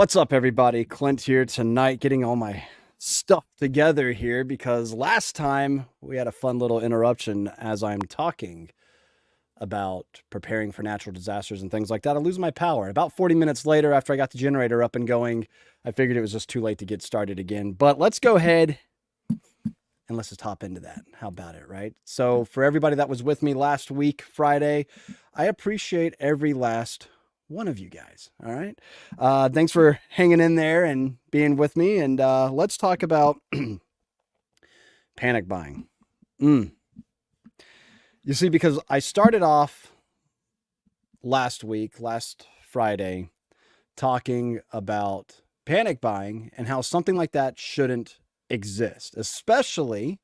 What's up, everybody? Clint here tonight, getting all my stuff together here because last time we had a fun little interruption as I'm talking about preparing for natural disasters and things like that. I lose my power. About 40 minutes later, after I got the generator up and going, I figured it was just too late to get started again. But let's go ahead and let's just hop into that. How about it, right? So for everybody that was with me last week, Friday, I appreciate every last one of you guys. All right. Thanks for hanging in there and being with me. And let's talk about panic buying. You see, because I started off last Friday, talking about panic buying and how something like that shouldn't exist, especially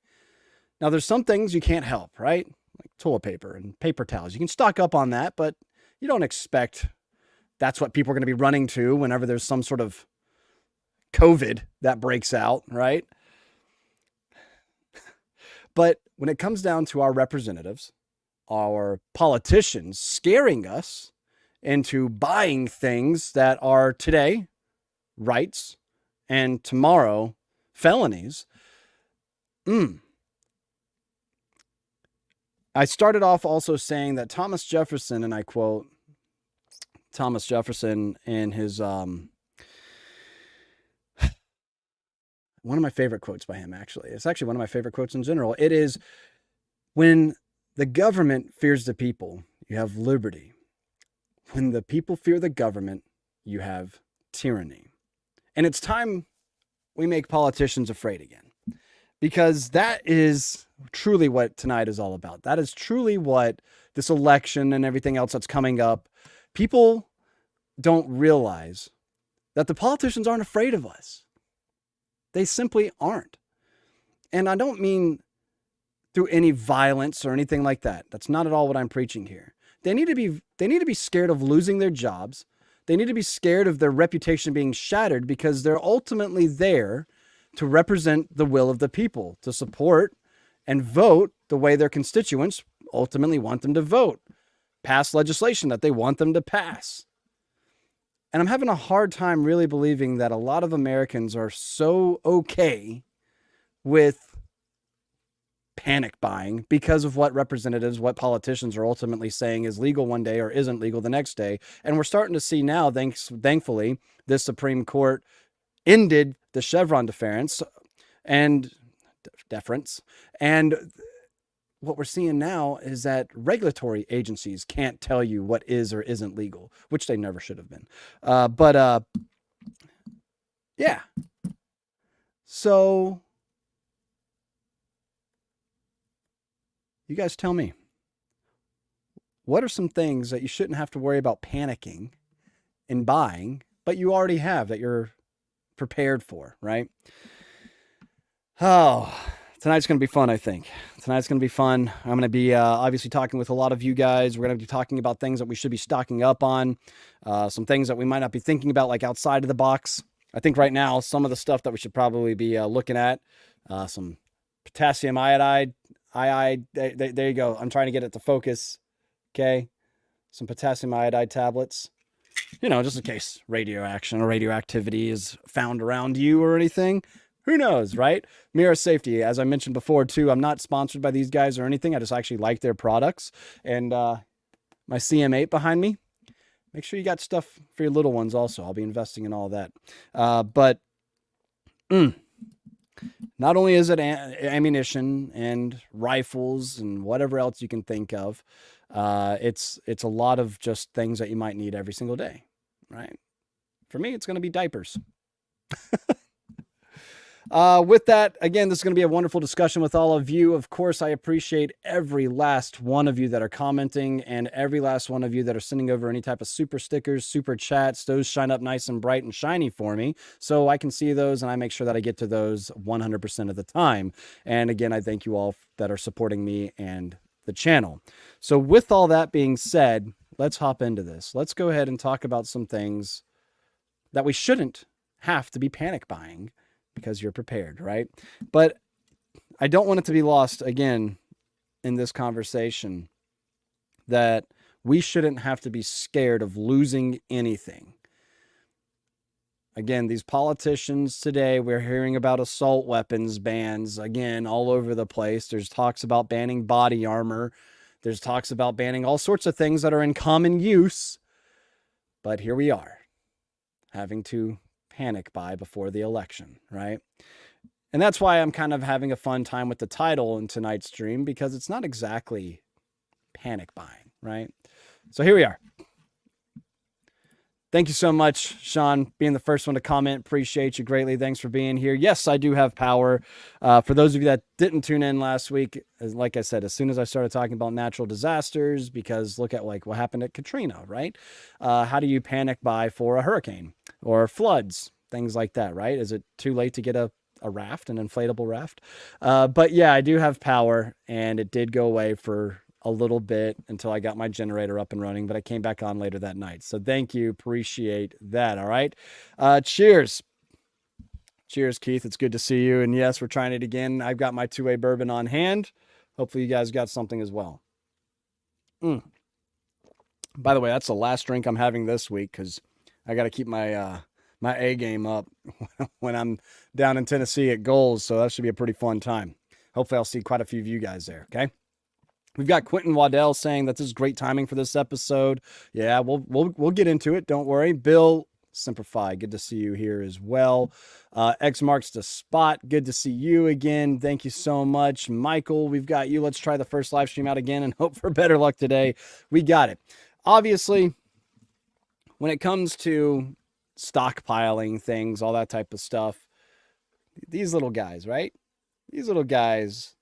now there's some things you can't help, right? Like toilet paper and paper towels. You can stock up on that, but you don't expect that's what people are going to be running to whenever there's some sort of COVID that breaks out, right? But when it comes down to our representatives, our politicians scaring us into buying things that are today rights and tomorrow felonies, I started off also saying that Thomas Jefferson, and I quote, Thomas Jefferson in his one of my favorite quotes by him, actually. It's actually one of my favorite quotes in general. It is, when the government fears the people, you have liberty. When the people fear the government, you have tyranny. And it's time we make politicians afraid again, because that is truly what tonight is all about. That is truly what this election and everything else that's coming up, people don't realize that the politicians aren't afraid of us. They simply aren't. And I don't mean through any violence or anything like that. That's not at all what I'm preaching here. They need to be scared of losing their jobs. They need to be scared of their reputation being shattered, because they're ultimately there to represent the will of the people, to support and vote the way their constituents ultimately want them to vote, pass legislation that they want them to pass. And I'm having a hard time really believing that a lot of Americans are so okay with panic buying because of what representatives, what politicians are ultimately saying is legal one day or isn't legal the next day. And we're starting to see now, thankfully, this Supreme Court ended the Chevron deference and deference. And what we're seeing now is that regulatory agencies can't tell you what is or isn't legal, which they never should have been. Yeah. So you guys tell me, what are some things that you shouldn't have to worry about panicking and buying, but you already have, that you're prepared for, right? Oh, tonight's going to be fun, I think. Tonight's going to be fun. I'm going to be obviously talking with a lot of you guys. We're going to be talking about things that we should be stocking up on, some things that we might not be thinking about, like outside of the box. I think right now, some of the stuff that we should probably be looking at, some potassium iodide. There you go. I'm trying to get it to focus. Okay. Some potassium iodide tablets, just in case radioaction or radioactivity is found around you or anything. Who knows, right? Mirror Safety, as I mentioned before, too, I'm not sponsored by these guys or anything. I just actually like their products. And my CM8 behind me, make sure you got stuff for your little ones also. I'll be investing in all that. But not only is it ammunition and rifles and whatever else you can think of, it's a lot of just things that you might need every single day, right? For me, it's going to be diapers. With that, again, this is going to be a wonderful discussion with all of you. Of course, I appreciate every last one of you that are commenting and every last one of you that are sending over any type of super stickers, super chats. Those shine up nice and bright and shiny for me, so I can see those and I make sure that I get to those 100% of the time. And again, I thank you all that are supporting me and the channel. So with all that being said, let's hop into this. Let's go ahead and talk about some things that we shouldn't have to be panic buying, because you're prepared, right? But I don't want it to be lost again in this conversation that we shouldn't have to be scared of losing anything. Again, these politicians today, we're hearing about assault weapons bans, again, all over the place. There's talks about banning body armor. There's talks about banning all sorts of things that are in common use. But here we are, having to panic buy before the election, right? And that's why I'm kind of having a fun time with the title in tonight's stream, because it's not exactly panic buying, right? So here we are. Thank you so much, Sean, being the first one to comment. Appreciate you greatly. Thanks for being here. Yes, I do have power. For those of you that didn't tune in last week, like I said, as soon as I started talking about natural disasters, because look at like what happened at Katrina, right? How do you panic buy for a hurricane or floods, things like that, right? Is it too late to get a raft, an inflatable raft? But yeah, I do have power, and it did go away for a little bit until I got my generator up and running, but I came back on later that night. So thank you. Appreciate that. All right. Cheers. Cheers, Keith. It's good to see you. And yes, we're trying it again. I've got my 2-way bourbon on hand. Hopefully you guys got something as well. By the way, that's the last drink I'm having this week, because I got to keep my my A game up when I'm down in Tennessee at Goals. So that should be a pretty fun time. Hopefully I'll see quite a few of you guys there. Okay. We've got Quentin Waddell saying that this is great timing for this episode. Yeah, we'll get into it. Don't worry. Bill Simplify, good to see you here as well. X marks the spot. Good to see you again. Thank you so much. Michael, we've got you. Let's try the first live stream out again and hope for better luck today. We got it. Obviously, when it comes to stockpiling things, all that type of stuff, these little guys, right? These little guys,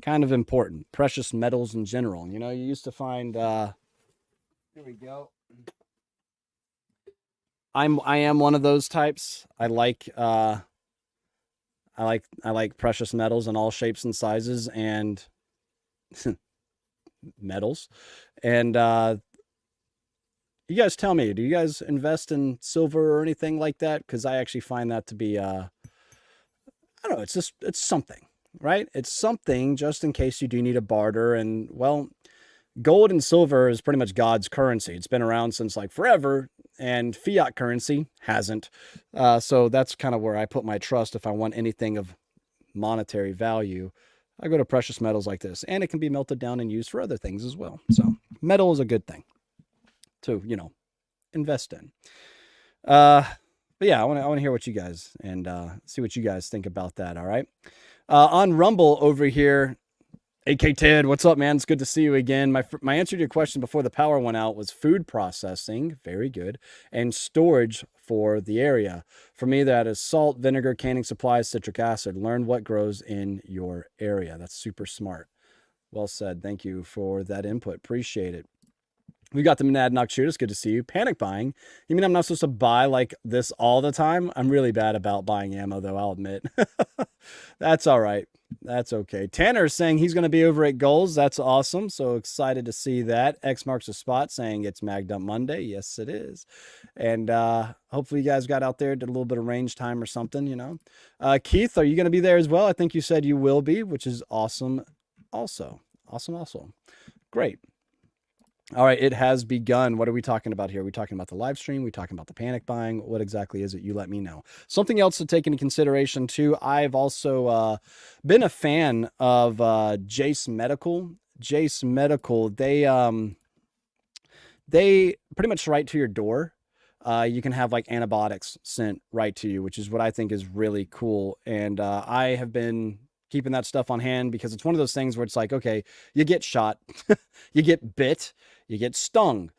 kind of important. Precious metals in general. You know, you used to find here we go. I am one of those types. I like precious metals in all shapes and sizes and metals. And you guys tell me, do you guys invest in silver or anything like that? Because I actually find that to be I don't know, it's something. Right? It's something just in case you do need a barter. And well, gold and silver is pretty much God's currency. It's been around since like forever, and fiat currency hasn't. So that's kind of where I put my trust. If I want anything of monetary value, I go to precious metals like this, and it can be melted down and used for other things as well. So metal is a good thing to, you know, invest in. But yeah, I want to hear what you guys and see what you guys think about that. All right. On Rumble over here, AK Ted, what's up, man? It's good to see you again. My answer to your question before the power went out was food processing, very good, and storage for the area. For me, that is salt, vinegar, canning supplies, citric acid. Learn what grows in your area. That's super smart. Well said. Thank you for that input. Appreciate it. We got the Monadnock Shooters. Good to see you. Panic buying. You mean I'm not supposed to buy like this all the time? I'm really bad about buying ammo, though, I'll admit. That's all right. That's okay. Tanner is saying he's going to be over at Goals. That's awesome. So excited to see that. X marks the spot saying it's Mag Dump Monday. Yes, it is. And hopefully you guys got out there, did a little bit of range time or something, you know. Keith, are you going to be there as well? I think you said you will be, which is awesome also. Awesome. Great. All right, it has begun. What are we talking about here? Are we talking about the live stream? Are we talking about the panic buying? What exactly is it? You let me know. Something else to take into consideration too. I've also been a fan of Jace Medical. Jace Medical, they pretty much right to your door. You can have like antibiotics sent right to you, which is what I think is really cool. And I have been keeping that stuff on hand because it's one of those things where it's like, okay, you get shot, you get bit, you get stung,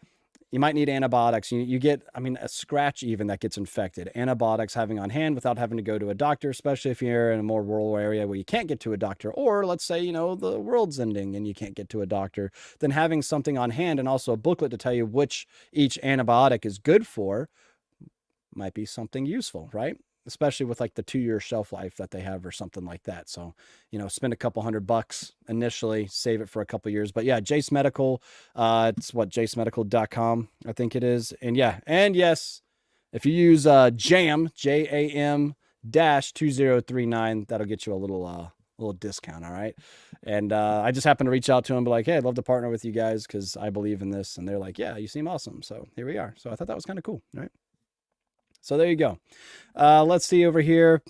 you might need antibiotics. You get, I mean, a scratch even that gets infected. Antibiotics having on hand without having to go to a doctor, especially if you're in a more rural area where you can't get to a doctor, or let's say, you know, the world's ending and you can't get to a doctor, then having something on hand and also a booklet to tell you which each antibiotic is good for might be something useful, right? Especially with like the 2-year shelf life that they have or something like that. So, you know, spend a couple $100 initially, save it for a couple years. But yeah, Jace Medical, it's what, jacemedical.com, I think it is. And yeah, and yes, if you use JAM, JAM -2039, that'll get you a little discount. All right. And I just happened to reach out to them, be like, hey, I'd love to partner with you guys because I believe in this. And they're like, yeah, you seem awesome. So here we are. So I thought that was kind of cool. Right. So there you go. Let's see over here.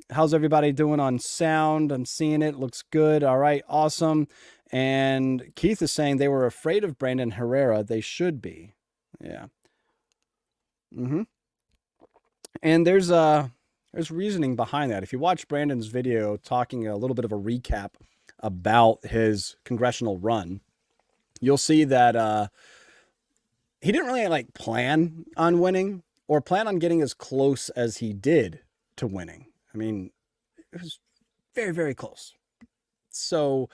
How's everybody doing on sound? I'm seeing it. Looks good. All right. Awesome. And Keith is saying they were afraid of Brandon Herrera. They should be. Yeah. And there's reasoning behind that. If you watch Brandon's video talking a little bit of a recap about his congressional run, you'll see that he didn't really like plan on winning or plan on getting as close as he did to winning. I mean, it was very, very close. So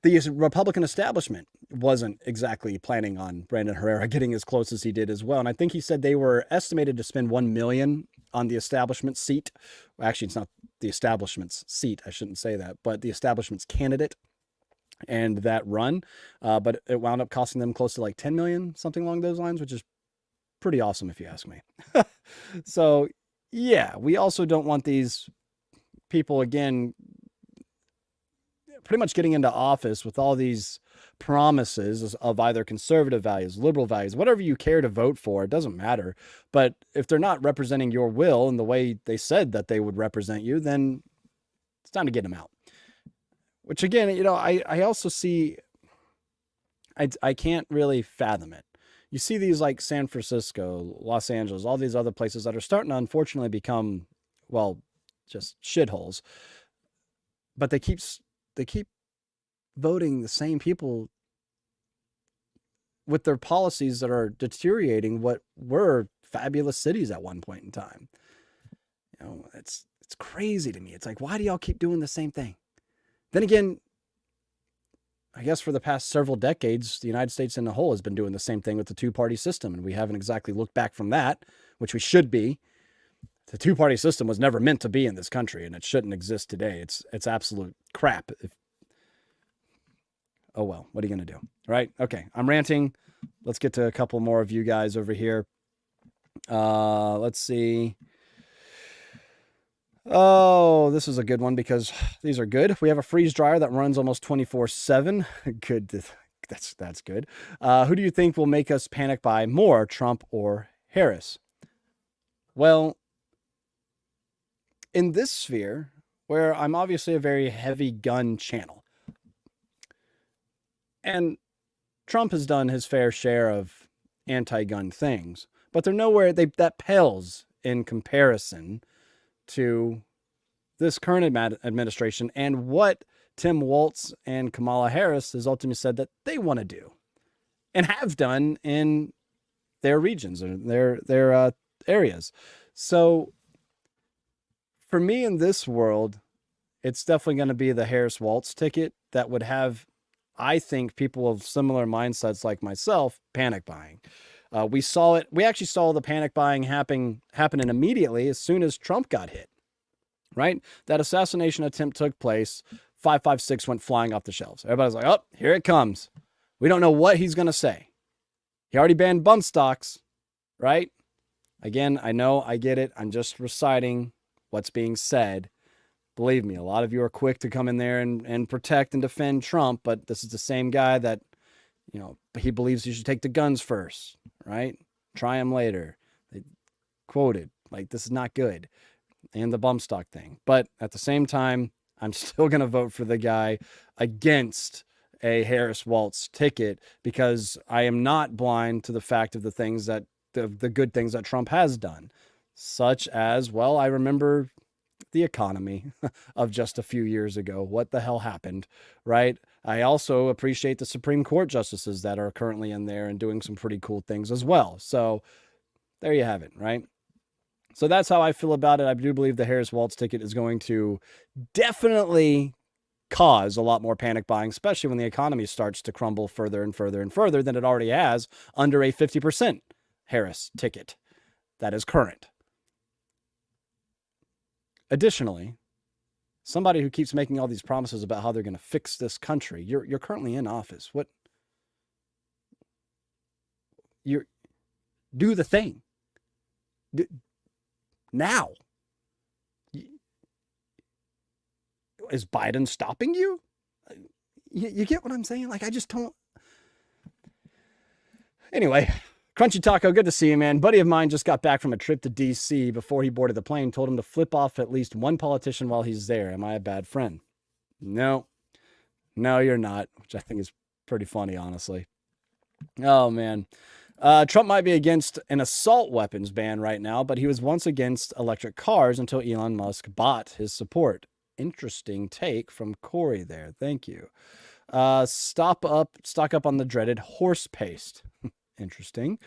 the Republican establishment wasn't exactly planning on Brandon Herrera getting as close as he did as well. And I think he said they were estimated to spend $1 million on the establishment seat. Well, actually, it's not the establishment's seat. I shouldn't say that, but the establishment's candidate and that run. But it wound up costing them close to like 10 million, something along those lines, which is pretty awesome if you ask me. So yeah, we also don't want these people, again, pretty much getting into office with all these promises of either conservative values, liberal values, whatever you care to vote for, it doesn't matter. But if they're not representing your will in the way they said that they would represent you, then it's time to get them out. Which again, I also see, I can't really fathom it. You see these like San Francisco, Los Angeles, all these other places that are starting to unfortunately become, well, just shitholes. But they keep voting the same people with their policies that are deteriorating what were fabulous cities at one point in time. It's crazy to me. It's like, why do y'all keep doing the same thing? Then again, I guess for the past several decades, the United States in a whole has been doing the same thing with the two-party system, and we haven't exactly looked back from that, which we should be. The two-party system was never meant to be in this country, and it shouldn't exist today. It's absolute crap. Oh, well, what are you going to do? Right? Okay, I'm ranting. Let's get to a couple more of you guys over here. Let's see. Oh, this is a good one because these are good. We have a freeze dryer that runs almost 24/7. Good. That's good. Who do you think will make us panic buy more, Trump or Harris? Well, in this sphere, where I'm obviously a very heavy gun channel, and Trump has done his fair share of anti-gun things, but they're nowhere, that pales in comparison to this current administration and what Tim Walz and Kamala Harris has ultimately said that they want to do and have done in their regions or their areas. So for me in this world, it's definitely going to be the Harris Walz ticket that would have, I think, people of similar mindsets like myself panic buying. We saw it. We actually saw the panic buying happening immediately as soon as Trump got hit, right? That assassination attempt took place. 556 went flying off the shelves. Everybody's like, oh, here it comes. We don't know what he's going to say. He already banned bump stocks, right? Again, I know, I get it. I'm just reciting what's being said. Believe me, a lot of you are quick to come in there and protect and defend Trump, but this is the same guy that, he believes you should take the guns first, right? Try them later. They quoted, like, this is not good. And the bump stock thing. But at the same time, I'm still going to vote for the guy against a Harris Walz ticket because I am not blind to the fact of the things that, the good things that Trump has done, such as, well, I remember the economy of just a few years ago. What the hell happened, right? I also appreciate the Supreme Court justices that are currently in there and doing some pretty cool things as well. So there you have it, right? So that's how I feel about it. I do believe the Harris Walz ticket is going to definitely cause a lot more panic buying, especially when the economy starts to crumble further and further and further than it already has under a 50% Harris ticket that is current. Additionally, somebody who keeps making all these promises about how they're going to fix this country, you're currently in office. Do the thing. Now. Is Biden stopping you? You get what I'm saying? Like, I just don't. Anyway, Crunchy Taco, good to see you, man. Buddy of mine just got back from a trip to DC. Before he boarded the plane, told him to flip off at least one politician while he's there. Am I a bad friend? No, you're not, which I think is pretty funny, honestly. Oh, man. Trump might be against an assault weapons ban right now, but he was once against electric cars until Elon Musk bought his support. Interesting take from Corey there. Thank you. Stock up on the dreaded horse paste. Interesting.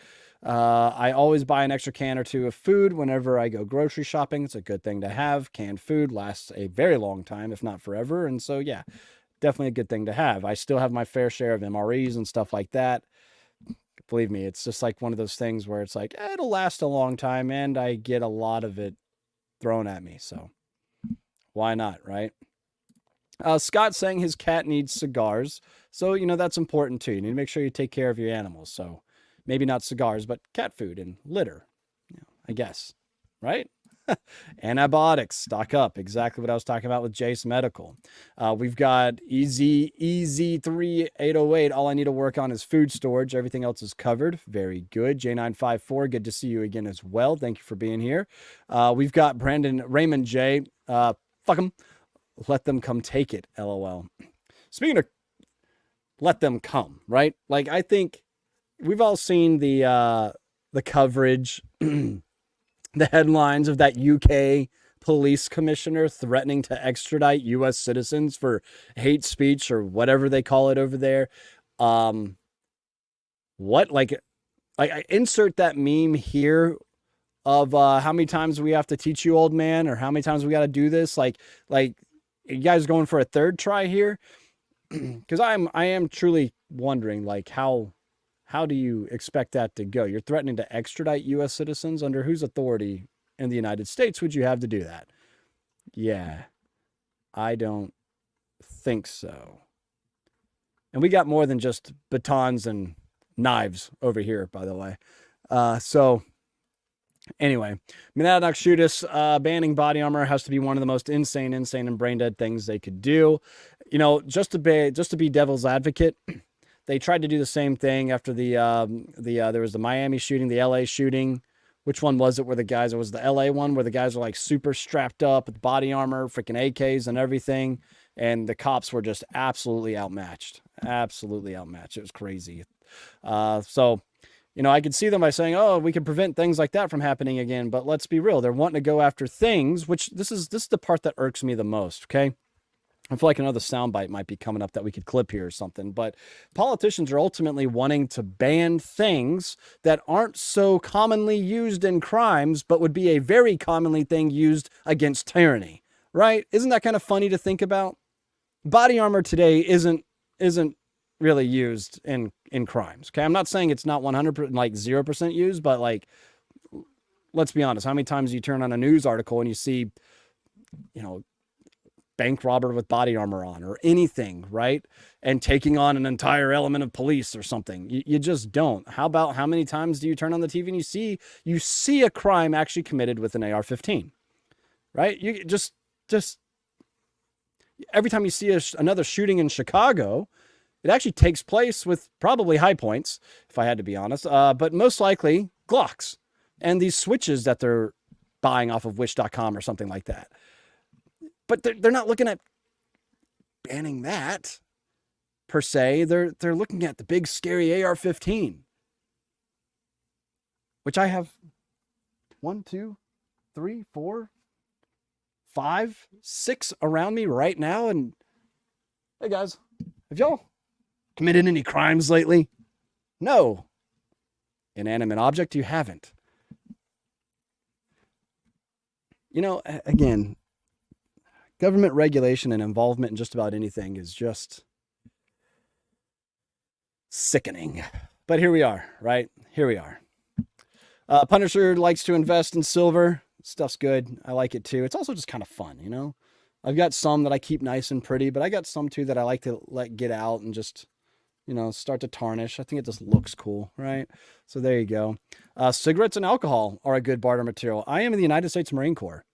I always buy an extra can or two of food whenever I go grocery shopping. It's a good thing to have. Canned food lasts a very long time, if not forever. And so, yeah, definitely a good thing to have. I still have my fair share of MREs and stuff like that. Believe me, it's just like one of those things where it's like, it'll last a long time and I get a lot of it thrown at me. So why not, right? Scott saying his cat needs cigars. So, that's important too. You need to make sure you take care of your animals. So maybe not cigars, but cat food and litter, I guess, right? Antibiotics, stock up. Exactly what I was talking about with Jace Medical. We've got EZ3808. All I need to work on is food storage. Everything else is covered. Very good. J954, good to see you again as well. Thank you for being here. We've got Brandon Raymond J. Fuck them. Let them come take it. LOL. Speaking of let them come, right? Like, I think we've all seen the coverage, the headlines of that UK police commissioner threatening to extradite U.S. citizens for hate speech or whatever they call it over there. What? Like I insert that meme here of how many times we have to teach you, old man, or how many times we got to do this. Like you guys going for a third try here? Because I am truly wondering, like, how do you expect that to go? You're threatening to extradite U.S. citizens. Under whose authority in the United States would you have to do that? Yeah, I don't think so. And we got more than just batons and knives over here, by the way. So anyway, Minadok Shootus, banning body armor has to be one of the most insane and brain dead things they could do. Just to be devil's advocate, they tried to do the same thing after there was the Miami shooting, the LA shooting. Which one was it where it was the LA one where the guys were like super strapped up with body armor, freaking AKs and everything. And the cops were just absolutely outmatched. It was crazy. So, I could see them by saying, oh, we can prevent things like that from happening again. But let's be real. They're wanting to go after things, which this is the part that irks me the most. Okay. I feel like another soundbite might be coming up that we could clip here or something, but politicians are ultimately wanting to ban things that aren't so commonly used in crimes, but would be a very commonly thing used against tyranny, right? Isn't that kind of funny to think about? Body armor today isn't really used in crimes. Okay. I'm not saying it's not 100%, like 0% used, but like, let's be honest. How many times do you turn on a news article and you see, bank robber with body armor on or anything, right? And taking on an entire element of police or something. You just don't. How many times do you turn on the TV and you see a crime actually committed with an AR-15, right? You just every time you see another shooting in Chicago, it actually takes place with probably high points, if I had to be honest, but most likely Glocks and these switches that they're buying off of wish.com or something like that. But they're not looking at banning that per se. They're looking at the big scary AR-15, which I have 1, 2, 3, 4, 5, 6 around me right now. And hey guys, have y'all committed any crimes lately? No. Inanimate object, you haven't. Again, government regulation and involvement in just about anything is just sickening. But here we are, right? Here we are. Punisher likes to invest in silver. Stuff's good. I like it too. It's also just kind of fun, I've got some that I keep nice and pretty, but I got some too that I like to let get out and just, start to tarnish. I think it just looks cool, right? So there you go. Cigarettes and alcohol are a good barter material. I am in the United States Marine Corps.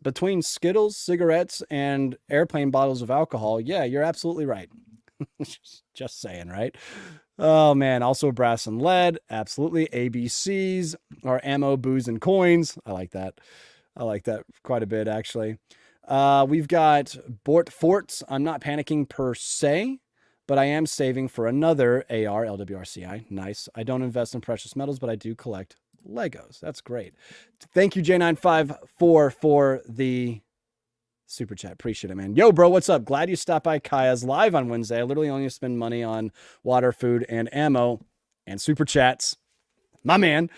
Between Skittles, cigarettes, and airplane bottles of alcohol, yeah, you're absolutely right. Just saying, right? Oh man, also brass and lead. Absolutely. ABCs are ammo, booze, and coins. I like that. I like that quite a bit, actually. We've got Bort Forts. I'm not panicking per se, but I am saving for another AR LWRCI. Nice. I don't invest in precious metals, but I do collect Legos. That's great. Thank you, J954, for the super chat. Appreciate it, man. Yo, bro, what's up? Glad you stopped by Kaya's live on Wednesday. I literally only spend money on water, food, and ammo and super chats. My man.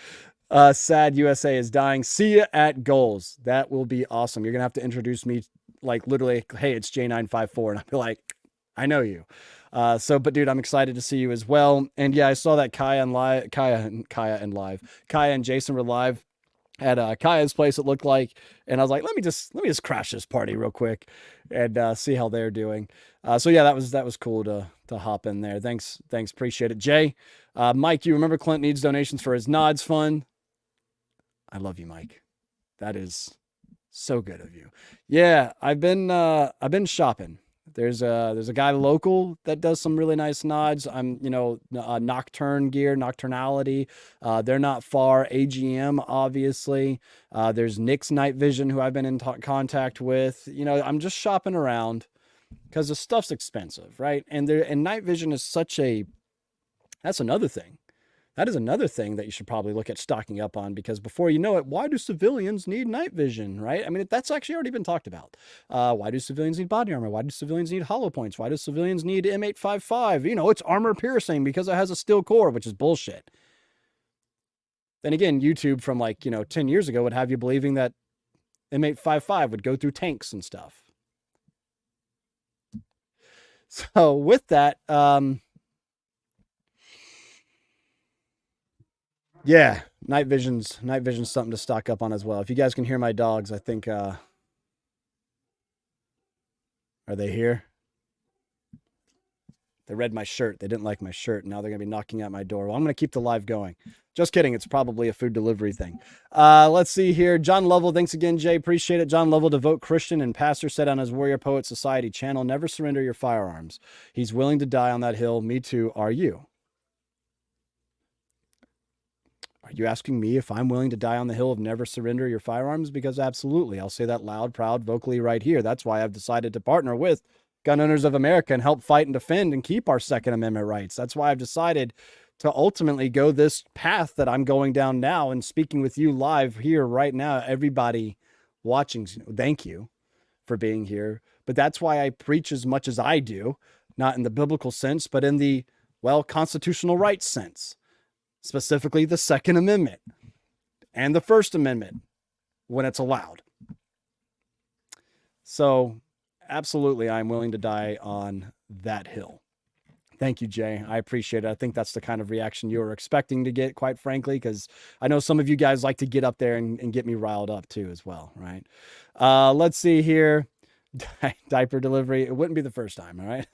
Sad USA is dying. See ya at goals. That will be awesome. You're gonna have to introduce me, like literally, hey, it's J954, and I'll be like, I know you. But dude, I'm excited to see you as well. And yeah, I saw that Kaya and Jason were live at Kaya's place, it looked like, and I was like, let me just crash this party real quick and see how they're doing. So yeah, that was cool to hop in there. Thanks, appreciate it, Jay. Mike, you remember Clint needs donations for his Nods fund? I love you, Mike. That is so good of you. Yeah, I've been shopping. There's a guy local that does some really nice nods. I'm, Nocturne gear, Nocturnality. They're not far. AGM, obviously. There's Nick's Night Vision, who I've been in contact with. I'm just shopping around because the stuff's expensive, right? And Night Vision is that's another thing. That is another thing that you should probably look at stocking up on, because before you know it, why do civilians need night vision, right? I mean, that's actually already been talked about. Why do civilians need body armor? Why do civilians need hollow points? Why do civilians need M855? It's armor piercing because it has a steel core, which is bullshit. Then again, YouTube from 10 years ago would have you believing that M855 would go through tanks and stuff. So with that, yeah, night vision's something to stock up on as well. If you guys can hear my dogs, I think are they here? They read my shirt. They didn't like my shirt. Now they're going to be knocking at my door. Well, I'm going to keep the live going. Just kidding. It's probably a food delivery thing. Let's see here. John Lovell. Thanks again, Jay. Appreciate it. John Lovell, devout Christian and pastor, said on his Warrior Poet Society channel, never surrender your firearms. He's willing to die on that hill. Me too. Are you? Are you asking me if I'm willing to die on the hill of never surrender your firearms? Because absolutely. I'll say that loud, proud, vocally right here. That's why I've decided to partner with Gun Owners of America and help fight and defend and keep our Second Amendment rights. That's why I've decided to ultimately go this path that I'm going down now and speaking with you live here right now. Everybody watching, thank you for being here. But that's why I preach as much as I do, not in the biblical sense, but in the, constitutional rights sense. Specifically the Second Amendment and the First Amendment when it's allowed. So absolutely, I'm willing to die on that hill. Thank you, Jay. I appreciate it. I think that's the kind of reaction you were expecting to get, quite frankly, because I know some of you guys like to get up there and get me riled up too as well, right? Let's see here. Diaper delivery. It wouldn't be the first time, all right?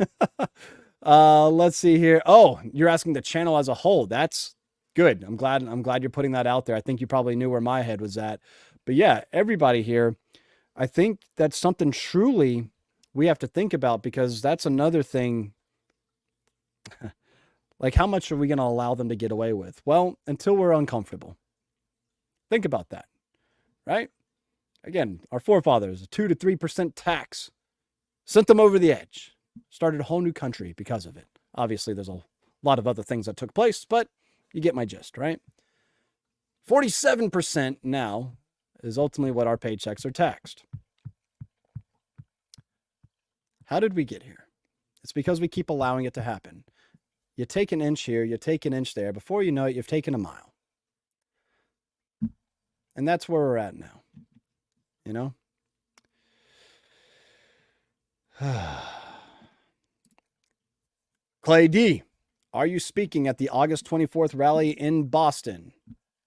Let's see here. Oh, you're asking the channel as a whole. That's good. I'm glad you're putting that out there. I think you probably knew where my head was at. But yeah, everybody here, I think that's something truly we have to think about, because that's another thing. Like, how much are we going to allow them to get away with? Well, until we're uncomfortable. Think about that, right? Again, our forefathers, a 2 to 3% tax, sent them over the edge, started a whole new country because of it. Obviously, there's a lot of other things that took place, but you get my gist, right? 47% now is ultimately what our paychecks are taxed. How did we get here? It's because we keep allowing it to happen. You take an inch here, you take an inch there. Before you know it, you've taken a mile. And that's where we're at now. Clay D, are you speaking at the August 24th rally in Boston?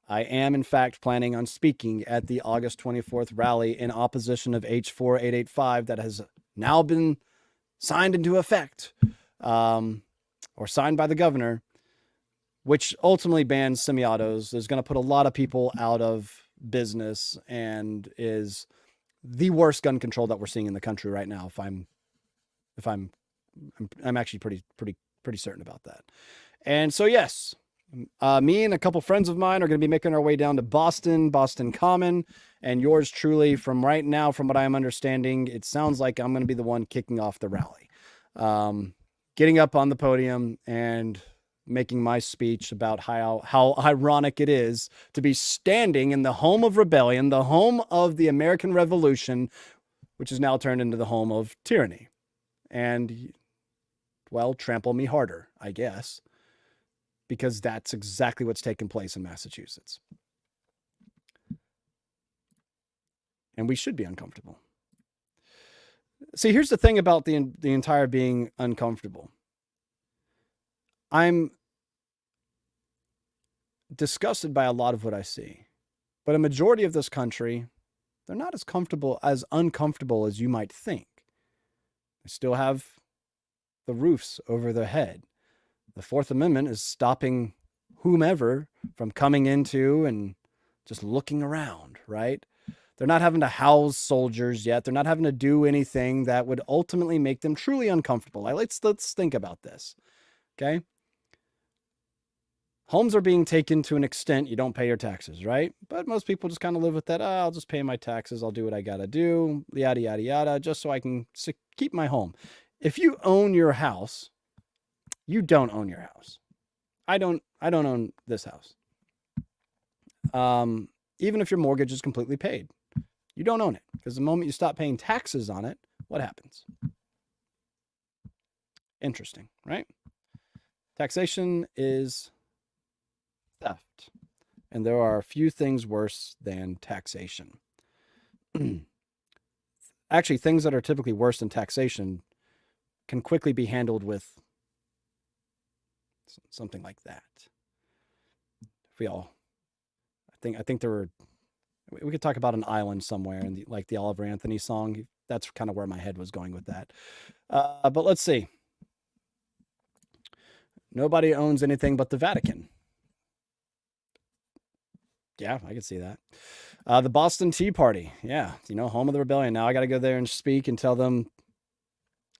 I am, in fact, planning on speaking at the August 24th rally in opposition of H4 885 that has now been signed into effect, or signed by the governor, which ultimately bans semi-autos. Is going to put a lot of people out of business and is the worst gun control that we're seeing in the country right now. I'm actually pretty certain about that. And so, yes, me and a couple friends of mine are going to be making our way down to Boston Common, and yours truly, from right now, from what I'm understanding, it sounds like I'm going to be the one kicking off the rally, getting up on the podium and making my speech about how ironic it is to be standing in the home of rebellion, the home of the American Revolution, which is now turned into the home of tyranny. And, well, trample me harder, I guess, because that's exactly what's taken place in Massachusetts. And we should be uncomfortable. See, here's the thing about the entire being uncomfortable. I'm disgusted by a lot of what I see, but a majority of this country, they're not as uncomfortable as you might think. They still have the roofs over their head. The Fourth Amendment is stopping whomever from coming into and just looking around, right? They're not having to house soldiers yet. They're not having to do anything that would ultimately make them truly uncomfortable. Like, let's think about this, okay? Homes are being taken to an extent you don't pay your taxes, right? But most people just kind of live with that. Oh, I'll just pay my taxes. I'll do what I got to do, yada, yada, yada, just so I can keep my home. If you own your house, you don't own your house. I don't own this house. Even if your mortgage is completely paid, you don't own it, because the moment you stop paying taxes on it, what happens? Interesting, right? Taxation is theft, and there are a few things worse than taxation. Actually, things that are typically worse than taxation can quickly be handled with something like that. I think there were. We could talk about an island somewhere, and like the Oliver Anthony song. That's kind of where my head was going with that. But let's see. Nobody owns anything but the Vatican. Yeah, I can see that. The Boston Tea Party. Yeah, home of the rebellion. Now I got to go there and speak and tell them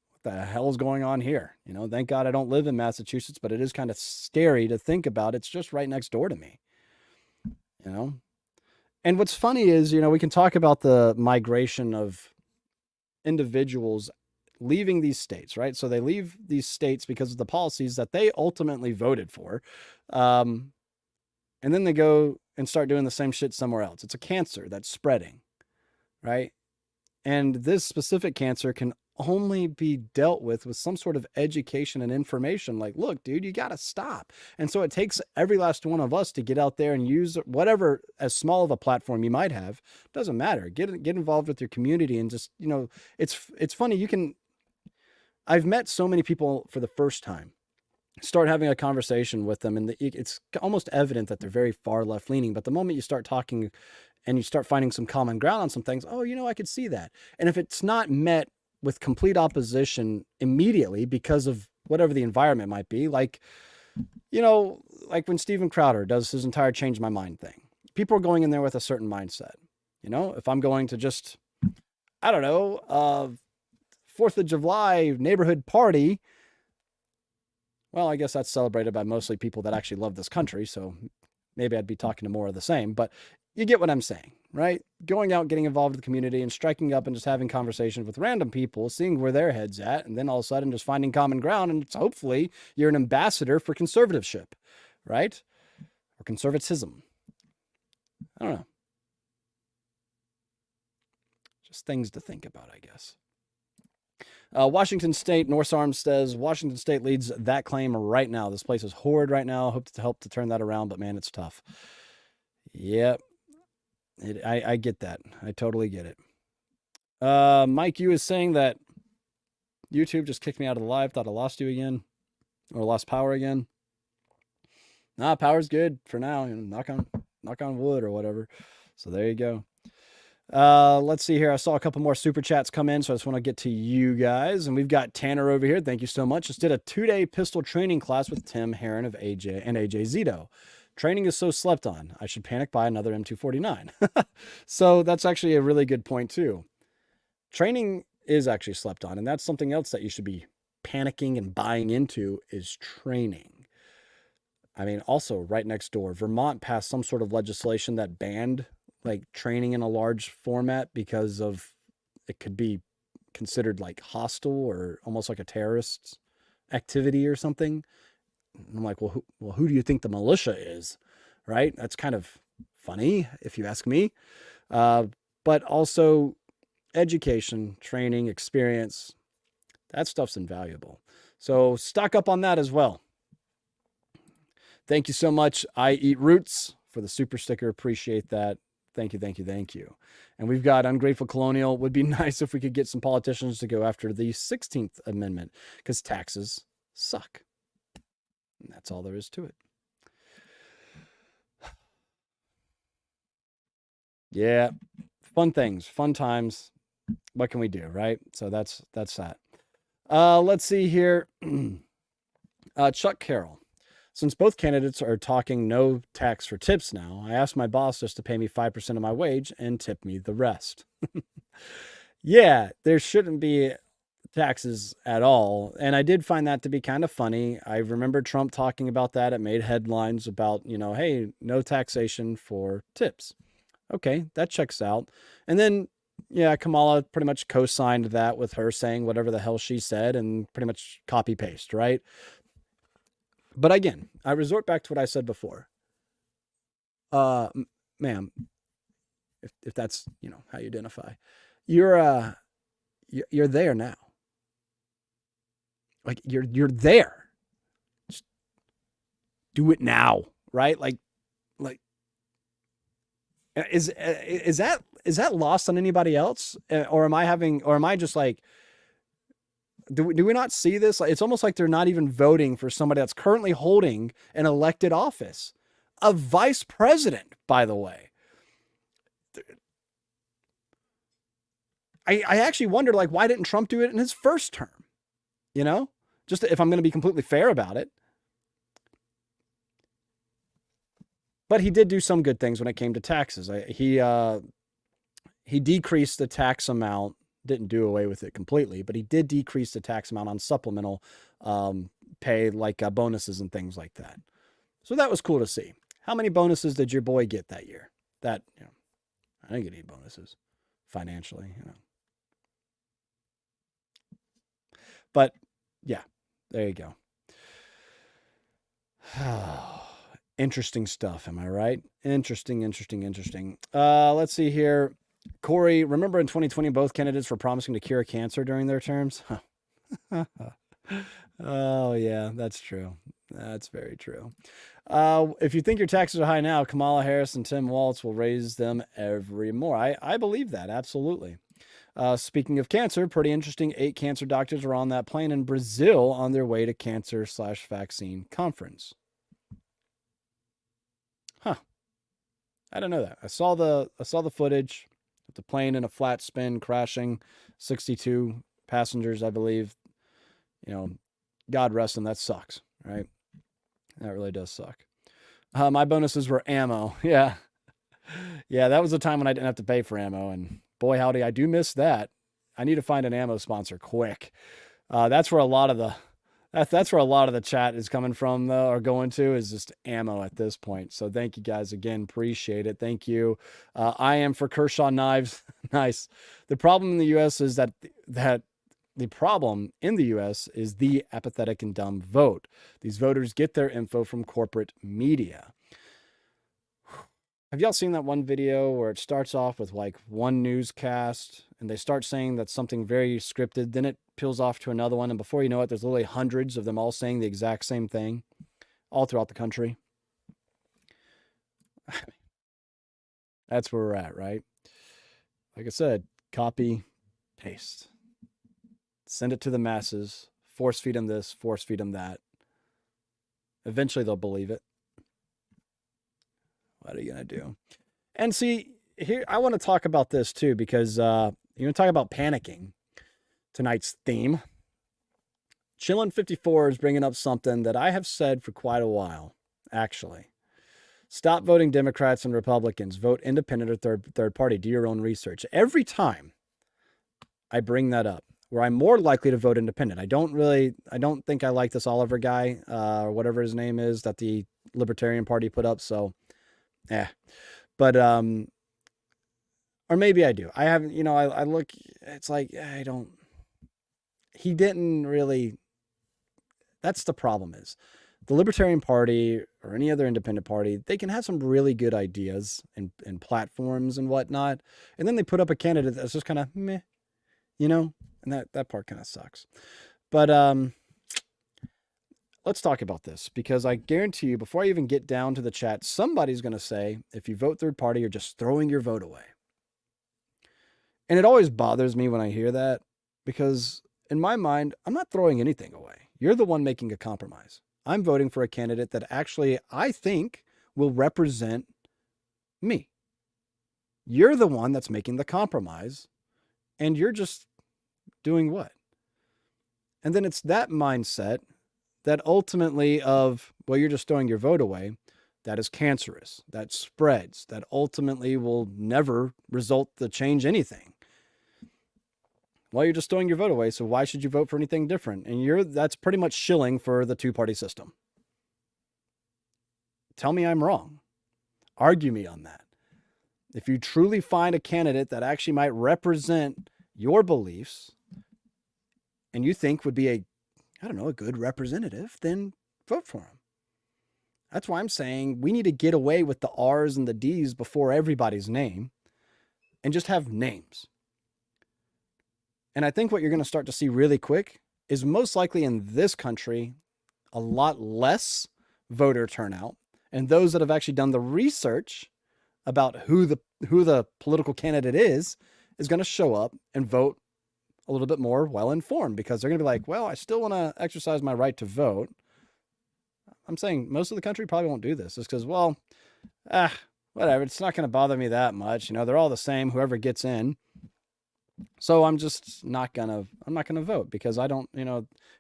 what the hell is going on here. Thank God I don't live in Massachusetts, but it is kind of scary to think about. It's just right next door to me. And what's funny is, we can talk about the migration of individuals leaving these states, right? So they leave these states because of the policies that they ultimately voted for. And then they go and start doing the same shit somewhere else. It's a cancer that's spreading, right? And this specific cancer can only be dealt with some sort of education and information. Like, look, dude, you got to stop. And so it takes every last one of us to get out there and use whatever, as small of a platform you might have. Doesn't matter. Get involved with your community and just, it's funny. I've met so many people for the first time, start having a conversation with them, and it's almost evident that they're very far left leaning. But the moment you start talking and you start finding some common ground on some things, I could see that. And if it's not met with complete opposition immediately because of whatever the environment might be, like when Steven Crowder does his entire change my mind thing, people are going in there with a certain mindset. If I'm going to just, I don't know, 4th of July neighborhood party, well, I guess that's celebrated by mostly people that actually love this country. So maybe I'd be talking to more of the same, but you get what I'm saying, right? Going out, getting involved with the community and striking up and just having conversations with random people, seeing where their head's at, and then all of a sudden just finding common ground. And it's hopefully you're an ambassador for conservativeship, right? Or conservatism. I don't know. Just things to think about, I guess. Washington State, Norse Arms says, Washington State leads that claim right now. This place is horrid right now. Hope to help to turn that around, but man, it's tough. Yep. I get that. I totally get it. Mike, you is saying that YouTube just kicked me out of the live. Thought I lost you again, or lost power again. Nah, power's good for now. Knock on wood or whatever. So there you go. Let's see here. I saw a couple more super chats come in, so I just want to get to you guys. And we've got Tanner over here. Thank you so much. Just did a 2-day pistol training class with Tim Heron of AJ and AJ Zito. Training is so slept on. I should panic buy another M249. So that's actually a really good point too. Training is actually slept on, and that's something else that you should be panicking and buying into is training. I mean, also right next door, Vermont passed some sort of legislation that banned like training in a large format because of it could be considered like hostile or almost like a terrorist activity or something. And I'm like, well, who do you think the militia is? Right? That's kind of funny if you ask me. But also education, training, experience, that stuff's invaluable. So stock up on that as well. Thank you so much. I Eat Roots for the super sticker. Appreciate that. Thank you, thank you, thank you. And we've got Ungrateful Colonial. Would be nice if we could get some politicians to go after the 16th Amendment because taxes suck. And that's all there is to it. Yeah, fun things, fun times. What can we do, right? So that's that. Let's see here. Chuck Carroll. Since both candidates are talking no tax for tips now, I asked my boss just to pay me 5% of my wage and tip me the rest. Yeah, there shouldn't be taxes at all. And I did find that to be kind of funny. I remember Trump talking about that. It made headlines about, hey, no taxation for tips. Okay, that checks out. And then, yeah, Kamala pretty much co-signed that with her saying whatever the hell she said and pretty much copy paste, right? But again, I resort back to what I said before. Ma'am, if that's, how you identify, you're there now. Like you're there. Just do it now, right? Like is that lost on anybody else? Or am I just like, do we not see this? It's almost like they're not even voting for somebody that's currently holding an elected office, a vice president, by the way. I actually wondered, like, why didn't Trump do it in his first term? Just if I'm going to be completely fair about it. But he did do some good things when it came to taxes. He decreased the tax amount, didn't do away with it completely, but he did decrease the tax amount on supplemental pay, like bonuses and things like that. So that was cool to see. How many bonuses did your boy get that year? I didn't get any bonuses financially, But yeah, there you go. Interesting stuff. Am I right? Interesting. Let's see here. Corey, remember in 2020, both candidates were promising to cure cancer during their terms? Oh, yeah, that's true. That's very true. If you think your taxes are high now, Kamala Harris and Tim Walz will raise them every more. I believe that. Absolutely. Speaking of cancer, pretty interesting. 8 cancer doctors were on that plane in Brazil on their way to cancer/vaccine conference. Huh. I don't know that. I saw the footage with the plane in a flat spin crashing, 62 passengers, I believe. God rest them. That sucks, right? That really does suck. My bonuses were ammo. Yeah. Yeah, that was a time when I didn't have to pay for ammo, and boy, howdy, I do miss that. I need to find an ammo sponsor quick. That's where a lot of the chat is coming from, though, or going to, is just ammo at this point. So thank you guys again. Appreciate it. Thank you. I am for Kershaw Knives. Nice. The problem in the U.S. is that the problem in the U.S. is the apathetic and dumb vote. These voters get their info from corporate media. Have y'all seen that one video where it starts off with like one newscast and they start saying that's something very scripted, then it peels off to another one, and before you know it, there's literally hundreds of them all saying the exact same thing all throughout the country? That's where we're at, right? Like I said, copy, paste. Send it to the masses, force feed them this, force feed them that. Eventually they'll believe it. What are you going to do? And see, here, I want to talk about this too, because you're going to talk about panicking, tonight's theme. Chillin54 is bringing up something that I have said for quite a while, actually. Stop voting Democrats and Republicans. Vote independent or third party. Do your own research. Every time I bring that up, where I'm more likely to vote independent. I don't think I like this Oliver guy, or whatever his name is, that the Libertarian Party put up. So, but, or maybe I do. I haven't, I look, it's like, he didn't really, that's the problem is the Libertarian Party or any other independent party, they can have some really good ideas and platforms and whatnot. And then they put up a candidate that's just kind of meh, and that part kind of sucks. But, let's talk about this, because I guarantee you, before I even get down to the chat, somebody's going to say, if you vote third party, you're just throwing your vote away. And it always bothers me when I hear that, because in my mind, I'm not throwing anything away. You're the one making a compromise. I'm voting for a candidate that actually I think will represent me. You're the one that's making the compromise, and you're just doing what? And then it's that mindset that ultimately you're just throwing your vote away, that is cancerous, that spreads, that ultimately will never result to change anything. Well, you're just throwing your vote away, so why should you vote for anything different? And that's pretty much shilling for the two-party system. Tell me I'm wrong. Argue me on that. If you truly find a candidate that actually might represent your beliefs and you think would be a good representative, then vote for him. That's why I'm saying we need to get away with the R's and the D's before everybody's name and just have names. And I think what you're going to start to see really quick is most likely in this country, a lot less voter turnout. And those that have actually done the research about who the political candidate is going to show up and vote a little bit more well-informed, because they're going to be like, well, I still want to exercise my right to vote. I'm saying most of the country probably won't do this just because, whatever. It's not going to bother me that much. They're all the same, whoever gets in. So I'm not going to vote, because I don't,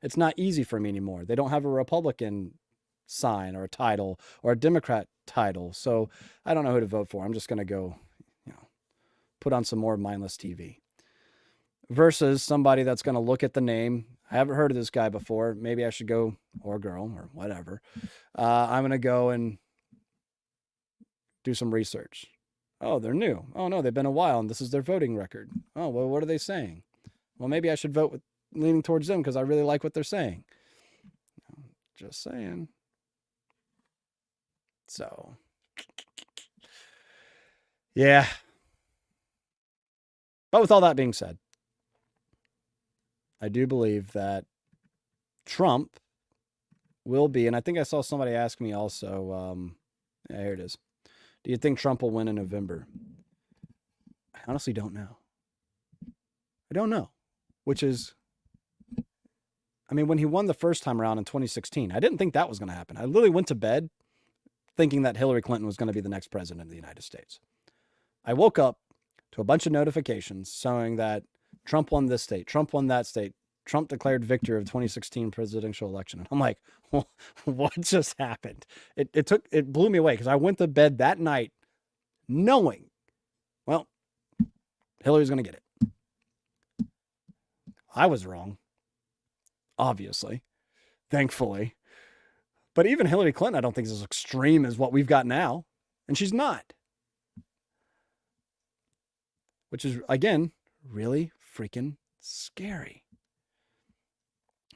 it's not easy for me anymore. They don't have a Republican sign or a title or a Democrat title. So I don't know who to vote for. I'm just going to go, put on some more mindless TV. Versus somebody that's going to look at the name. I haven't heard of this guy before. Maybe I should go, or girl, or whatever. I'm going to go and do some research. Oh, they're new. Oh, no, they've been a while, and this is their voting record. Oh, well, what are they saying? Well, maybe I should vote leaning towards them because I really like what they're saying. Just saying. So, yeah. But with all that being said, I do believe that Trump will be, and I think I saw somebody ask me also, here it is. Do you think Trump will win in November? I honestly don't know. I don't know, which is, when he won the first time around in 2016, I didn't think that was going to happen. I literally went to bed thinking that Hillary Clinton was going to be the next president of the United States. I woke up to a bunch of notifications showing that Trump won this state, Trump won that state, Trump declared victor of 2016 presidential election. And I'm like, well, what just happened? It blew me away, because I went to bed that night knowing, well, Hillary's going to get it. I was wrong, obviously, thankfully. But even Hillary Clinton, I don't think is as extreme as what we've got now. And she's not. Which is, again, really freaking scary.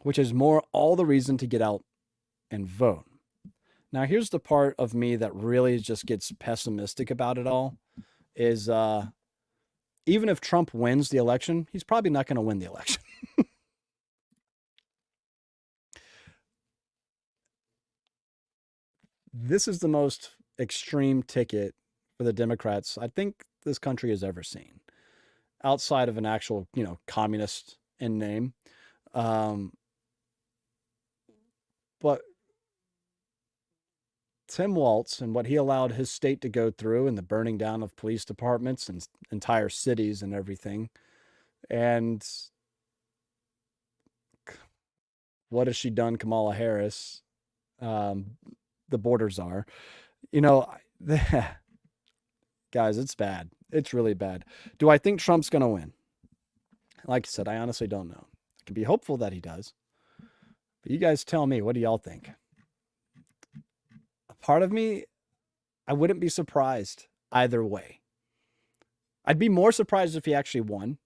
Which is all the reason to get out and vote. Now, here's the part of me that really just gets pessimistic about it all, is even if Trump wins the election, he's probably not going to win the election. This is the most extreme ticket for the Democrats I think this country has ever seen, outside of an actual, communist in name. But Tim Walz and what he allowed his state to go through, and the burning down of police departments and entire cities and everything. And what has she done, Kamala Harris, the border czar? Guys, it's bad. It's really bad. Do I think Trump's going to win? Like I said, I honestly don't know. I can be hopeful that he does. But you guys tell me, what do y'all think? part of me, I wouldn't be surprised either way. I'd be more surprised if he actually won.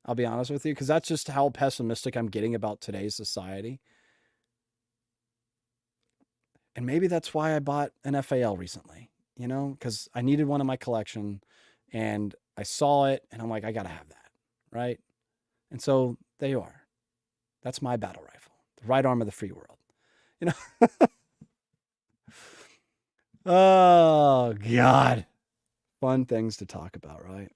I'll be honest with you, because that's just how pessimistic I'm getting about today's society. And maybe that's why I bought an FAL recently, because I needed one in my collection and I saw it and I'm like, I got to have that. Right. And so there you are. That's my battle rifle, the right arm of the free world. Oh, God. Fun things to talk about, right?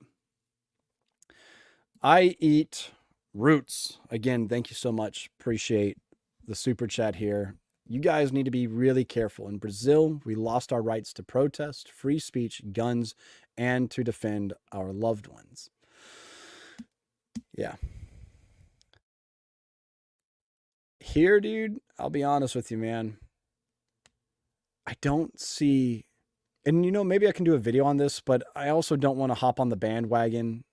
I eat roots. Again, thank you so much. Appreciate the super chat here. You guys need to be really careful. In Brazil, we lost our rights to protest, free speech, guns, and to defend our loved ones. Yeah. Here, dude, I'll be honest with you, man. I don't see, and maybe I can do a video on this, but I also don't want to hop on the bandwagon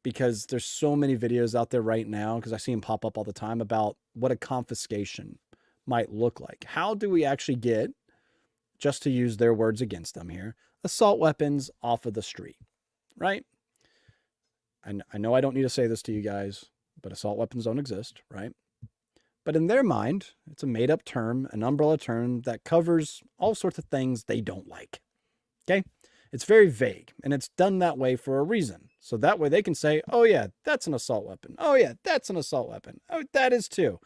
because there's so many videos out there right now, because I see them pop up all the time, about what a confiscation might look like. How do we actually get, just to use their words against them here, assault weapons off of the street, right? And I know I don't need to say this to you guys, but assault weapons don't exist, right? But in their mind, it's a made-up term, an umbrella term that covers all sorts of things they don't like, okay? It's very vague, and it's done that way for a reason. So that way they can say, oh yeah, that's an assault weapon. Oh yeah, that's an assault weapon. Oh, that is too.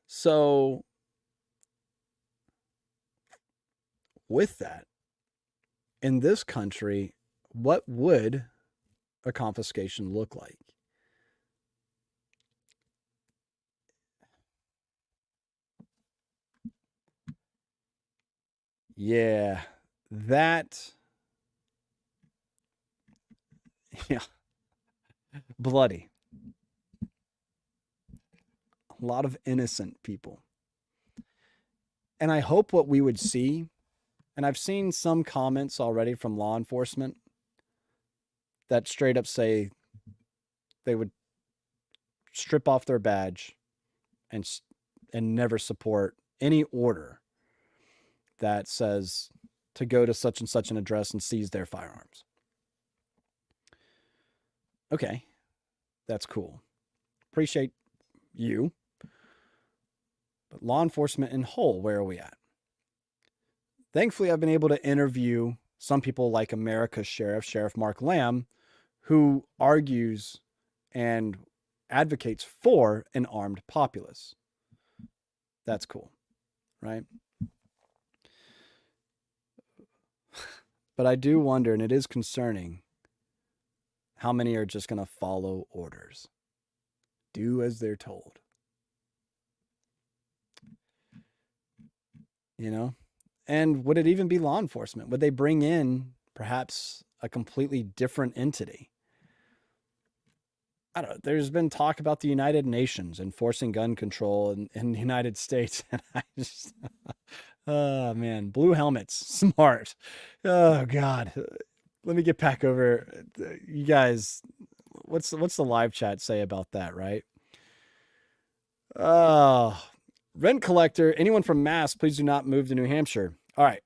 So with that, in this country, what would a confiscation look like? Yeah, that, yeah, bloody. A lot of innocent people. And I hope what we would see, and I've seen some comments already from law enforcement that straight up say they would strip off their badge and never support any order that says to go to such and such an address and seize their firearms. Okay, that's cool. Appreciate you. But law enforcement in whole, where are we at? Thankfully, I've been able to interview some people like America's Sheriff, Sheriff Mark Lamb, who argues and advocates for an armed populace. That's cool, right? But I do wonder, and it is concerning, how many are just going to follow orders, do as they're told. And would it even be law enforcement? Would they bring in perhaps a completely different entity? I don't know. There's been talk about the United Nations enforcing gun control in the United States. And I just, oh man, blue helmets, smart. Oh God. Let me get back over. You guys, what's the live chat say about that, right? Oh, rent collector, anyone from Mass, please do not move to New Hampshire. All right.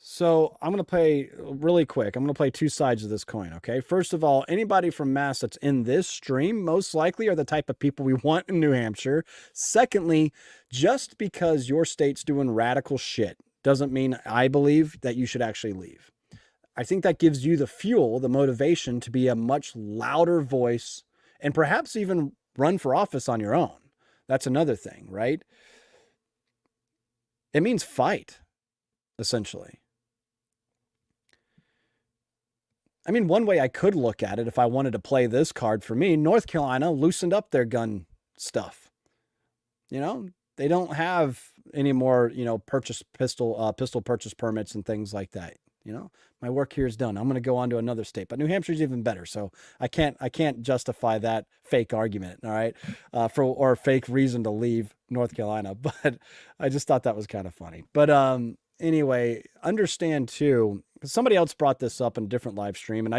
So I'm going to play really quick. I'm going to play two sides of this coin, okay? First of all, anybody from Mass that's in this stream most likely are the type of people we want in New Hampshire. Secondly, just because your state's doing radical shit doesn't mean I believe that you should actually leave. I think that gives you the fuel, the motivation to be a much louder voice and perhaps even run for office on your own. That's another thing, right? It means fight, essentially. I mean, one way I could look at it, if I wanted to play this card for me, North Carolina loosened up their gun stuff. They don't have any more, pistol purchase permits and things like that. My work here is done. I'm going to go on to another state, but New Hampshire's even better. So I can't justify that fake argument. All right. Or fake reason to leave North Carolina. But I just thought that was kind of funny. But, anyway, understand too, somebody else brought this up in a different live stream. And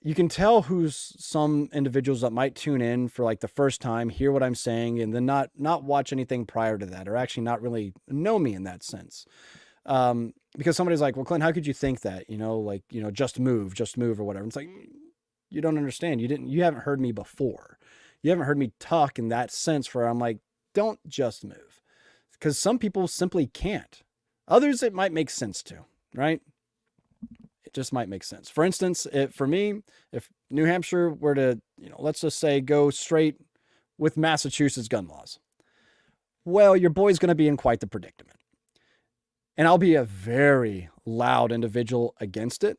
you can tell who's some individuals that might tune in for like the first time, hear what I'm saying, and then not watch anything prior to that, or actually not really know me in that sense. Because somebody's like, well, Clint, how could you think that? Like, just move, or whatever. It's like, you don't understand. You haven't heard me before. You haven't heard me talk in that sense where I'm like, don't just move. Because some people simply can't. Others, it might make sense to, right? It just might make sense. For instance, for me, if New Hampshire were to, let's just say go straight with Massachusetts gun laws, well, your boy's going to be in quite the predicament. And I'll be a very loud individual against it.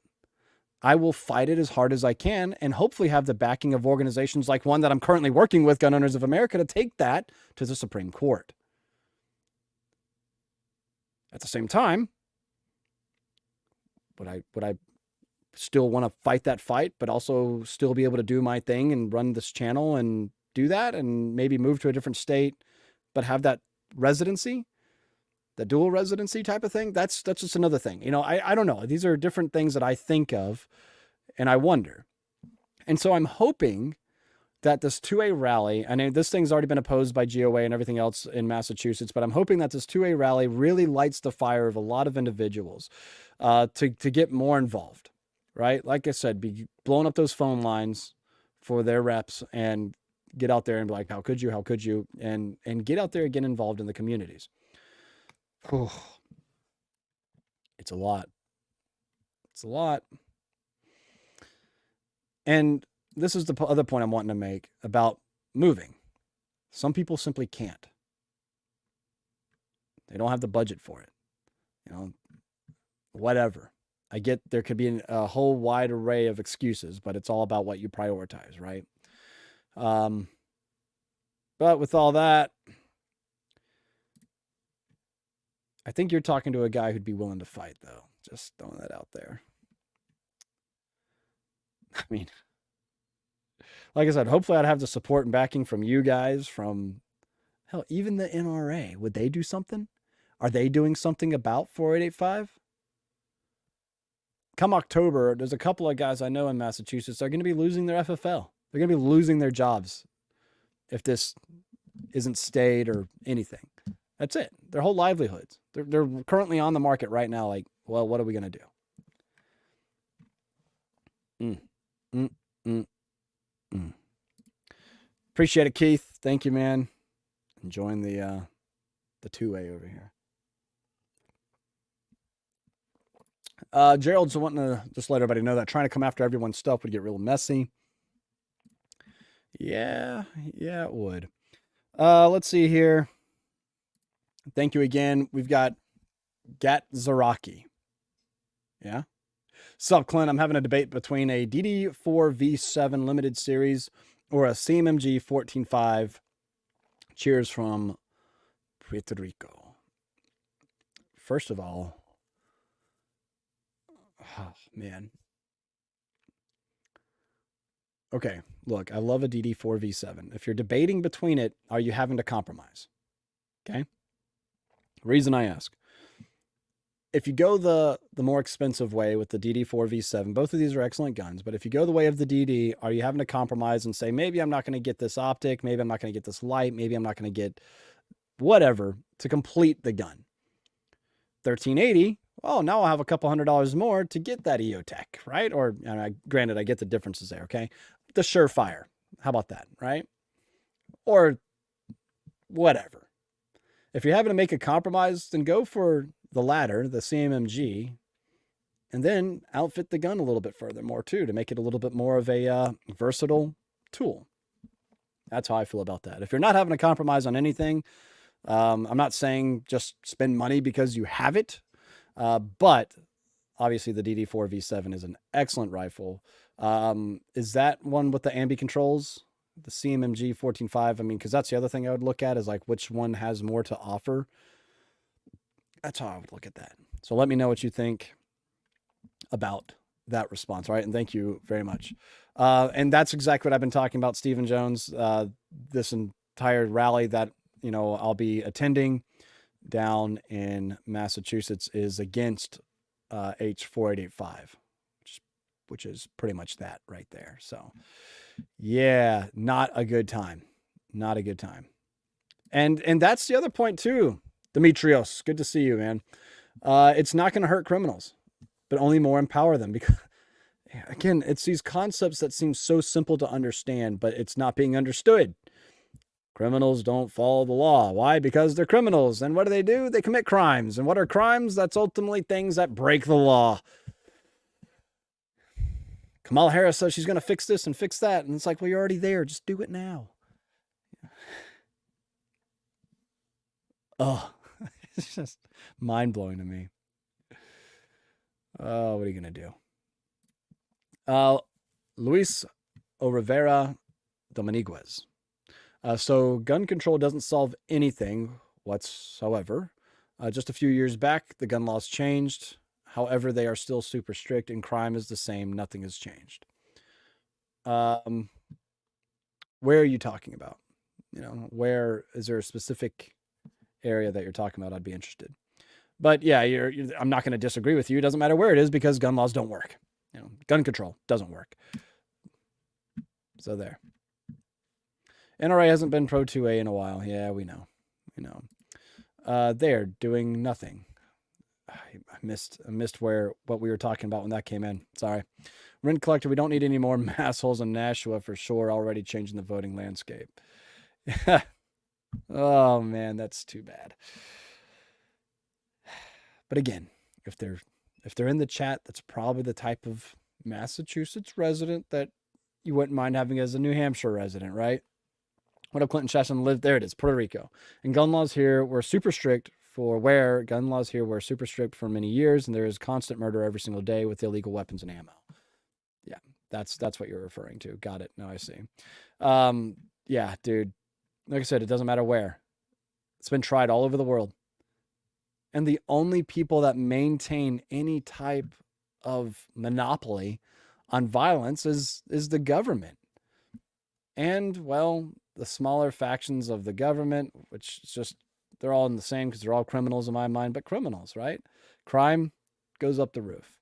I will fight it as hard as I can and hopefully have the backing of organizations like one that I'm currently working with, Gun Owners of America, to take that to the Supreme Court. At the same time, would I still want to fight that fight, but also still be able to do my thing and run this channel and do that and maybe move to a different state, but have that residency, the dual residency type of thing? That's just another thing. I don't know. These are different things that I think of and I wonder. And so I'm hoping that this 2A rally, I know this thing's already been opposed by GOA and everything else in Massachusetts, but I'm hoping that this 2A rally really lights the fire of a lot of individuals to get more involved, right? Like I said, be blowing up those phone lines for their reps and get out there and be like, how could you, and get out there and get involved in the communities. Whew. It's a lot. And this is the other point I'm wanting to make about moving. Some people simply can't. They don't have the budget for it. Whatever. I get there could be a whole wide array of excuses, but it's all about what you prioritize, right? But with all that, I think you're talking to a guy who'd be willing to fight, though. Just throwing that out there. I mean, like I said, hopefully I'd have the support and backing from you guys, from, hell, even the NRA. Would they do something? Are they doing something about 4885? Come October, there's a couple of guys I know in Massachusetts that are going to be losing their FFL. They're going to be losing their jobs if this isn't stayed or anything. That's it. Their whole livelihoods. They're currently on the market right now. Like, well, what are we going to do? Appreciate it, Keith. Thank you, man. Enjoying the 2A over here. Gerald's wanting to just let everybody know that trying to come after everyone's stuff would get real messy. Yeah, it would. Let's see here. Thank you again. We've got Gat Zaraki. Yeah. Sup, Clint? I'm having a debate between a DD4V7 limited series or a CMMG 14.5. Cheers from Puerto Rico. First of all, oh, man. Okay, look, I love a DD4V7. If you're debating between it, are you having to compromise? Okay. Reason I ask. If you go the more expensive way with the DD4V7, both of these are excellent guns, but if you go the way of the DD, are you having to compromise and say, maybe I'm not going to get this optic, maybe I'm not going to get this light, maybe I'm not going to get whatever to complete the gun? 1380, well, now I'll have a couple $100 more to get that EOTech, right? Or granted, I get the differences there, okay? The Surefire, how about that, right? Or whatever. If you're having to make a compromise, then go for the latter, the CMMG, and then outfit the gun a little bit further more too, to make it a little bit more of a versatile tool. That's how I feel about that. If you're not having to compromise on anything, I'm not saying just spend money because you have it, but obviously the DD4V7 is an excellent rifle. Is that one with the ambi controls? The CMMG 14.5, I mean, because that's the other thing I would look at, is like which one has more to offer. That's how I would look at that. So let me know what you think about that response, right? And thank you very much. And that's exactly what I've been talking about, Stephen Jones. This entire rally that, I'll be attending down in Massachusetts is against H4885. which is pretty much that right there. So yeah, not a good time. Not a good time. And that's the other point too. Demetrios, good to see you, man. It's not going to hurt criminals, but only more empower them, because again, it's these concepts that seem so simple to understand, but it's not being understood. Criminals don't follow the law. Why? Because they're criminals. And what do? They commit crimes. And what are crimes? That's ultimately things that break the law. Kamala Harris says she's going to fix this and fix that. And it's like, well, you're already there. Just do it now. Oh, it's just mind-blowing to me. Oh, what are you going to do? Luis Rivera Dominguez. So gun control doesn't solve anything whatsoever. Just a few years back, the gun laws changed. However, they are still super strict, and crime is the same. Nothing has changed. Where are you talking about? Where is there a specific area that you're talking about? I'd be interested. But yeah, I'm not going to disagree with you. It doesn't matter where it is, because gun laws don't work. Gun control doesn't work. So there. NRA hasn't been Pro 2A in a while. Yeah, we know. They're doing nothing. I missed what we were talking about when that came in. Sorry. Rent collector, we don't need any more massholes in Nashua for sure. Already changing the voting landscape. Oh man, that's too bad. But again, if they're in the chat, that's probably the type of Massachusetts resident that you wouldn't mind having as a New Hampshire resident, right? What up, Clinton Chasson? Lived there. It is Puerto Rico. And gun laws here were super strict for many years, and there is constant murder every single day with illegal weapons and ammo. Yeah, that's what you're referring to. Got it. Now I see. Yeah, dude. Like I said, it doesn't matter where. It's been tried all over the world. And the only people that maintain any type of monopoly on violence is the government. And, well, the smaller factions of the government, which is just, they're all in the same because they're all criminals in my mind, but criminals, right? Crime goes up the roof.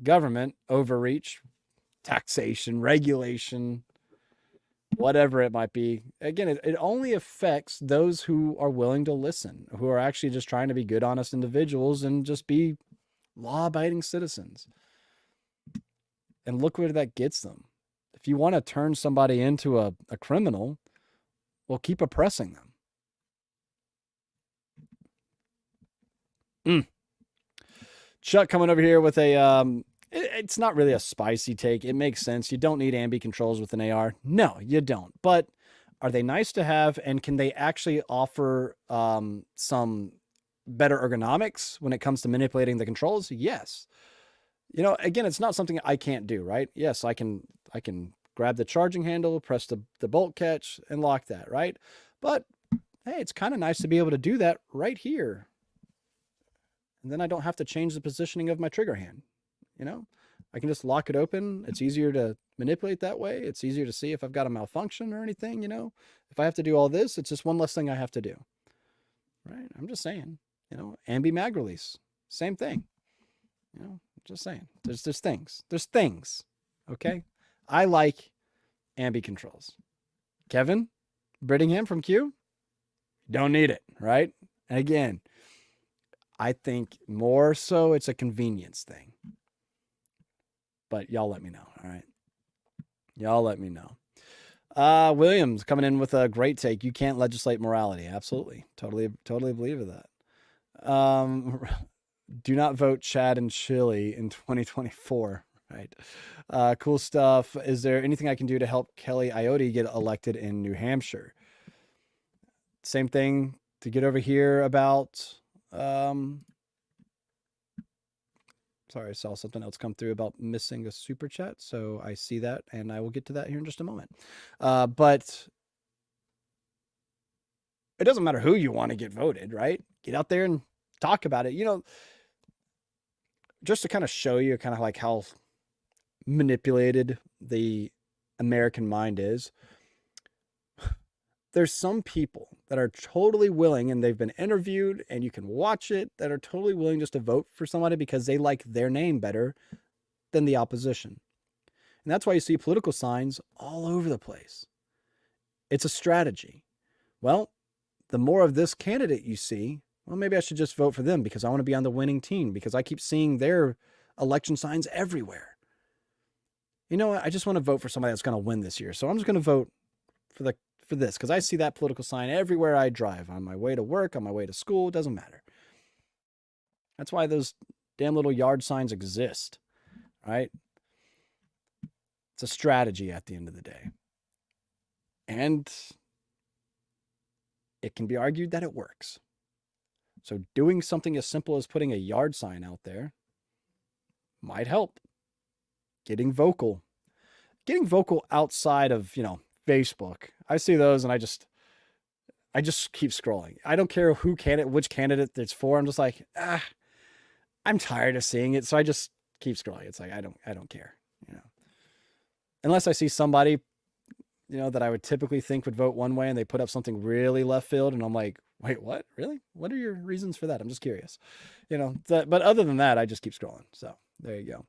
Government, overreach, taxation, regulation, whatever it might be. Again, it only affects those who are willing to listen, who are actually just trying to be good, honest individuals and just be law-abiding citizens. And look where that gets them. If you want to turn somebody into a criminal, well, keep oppressing them. Chuck coming over here with a, it's not really a spicy take. It makes sense. You don't need ambi controls with an AR. No, you don't. But are they nice to have? And can they actually offer some better ergonomics when it comes to manipulating the controls? Yes. Again, it's not something I can't do, right? Yes, I can grab the charging handle, press the bolt catch, and lock that, right? But hey, it's kind of nice to be able to do that right here. And then I don't have to change the positioning of my trigger hand. I can just lock it open. It's easier to manipulate that way. It's easier to see if I've got a malfunction or anything, If I have to do all this, it's just one less thing I have to do. Right? I'm just saying, ambi mag release, same thing. Just saying. There's things. There's things. Okay? I like ambi controls. Kevin Brittingham from Q, don't need it, right? And again, I think more so it's a convenience thing. But y'all let me know, all right? Y'all let me know. Williams coming in with a great take. You can't legislate morality. Absolutely. Totally believe in that. Do not vote Chad and Chile in 2024. Right. Cool stuff. Is there anything I can do to help Kelly Iotti get elected in New Hampshire? Same thing to get over here about, sorry, I saw something else come through about missing a super chat. So I see that and I will get to that here in just a moment. But it doesn't matter who you want to get voted, right? Get out there and talk about it. Just to kind of show you kind of like how manipulated the American mind is. There's some people that are totally willing, and they've been interviewed and you can watch it, that are totally willing just to vote for somebody because they like their name better than the opposition. And that's why you see political signs all over the place. It's a strategy. Well, the more of this candidate you see, well, maybe I should just vote for them because I want to be on the winning team because I keep seeing their election signs everywhere. You know what? I just want to vote for somebody that's going to win this year. So I'm just going to vote for this because I see that political sign everywhere I drive, on my way to work, on my way to school. It doesn't matter. That's why those damn little yard signs exist, right? It's a strategy at the end of the day. And it can be argued that it works. So doing something as simple as putting a yard sign out there might help. Getting vocal outside of, Facebook. I see those and I just keep scrolling. I don't care which candidate it's for. I'm just like, I'm tired of seeing it. So I just keep scrolling. It's like, I don't care, unless I see somebody, that I would typically think would vote one way and they put up something really left field. And I'm like, wait, what? Really? What are your reasons for that? I'm just curious, but other than that, I just keep scrolling. So there you go.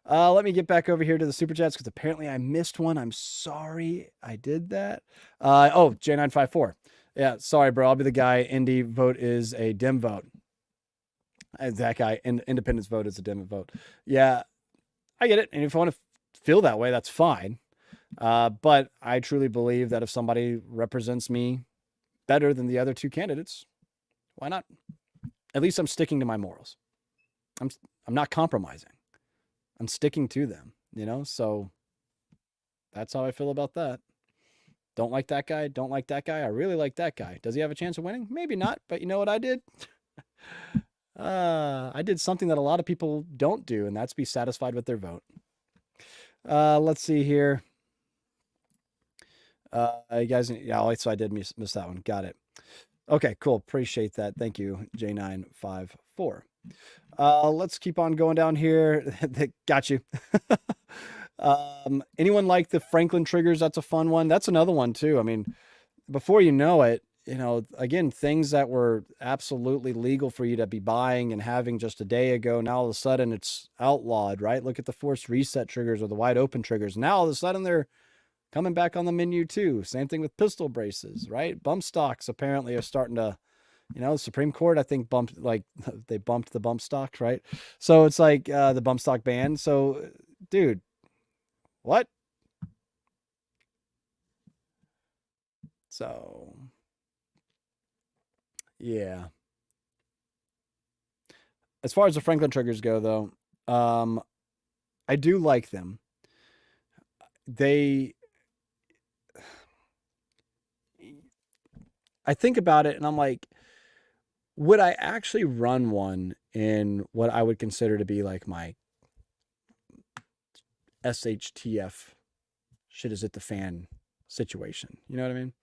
Let me get back over here to the super chats because apparently I missed one. I'm sorry I did that. J954. Yeah, sorry, bro. I'll be the guy. Indie vote is a dim vote. That guy, independence vote is a dim vote. Yeah, I get it. And if I want to feel that way, that's fine. But I truly believe that if somebody represents me better than the other two candidates, why not? At least I'm sticking to my morals. I'm not compromising. I'm sticking to them, so that's how I feel about that. Don't like that guy. Don't like that guy. I really like that guy. Does he have a chance of winning? Maybe not, but you know what I did? I did something that a lot of people don't do, and that's be satisfied with their vote. Let's see here. You guys, yeah, so I did miss that one. Got it. Okay, cool. Appreciate that. Thank you, J954. Let's keep on going down here. Got you. Anyone like the Franklin triggers? That's a fun one. That's another one too. I mean, before you know it, again, things that were absolutely legal for you to be buying and having just a day ago, now all of a sudden it's outlawed, right? Look at the forced reset triggers or the wide open triggers. Now all of a sudden they're coming back on the menu too. Same thing with pistol braces, right? Bump stocks apparently are starting to, the Supreme Court, I think they bumped the bump stock, right? So it's like the bump stock ban. So dude, what? So yeah. As far as the Franklin triggers go though, I do like them. I think about it and I'm like, would I actually run one in what I would consider to be like my SHTF shit is it the fan situation? You know what I mean?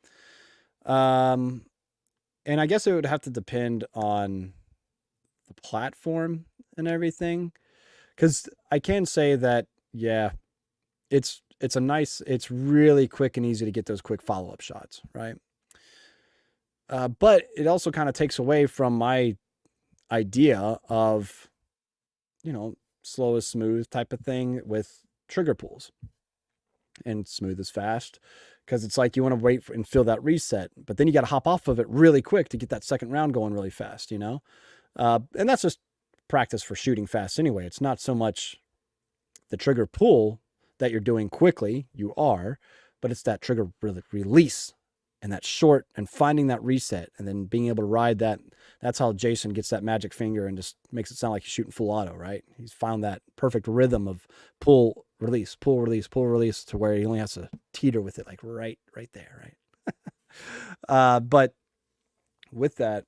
And I guess it would have to depend on the platform and everything. Because I can say that, yeah, it's really quick and easy to get those quick follow-up shots, right? But it also kind of takes away from my idea of, slow is smooth type of thing with trigger pulls, and smooth is fast because it's like you want to wait and feel that reset, but then you got to hop off of it really quick to get that second round going really fast, and that's just practice for shooting fast anyway. It's not so much the trigger pull that you're doing quickly, but it's that trigger release and that short and finding that reset and then being able to ride that. That's how Jason gets that magic finger and just makes it sound like he's shooting full auto, right? He's found that perfect rhythm of pull, release, pull, release, pull, release to where he only has to teeter with it like right there, right? But with that,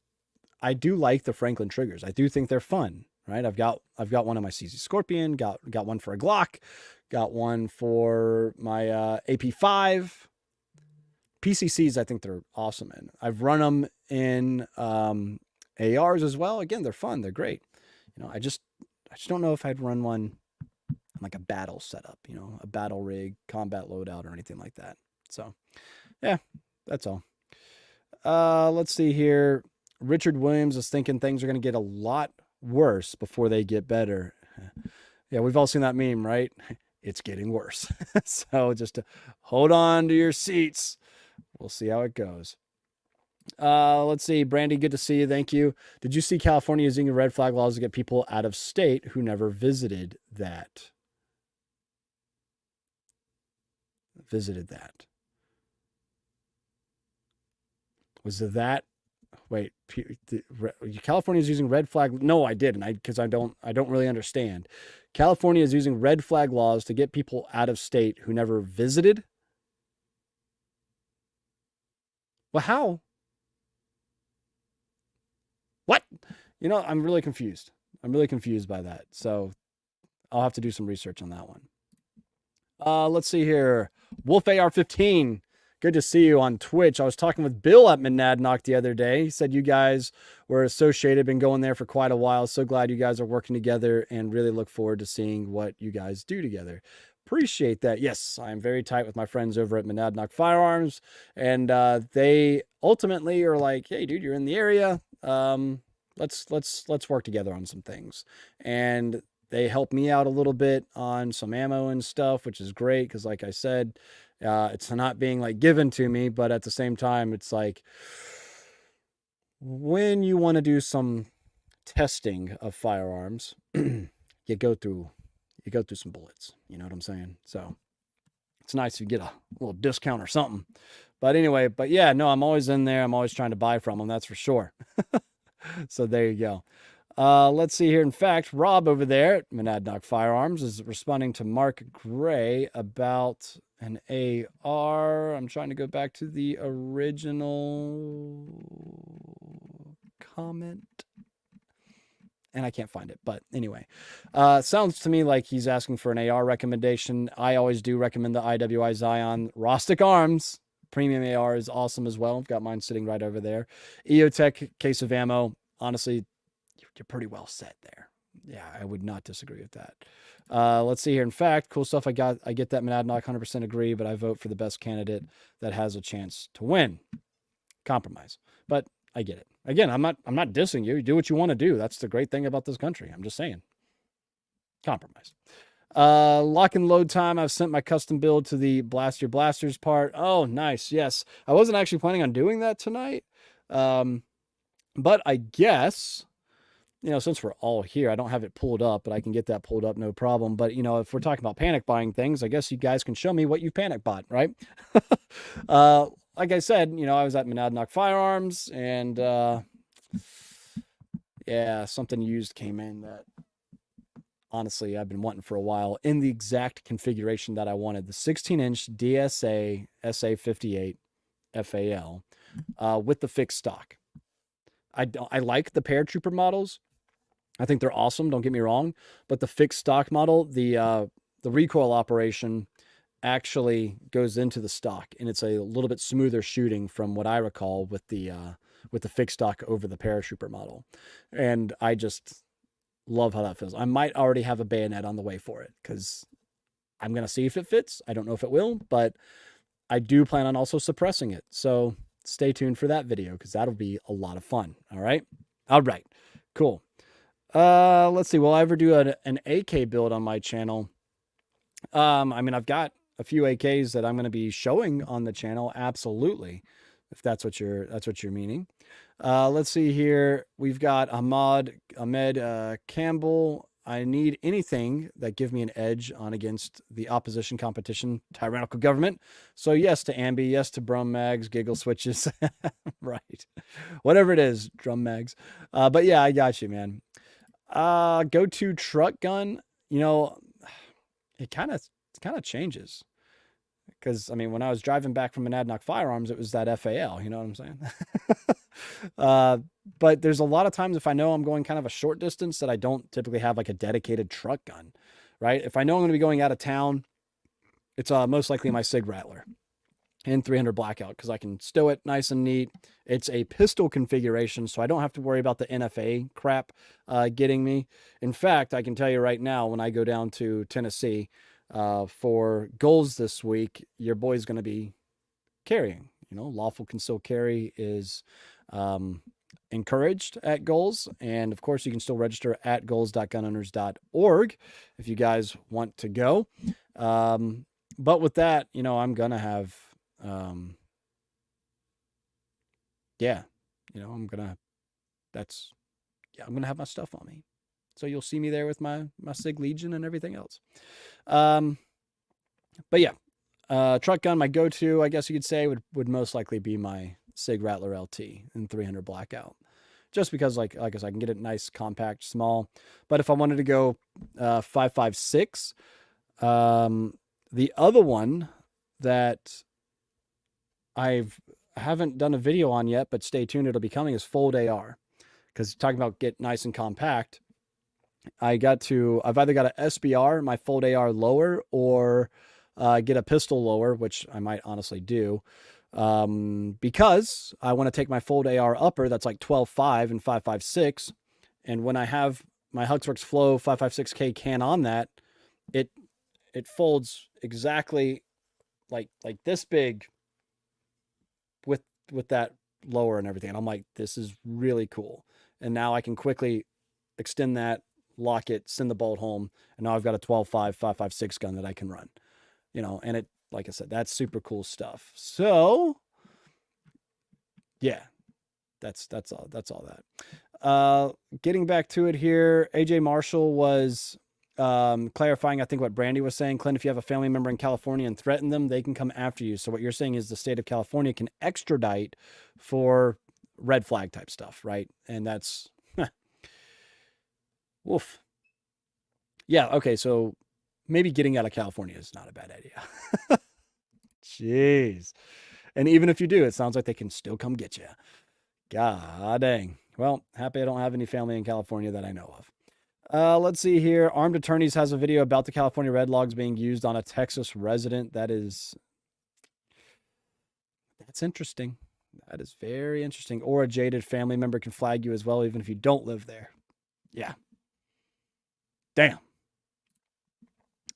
I do like the Franklin triggers. I do think they're fun, right? I've got one on my CZ Scorpion, got one for a Glock, got one for my AP5. PCCs, I think they're awesome in. I've run them in ARs as well. Again, they're fun. They're great. I just don't know if I'd run one like a battle setup, a battle rig, combat loadout, or anything like that. So, yeah, that's all. Let's see here. Richard Williams is thinking things are going to get a lot worse before they get better. Yeah, we've all seen that meme, right? It's getting worse. So just to hold on to your seats. We'll see how it goes. Let's see. Brandy, good to see you. Thank you. Did you see California using red flag laws to get people out of state who never visited that? Visited that. Was that wait, California is using red flag? No, I didn't. Because I don't really understand. California is using red flag laws to get people out of state who never visited. Well, how? What? I'm really confused. I'm really confused by that. So I'll have to do some research on that one. Let's see here. Wolf AR15. Good to see you on Twitch. I was talking with Bill at Monadnock the other day. He said you guys were associated, been going there for quite a while. So glad you guys are working together and really look forward to seeing what you guys do together. Appreciate that. Yes, I'm very tight with my friends over at Monadnock Firearms. And they ultimately are like, hey, dude, you're in the area. Let's work together on some things. And they help me out a little bit on some ammo and stuff, which is great because, like I said, it's not being like given to me, but at the same time, it's like when you want to do some testing of firearms, you go through some bullets. You know what I'm saying? So it's nice if you get a little discount or something. But anyway, yeah, no, I'm always in there. I'm always trying to buy from them. That's for sure. So there you go. Let's see here. In fact, Rob over there at Monadnock Firearms is responding to Mark Gray about an AR. I'm trying to go back to the original comment. And I can't find it. But anyway, sounds to me like he's asking for an AR recommendation. I always do recommend the IWI Zion Rostic Arms. Premium AR is awesome as well. I've got mine sitting right over there. EOTech case of ammo. Honestly, you're pretty well set there. Yeah, I would not disagree with that. Let's see here. In fact, cool stuff. I get that Monadnock 100% agree, but I vote for the best candidate that has a chance to win. Compromise. But I get it. Again, I'm not dissing you. You do what you want to do. That's the great thing about this country. I'm just saying. Compromise. Lock and load time. I've sent my custom build to the Blast Your Blasters part. Oh, nice. Yes. I wasn't actually planning on doing that tonight. But I guess, since we're all here, I don't have it pulled up, but I can get that pulled up, no problem. But, if we're talking about panic buying things, I guess you guys can show me what you panic bought, right? Like I said, I was at Monadnock Firearms and, yeah, something used came in that honestly I've been wanting for a while in the exact configuration that I wanted. The 16-inch DSA SA58 FAL with the fixed stock. I like the paratrooper models. I think they're awesome. Don't get me wrong, but the fixed stock model, the recoil operation actually goes into the stock, and it's a little bit smoother shooting from what I recall with the fixed stock over the paratrooper model, and I just love how that feels. I might already have a bayonet on the way for it because I'm gonna see if it fits. I don't know if it will, but I do plan on also suppressing it. So stay tuned for that video because that'll be a lot of fun. All right. Cool. Let's see. Will I ever do an AK build on my channel? I've got a few AKs that I'm going to be showing on the channel. Absolutely. If that's what you're meaning. Let's see here. We've got Ahmed Campbell. I need anything that give me an edge on against the opposition competition, tyrannical government. So yes to Ambi, yes to Brum Mags, Giggle Switches. Right. Whatever it is, Drum Mags. But yeah, I got you, man. Go-to truck gun, it kind of changes. Because, when I was driving back from Monadnock Firearms, it was that FAL, you know what I'm saying? But there's a lot of times if I know I'm going kind of a short distance that I don't typically have like a dedicated truck gun, right? If I know I'm going to be going out of town, it's most likely my Sig Rattler and 300 Blackout because I can stow it nice and neat. It's a pistol configuration, so I don't have to worry about the NFA crap getting me. In fact, I can tell you right now, when I go down to Tennessee for goals this week, your boy's going to be carrying. Lawful concealed carry is encouraged at goals. And of course, you can still register at goals.gunowners.org if you guys want to go. But with that, I'm going to have, yeah, I'm going to, I'm going to have my stuff on me. So you'll see me there with my Sig Legion and everything else. But yeah, truck gun, my go-to, I guess you could say, would most likely be my Sig Rattler LT in 300 Blackout. Just because, like I said, I can get it nice, compact, small. But if I wanted to go 5.56, the other one that I haven't done a video on yet, but stay tuned, it'll be coming, is Fold AR. Because talking about get nice and compact, I've either got an SBR, my Fold AR lower, or get a pistol lower, which I might honestly do. Because I want to take my Fold AR upper, that's like 12.5 and 5.56. And when I have my Huxworks Flow 5.56K can on that, it folds exactly like this big with that lower and everything. And I'm like, this is really cool. And now I can quickly extend that, lock it, send the bolt home. And now I've got a 12.5, 5.56 gun that I can run, and it, like I said, that's super cool stuff. So yeah, that's all that. Getting back to it here, AJ Marshall was clarifying, I think, what Brandy was saying. Clint, if you have a family member in California and threaten them, they can come after you. So what you're saying is the state of California can extradite for red flag type stuff, right? And that's woof. Yeah, okay, so maybe getting out of California is not a bad idea. Jeez. And even if you do, it sounds like they can still come get you. God dang. Well, happy I don't have any family in California that I know of. Let's see here. Armed Attorneys has a video about the California red logs being used on a Texas resident. That's interesting. That is very interesting. Or a jaded family member can flag you as well, even if you don't live there. Yeah. Damn.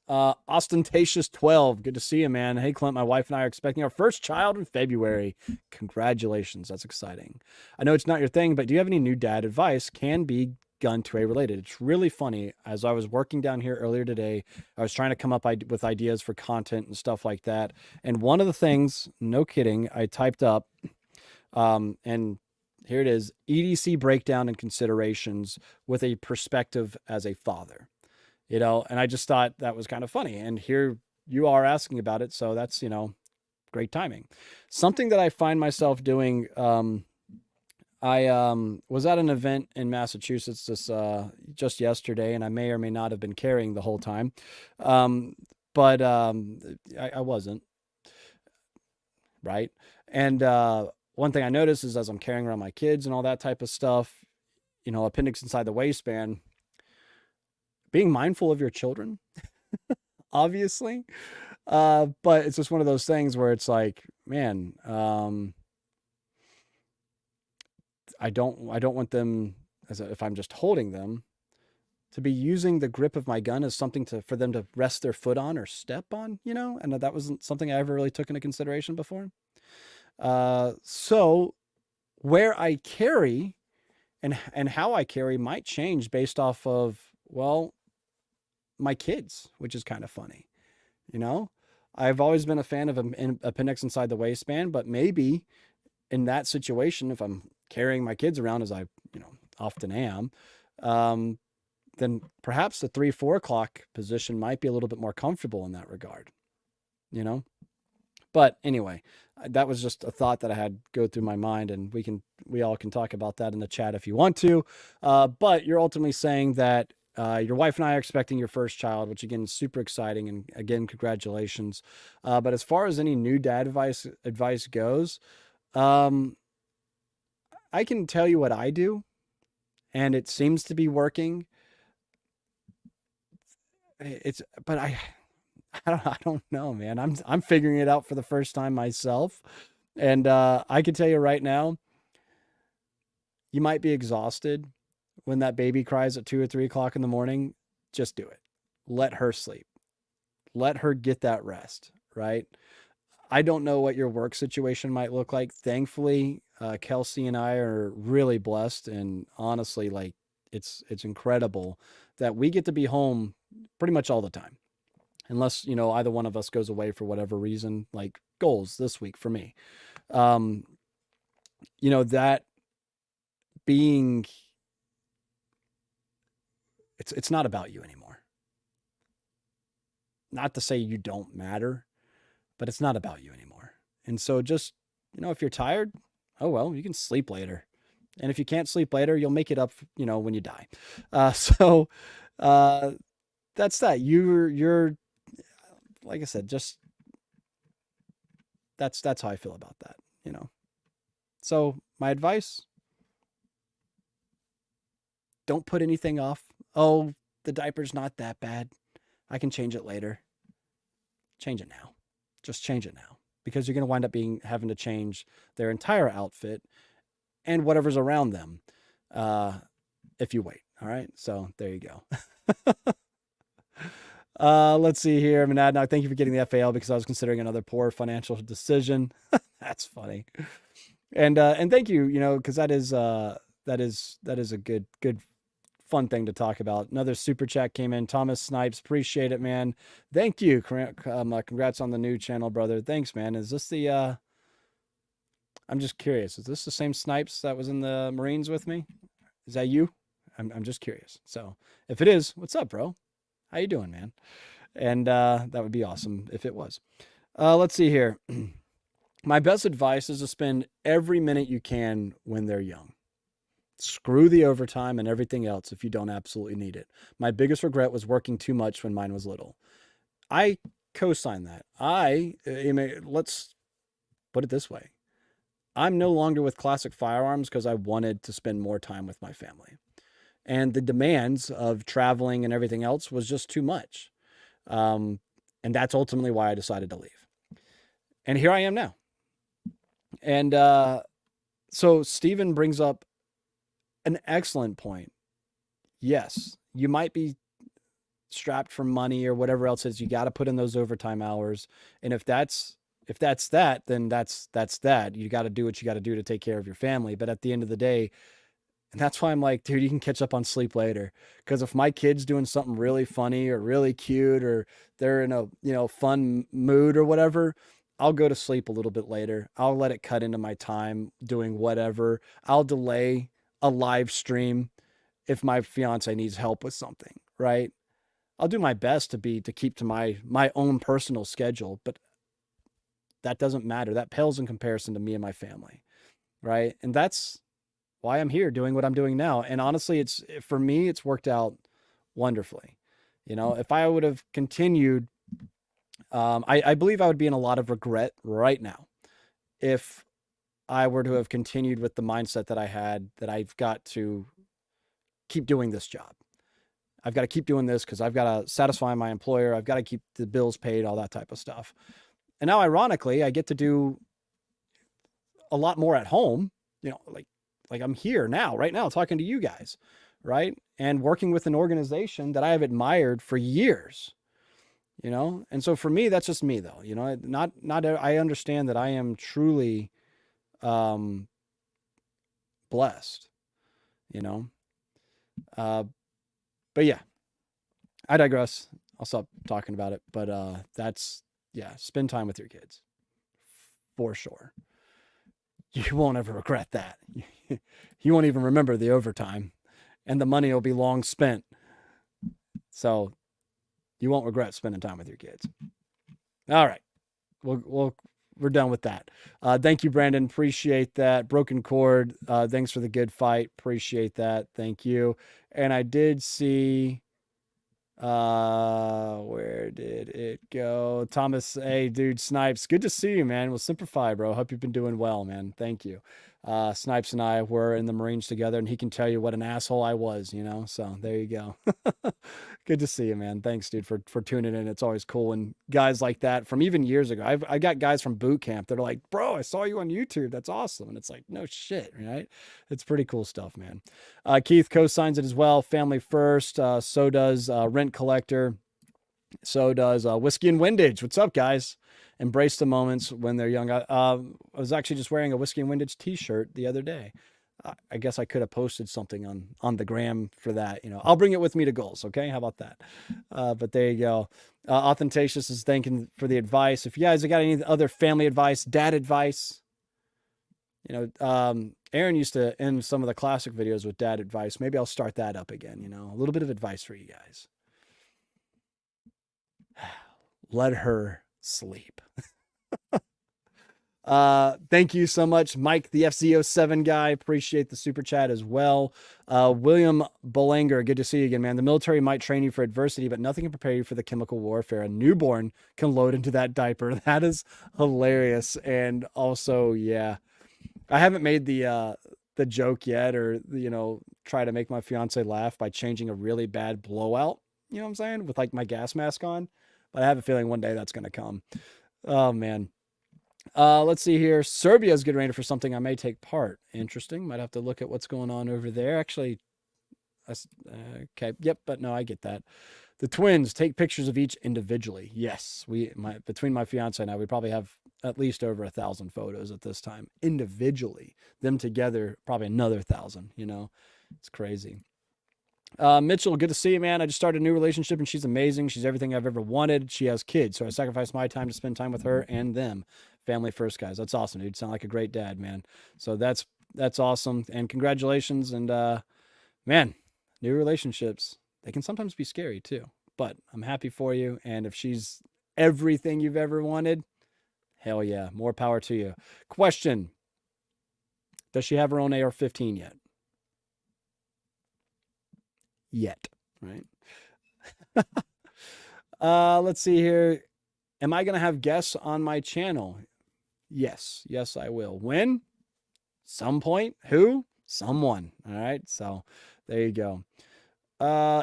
Ostentatious 12. Good to see you, man. Hey, Clint, my wife and I are expecting our first child in February. Congratulations. That's exciting. I know it's not your thing, but do you have any new dad advice? Can be gun to a related. It's really funny. As I was working down here earlier today, I was trying to come up with ideas for content and stuff like that. And one of the things, no kidding, I typed up, and here it is, EDC breakdown and considerations with a perspective as a father. And I just thought that was kind of funny. And here you are asking about it. So that's, great timing. Something that I find myself doing, I was at an event in Massachusetts just yesterday, and I may or may not have been carrying the whole time. But I wasn't. Right. And one thing I noticed is as I'm carrying around my kids and all that type of stuff, appendix inside the waistband, being mindful of your children, obviously. But it's just one of those things where it's like, man, I don't want them, if I'm just holding them, to be using the grip of my gun as something for them to rest their foot on or step on, and that wasn't something I ever really took into consideration before. So where I carry and how I carry might change based off of, my kids, which is kind of funny. I've always been a fan of an appendix inside the waistband, but maybe in that situation, if I'm carrying my kids around, as I, often am, then perhaps the 3-4 o'clock position might be a little bit more comfortable in that regard, But anyway, that was just a thought that I had go through my mind, and we all can talk about that in the chat if you want to. But you're ultimately saying that your wife and I are expecting your first child, which again is super exciting, and again, congratulations. But as far as any new dad advice goes, I can tell you what I do, and it seems to be working. But I don't know, man. I'm figuring it out for the first time myself, and I can tell you right now, you might be exhausted when that baby cries at 2 or 3 o'clock in the morning. Just do it. Let her sleep. Let her get that rest, right? I don't know what your work situation might look like. Thankfully, Kelsey and I are really blessed, and honestly, like it's incredible that we get to be home pretty much all the time, unless either one of us goes away for whatever reason. Like goals this week for me, um, that being it's not about you anymore. Not to say you don't matter, but it's not about you anymore. And so just, if you're tired, oh well, you can sleep later. And if you can't sleep later, you'll make it up, when you die. So that's that. You're like I said, just that's how I feel about that. So my advice, don't put anything off. Oh, the diaper's not that bad. I can change it later. Change it now. Just change it now, because you're going to wind up having to change their entire outfit and whatever's around them if you wait. All right. So there you go. Let's see here. Monadnock, thank you for getting the FAL because I was considering another poor financial decision. That's funny. And thank you, because that is a good fun thing to talk about. Another super chat came in. Thomas Snipes, appreciate it, man. Thank you. Congrats on the new channel, brother. Thanks, man. Is this the I'm just curious. Is this the same Snipes that was in the Marines with me? Is that you? I'm just curious. So if it is, what's up, bro? How you doing, man? And that would be awesome if it was. Let's see here. My best advice is to spend every minute you can when they're young. Screw the overtime and everything else if you don't absolutely need it. My biggest regret was working too much when mine was little. I co-sign that. Let's put it this way. I'm no longer with Classic Firearms because I wanted to spend more time with my family. And the demands of traveling and everything else was just too much. And that's ultimately why I decided to leave. And here I am now. And so Stephen brings up an excellent point. Yes, you might be strapped for money or whatever else is. You got to put in those overtime hours. And if that's that, then that's that. You got to do what you got to do to take care of your family. But at the end of the day, and that's why I'm like, dude, you can catch up on sleep later. Because if my kid's doing something really funny or really cute, or they're in a fun mood or whatever, I'll go to sleep a little bit later. I'll let it cut into my time doing whatever. I'll delay a live stream if my fiance needs help with something, right? I'll do my best to keep to my own personal schedule, but that doesn't matter. That pales in comparison to me and my family, right? And that's why I'm here doing what I'm doing now. And honestly, for me, it's worked out wonderfully. If I would have continued, I believe I would be in a lot of regret right now if I were to have continued with the mindset that I had, that I've got to keep doing this job. I've got to keep doing this because I've got to satisfy my employer. I've got to keep the bills paid, all that type of stuff. And now, ironically, I get to do a lot more at home, like I'm here now, right now, talking to you guys, right? And working with an organization that I have admired for years, And so for me, that's just me though, I understand that I am truly blessed, but yeah, I digress. I'll stop talking about it, but spend time with your kids for sure. You won't ever regret that. You won't even remember the overtime, and the money will be long spent. So you won't regret spending time with your kids. All right. We're done with that. Thank you, Brandon. Appreciate that. Broken Cord. Thanks for the good fight. Appreciate that. Thank you. And I did see, where did it go? Thomas, hey, dude, Snipes. Good to see you, man. Well, Simplify, bro. Hope you've been doing well, man. Thank you. Snipes and I were in the Marines together, and he can tell you what an asshole I was, so there you go. Good to see you, man. Thanks, dude, for tuning in. It's always cool. And guys like that from even years ago, I got guys from boot camp that are like, bro, I saw you on YouTube. That's awesome. And it's like, no shit, right? It's pretty cool stuff, man. Keith co-signs it as well. Family first. So does Rent Collector. So does Whiskey and Windage. What's up, guys? Embrace the moments when they're young. I was actually just wearing a Whiskey and Windage t-shirt the other day. I guess I could have posted something on the gram for that. You know, I'll bring it with me to goals. Okay. How about that? But there you go. Authentatious is thanking for the advice. If you guys have got any other family advice, dad advice, you know, Aaron used to end some of the classic videos with dad advice. Maybe I'll start that up again. You know, a little bit of advice for you guys. Let her sleep. Thank you so much, Mike, the FZ07 guy. Appreciate the super chat as well. William Bolanger, good to see you again, man. The military might train you for adversity, but nothing can prepare you for the chemical warfare a newborn can load into that diaper. That is hilarious. And also, yeah, I haven't made the joke yet, or, you know, try to make my fiance laugh by changing a really bad blowout, you know what I'm saying, with like my gas mask on. But I have a feeling one day that's going to come. Oh, man. Let's see here. Serbia's getting ready for something I may take part. Interesting. Might have to look at what's going on over there. Actually, okay. Yep. But no, I get that. The twins take pictures of each individually. Yes. Between my fiance and I, we probably have at least over 1,000 photos at this time individually. Them together, probably another 1,000, you know, it's crazy. Mitchell, good to see you, man. I just started a new relationship and she's amazing. She's everything I've ever wanted. She has kids, so I sacrificed my time to spend time with her and them. Family first, guys. That's awesome, dude. Sound like a great dad, man. So that's awesome. And congratulations. And man, new relationships, they can sometimes be scary too. But I'm happy for you. And if she's everything you've ever wanted, hell yeah, more power to you. Question: does she have her own AR-15 yet? Yet, right? Let's see here. Am I going to have guests on my channel? Yes. Yes, I will. When? Some point. Who? Someone. All right. So there you go.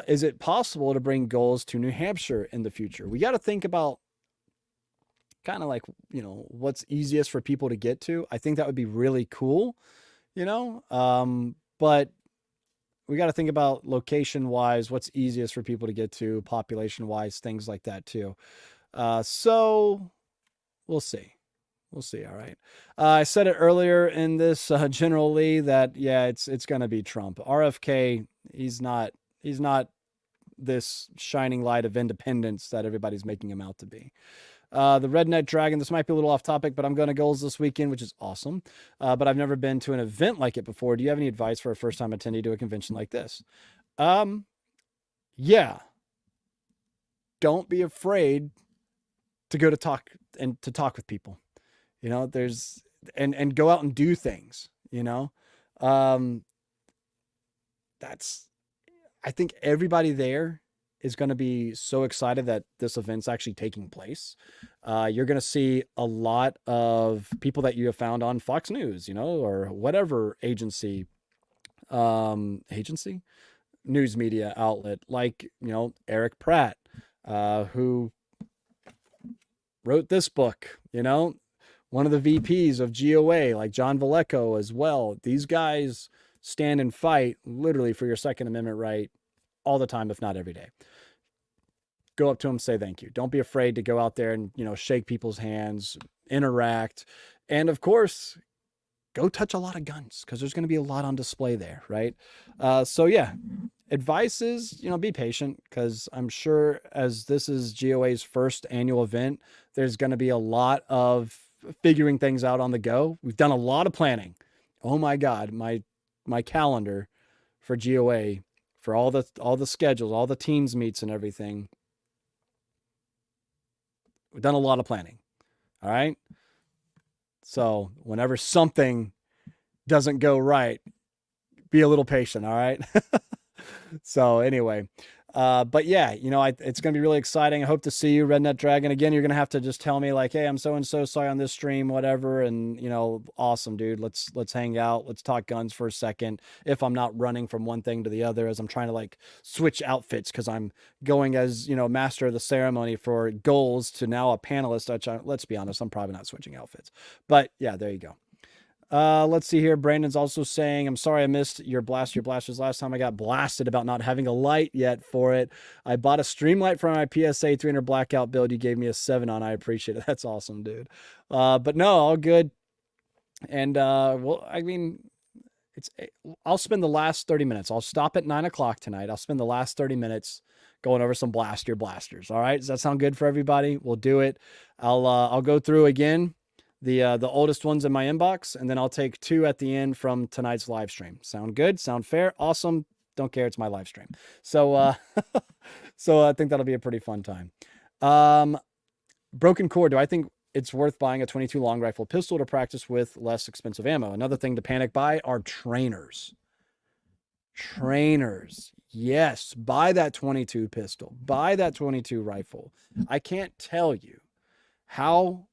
Is it possible to bring goals to New Hampshire in the future? We got to think about kind of like, you know, what's easiest for people to get to. I think that would be really cool, you know, but we got to think about location wise, what's easiest for people to get to, population wise, things like that too. So we'll see. We'll see. All right. I said it earlier in this generally that, yeah, it's going to be Trump. RFK, he's not this shining light of independence that everybody's making him out to be. The Redneck Dragon, this might be a little off topic, but I'm going to goals this weekend, which is awesome. But I've never been to an event like it before. Do you have any advice for a first-time attendee to a convention like this? Yeah. Don't be afraid to go to talk with people. You know, and go out and do things, you know. I think everybody there is going to be so excited that this event's actually taking place. You're going to see a lot of people that you have found on Fox News, you know, or whatever agency, news media outlet, like, you know, Eric Pratt, who wrote this book, you know, one of the VPs of GOA, like John Vallejo as well. These guys stand and fight literally for your Second Amendment right all the time, if not every day. Go up to them, say thank you. Don't be afraid to go out there and, you know, shake people's hands, interact. And of course, go touch a lot of guns because there's going to be a lot on display there, right? So yeah, advice is, you know, be patient because I'm sure as this is GOA's first annual event, there's going to be a lot of figuring things out on the go. We've done a lot of planning. Oh my God, my calendar for GOA, for all the schedules, all the teams meets and everything. We've done a lot of planning. All right. So whenever something doesn't go right, be a little patient. All right. So anyway, but yeah, you know, it's going to be really exciting. I hope to see you, Redneck Dragon. Again, you're going to have to just tell me like, hey, I'm so-and-so, sorry on this stream, whatever. And, you know, awesome, dude. Let's hang out. Let's talk guns for a second. If I'm not running from one thing to the other, as I'm trying to like switch outfits, cause I'm going as, you know, master of the ceremony for goals to now a panelist, which let's be honest, I'm probably not switching outfits, but yeah, there you go. Let's see here. Brandon's also saying, I'm sorry I missed your blasters last time. I got blasted about not having a light yet for it. I bought a stream light for my PSA 300 blackout build. You gave me a 7 on. I appreciate it. That's awesome, dude. But no, all good. And well, I mean, I'll spend the last 30 minutes. I'll stop at 9 o'clock tonight. I'll spend the last 30 minutes going over some blasters. All right. Does that sound good for everybody? We'll do it. I'll go through again the oldest ones in my inbox, and then I'll take 2 at the end from tonight's live stream. Sound good? Sound fair? Awesome. Don't care. It's my live stream. So, so I think that'll be a pretty fun time. Broken core. Do I think it's worth buying a 22 long rifle pistol to practice with less expensive ammo? Another thing to panic buy are trainers. Trainers. Yes. Buy that 22 pistol. Buy that 22 rifle. I can't tell you how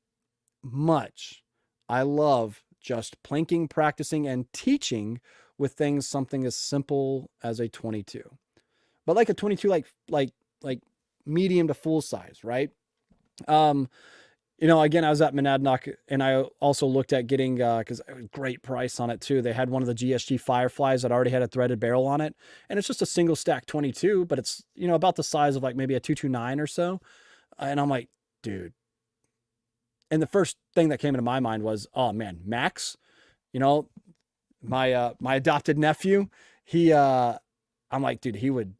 much I love just plinking, practicing, and teaching with things, something as simple as a 22, but like a 22, like medium to full size, right? You know, again, I was at Monadnock, and I also looked at getting, because great price on it too. They had one of the GSG Fireflies that already had a threaded barrel on it, and it's just a single stack 22, but it's, you know, about the size of like maybe a 229 or so. And I'm like, dude. And the first thing that came into my mind was, oh man, Max, you know, my adopted nephew, I'm like, dude, he would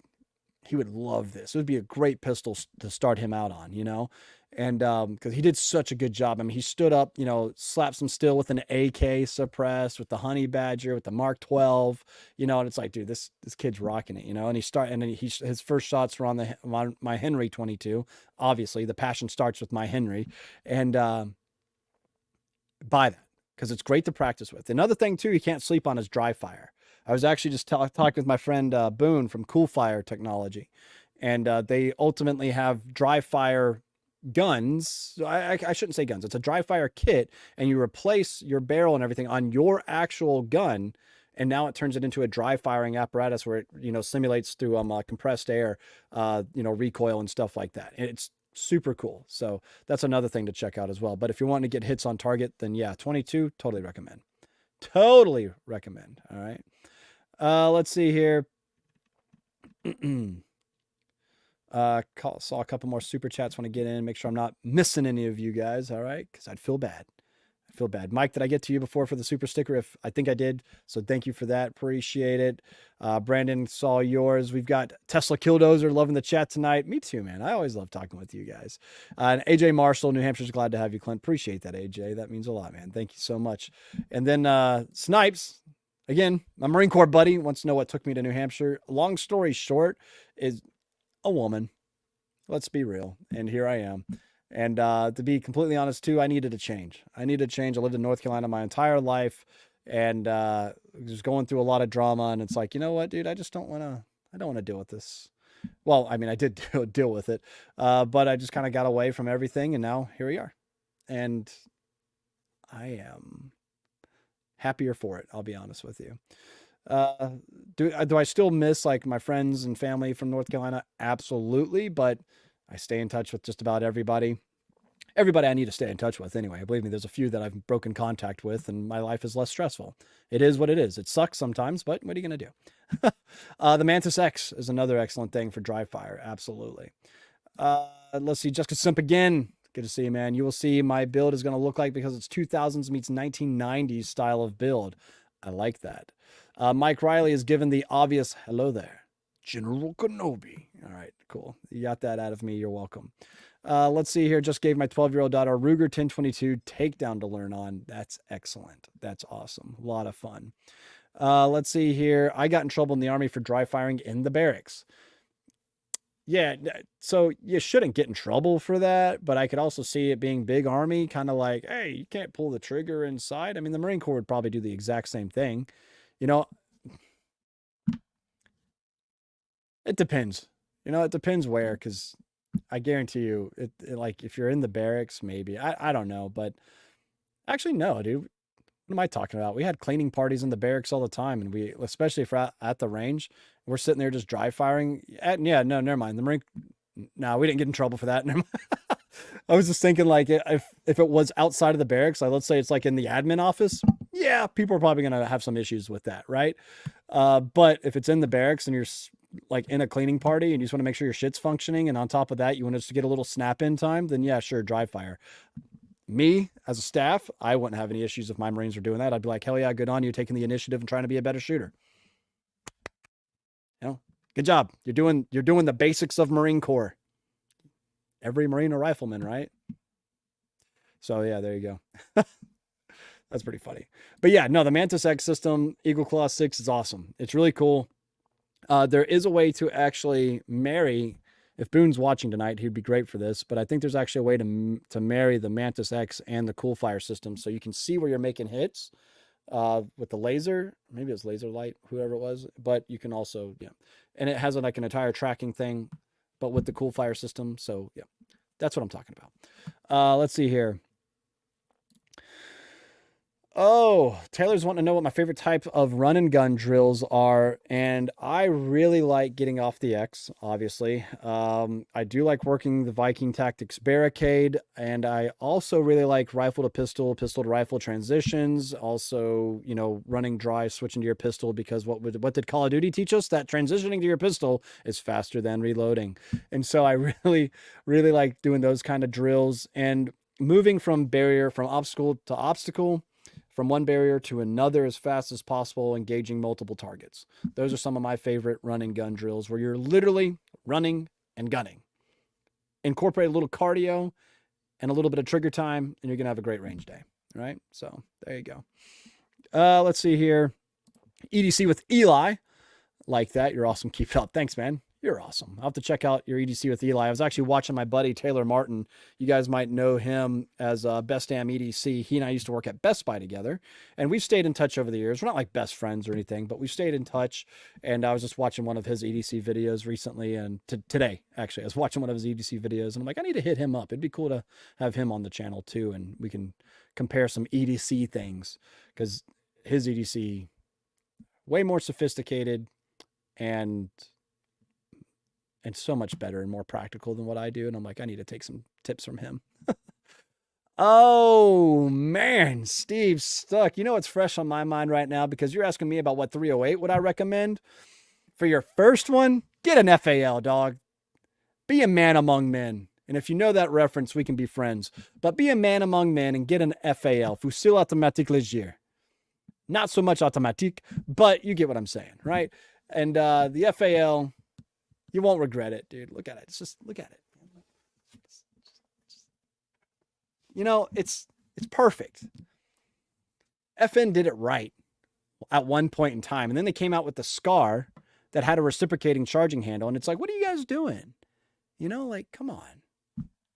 love this. It would be a great pistol to start him out on, you know? And, cause he did such a good job. I mean, he stood up, you know, slapped some steel with an AK suppressed, with the Honey Badger, with the Mark 12, you know, and it's like, dude, this kid's rocking it, you know? And his first shots were on my Henry 22. Obviously the passion starts with my Henry, and, buy that, because it's great to practice with. Another thing too, you can't sleep on is dry fire. I was actually just talking with my friend Boone from Cool Fire Technology, and they ultimately have dry fire guns. I shouldn't say guns. It's a dry fire kit, and you replace your barrel and everything on your actual gun, and now it turns it into a dry firing apparatus where it, you know, simulates through compressed air, you know, recoil and stuff like that. And it's super cool. So that's another thing to check out as well. But if you're wanting to get hits on target, then yeah, 22, totally recommend. Totally recommend. All right. Let's see here. Saw a couple more super chats. Want to get in, make sure I'm not missing any of you guys. All right. Cause I'd feel bad. Mike, did I get to you before for the super sticker? I think I did. So thank you for that. Appreciate it. Brandon, saw yours. We've got Tesla Killdozer loving the chat tonight. Me too, man. I always love talking with you guys. And AJ Marshall, New Hampshire's glad to have you, Clint. Appreciate that, AJ. That means a lot, man. Thank you so much. And then Snipes, again, my Marine Corps buddy, wants to know what took me to New Hampshire. Long story short, is a woman. Let's be real. And here I am. And to be completely honest too, I needed a change. I lived in North Carolina my entire life, and was going through a lot of drama. And it's like, you know what, dude, I don't want to deal with this. Well, I mean, I did deal with it, but I just kind of got away from everything, and now here we are. And I am happier for it. I'll be honest with you. Do I still miss like my friends and family from North Carolina? Absolutely. But I stay in touch with just about everybody I need to stay in touch with anyway. Believe me, there's a few that I've broken contact with, and my life is less stressful. It is what it is. It sucks sometimes, but what are you going to do? The Mantis X is another excellent thing for dry fire. Absolutely. Let's see. Jessica Simp again. Good to see you, man. You will see my build is going to look like, because it's 2000s meets 1990s style of build. I like that. Mike Riley is given the obvious hello there, General Kenobi. All right, cool. You got that out of me. You're welcome. Let's see here. Just gave my 12-year-old daughter a Ruger 1022 takedown to learn on. That's excellent. That's awesome. A lot of fun. Let's see here. I got in trouble in the Army for dry firing in the barracks. Yeah, so you shouldn't get in trouble for that, but I could also see it being big Army, kind of like, hey, you can't pull the trigger inside. I mean, the Marine Corps would probably do the exact same thing. You know, it depends. You know, it depends where, because I guarantee you, like if you're in the barracks, maybe. I don't know, but actually, no, dude. What am I talking about? We had cleaning parties in the barracks all the time, and we, especially if we're at the range, we're sitting there just dry firing. Yeah, no, never mind. The Marine, no, we didn't get in trouble for that. I was just thinking, like, if it was outside of the barracks, like let's say it's like in the admin office, yeah, people are probably going to have some issues with that, right? But if it's in the barracks and you're like in a cleaning party and you just want to make sure your shit's functioning, and on top of that, you want us to get a little snap in time, then yeah, sure, dry fire. Me as a staff, I wouldn't have any issues if my Marines were doing that. I'd be like, hell yeah, good on you, taking the initiative and trying to be a better shooter. You know, good job. You're doing the basics of Marine Corps. Every Marine a rifleman, right? So yeah, there you go. That's pretty funny. But yeah, no, the Mantis X system, Eagle Claw 6 is awesome. It's really cool. There is a way to actually marry. If Boone's watching tonight, he'd be great for this. But I think there's actually a way to marry the Mantis X and the Cool Fire system, so you can see where you're making hits with the laser. Maybe it's laser light, whoever it was. But you can also, yeah, and it has like an entire tracking thing, but with the Cool Fire system. So yeah, that's what I'm talking about. Let's see here. Oh, Taylor's wanting to know what my favorite type of run and gun drills are, and I really like getting off the X, obviously. I do like working the Viking Tactics barricade, and I also really like rifle to pistol to rifle transitions. Also, you know, running dry, switching to your pistol, because what did Call of Duty teach us? That transitioning to your pistol is faster than reloading. And so I really, really like doing those kind of drills and moving from obstacle to obstacle, from one barrier to another as fast as possible, engaging multiple targets. Those are some of my favorite run and gun drills, where you're literally running and gunning. Incorporate a little cardio and a little bit of trigger time, and you're going to have a great range day, right? So there you go. Let's see here. EDC with Eli. Like that. You're awesome. Keep it up. Thanks, man. You're awesome. I'll have to check out your EDC with Eli. I was actually watching my buddy Taylor Martin. You guys might know him as Best Damn EDC. He and I used to work at Best Buy together, and we've stayed in touch over the years. We're not like best friends or anything, but we've stayed in touch. And I was just watching one of his EDC videos recently, and today, actually, I was watching one of his EDC videos, and I'm like, I need to hit him up. It'd be cool to have him on the channel too, and we can compare some EDC things, because his EDC, way more sophisticated and so much better and more practical than what I do. And I'm like, I need to take some tips from him. Oh man, Steve Stuck. You know what's fresh on my mind right now, because you're asking me about what 308 would I recommend for your first one? Get an FAL, dog. Be a man among men. And if you know that reference, we can be friends. But be a man among men and get an FAL, Fusil Automatique Léger. Not so much automatique, but you get what I'm saying, right? And the FAL, you won't regret it, dude. Look at it. It's just, look at it. You know, it's perfect. FN did it right at one point in time. And then they came out with the SCAR that had a reciprocating charging handle. And it's like, what are you guys doing? You know, like, come on.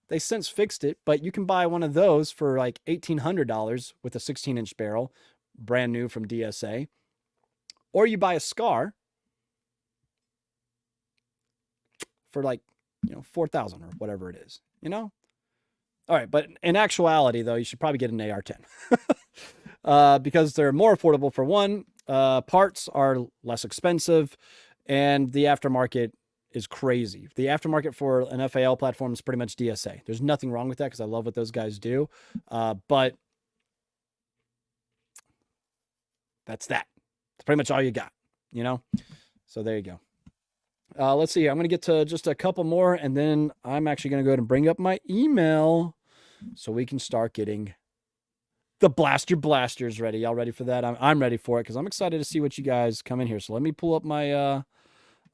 They since fixed it, but you can buy one of those for like $1,800 with a 16-inch barrel, brand new from DSA. Or you buy a SCAR for like, you know, 4,000 or whatever it is, you know? All right. But in actuality though, you should probably get an AR-10 because they're more affordable for one. Parts are less expensive, and the aftermarket is crazy. The aftermarket for an FAL platform is pretty much DSA. There's nothing wrong with that, because I love what those guys do. But that's that. That's pretty much all you got, you know? So there you go. Let's see. I'm going to get to just a couple more, and then I'm actually going to go ahead and bring up my email so we can start getting the Blaster Blasters ready. Y'all ready for that? I'm ready for it, because I'm excited to see what you guys come in here. So let me pull up my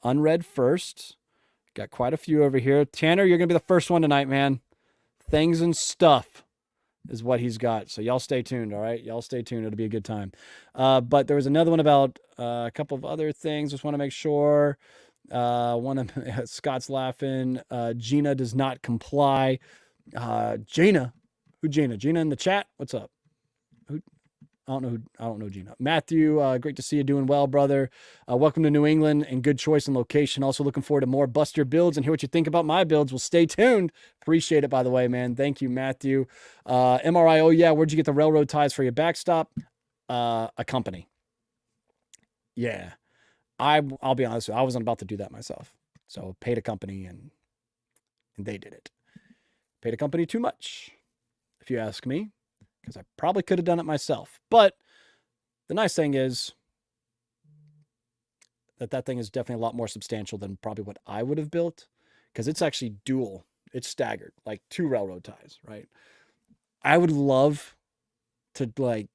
unread first. Got quite a few over here. Tanner, you're going to be the first one tonight, man. Things and Stuff is what he's got. So y'all stay tuned, all right? Y'all stay tuned. It'll be a good time. But there was another one about a couple of other things. Just want to make sure. One of Scott's laughing. Gina does not comply. Gina, who Gina? Gina in the chat. What's up? Who? I don't know Gina. Matthew, great to see you doing well, brother. Welcome to New England, and good choice and location. Also looking forward to more Buster builds and hear what you think about my builds. Well, stay tuned. Appreciate it, by the way, man. Thank you, Matthew. MRI, oh yeah, where'd you get the railroad ties for your backstop? A company. Yeah. I'll be honest with you, I wasn't about to do that myself. So paid a company, and they did it. Paid a company too much, if you ask me, because I probably could have done it myself. But The nice thing is that thing is definitely a lot more substantial than probably what I would have built, because it's actually dual. It's staggered, like 2 railroad ties, right? I would love to like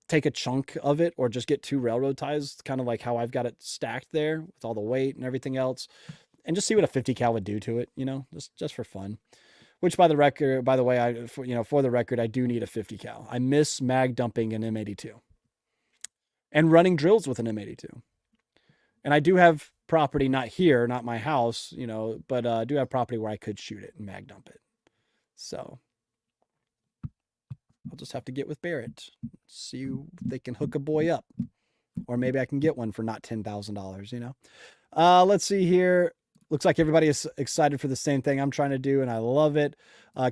take a chunk of it or just get 2 railroad ties, kind of like how I've got it stacked there with all the weight and everything else, and just see what a 50 cal would do to it, just for fun. Which, by the way, for the record, I do need a 50 cal. I miss mag dumping an M82 and running drills with an M82. And I do have property, not here, not my house, but I do have property where I could shoot it and mag dump it. So I'll just have to get with Barrett, see if they can hook a boy up, or maybe I can get one for not $10,000. Let's see here. Looks like everybody is excited for the same thing I'm trying to do, and I love it.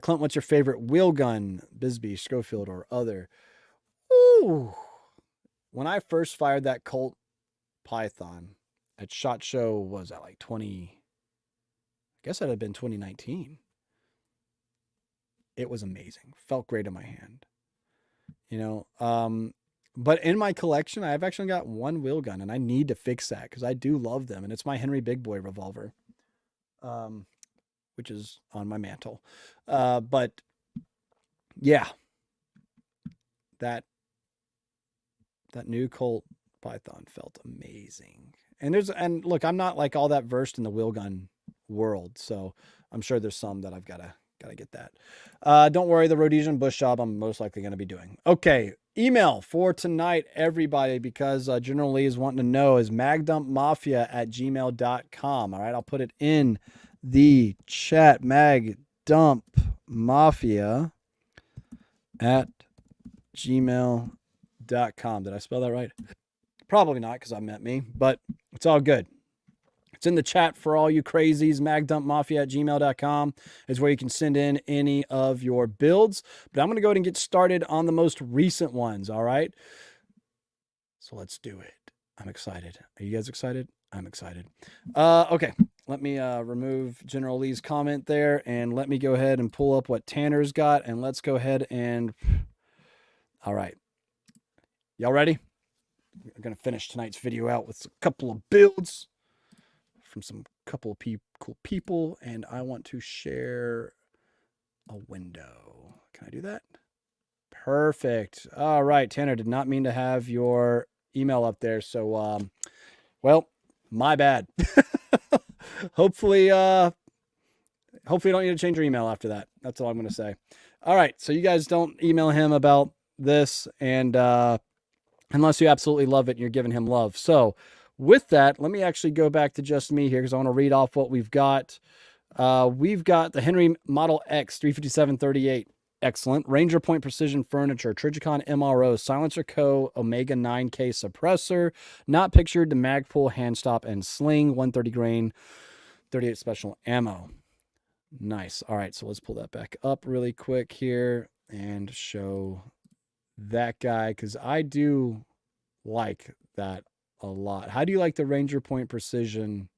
Clint, what's your favorite wheel gun? Bisbee, Schofield, or other? Ooh. When I first fired that Colt Python at SHOT Show, was that like 20? I guess that had been 2019. It was amazing. Felt great in my hand. But in my collection, I've actually got one wheel gun, and I need to fix that because I do love them, and it's my Henry Big Boy revolver, which is on my mantle. But yeah, that new Colt Python felt amazing. And look, I'm not like all that versed in the wheel gun world, so I'm sure there's some that I've got to get that. Don't worry, the Rhodesian bush job I'm most likely going to be doing. Okay, email for tonight, everybody, because General Lee is wanting to know, is magdumpmafia@gmail.com. All right, I'll put it in the chat. magdumpmafia@gmail.com. Did I spell that right? Probably not, because I meant me, but it's all good. It's in the chat for all you crazies. magdumpmafia@gmail.com is where you can send in any of your builds. But I'm going to go ahead and get started on the most recent ones, all right? So let's do it. I'm excited. Are you guys excited? I'm excited. Okay, let me remove General Lee's comment there, and let me go ahead and pull up what Tanner's got, and let's go ahead and... All right. Y'all ready? We're going to finish tonight's video out with a couple of builds from some couple of cool people, and I want to share a window. Can I do that? Perfect. All right, Tanner, did not mean to have your email up there, so well, my bad. Hopefully you don't need to change your email after that. That's all I'm going to say. All right, so you guys don't email him about this, and unless you absolutely love it and you're giving him love. So with that, let me actually go back to just me here because I want to read off what we've got. We've got the Henry Model X 357-38. Excellent. Ranger Point Precision Furniture, Trigicon MRO, Silencer Co. Omega 9K suppressor, not pictured, the Magpul hand stop and sling, 130 grain, 38 special ammo. Nice. All right, so let's pull that back up really quick here and show that guy, because I do like that a lot. How do you like the Ranger Point Precision?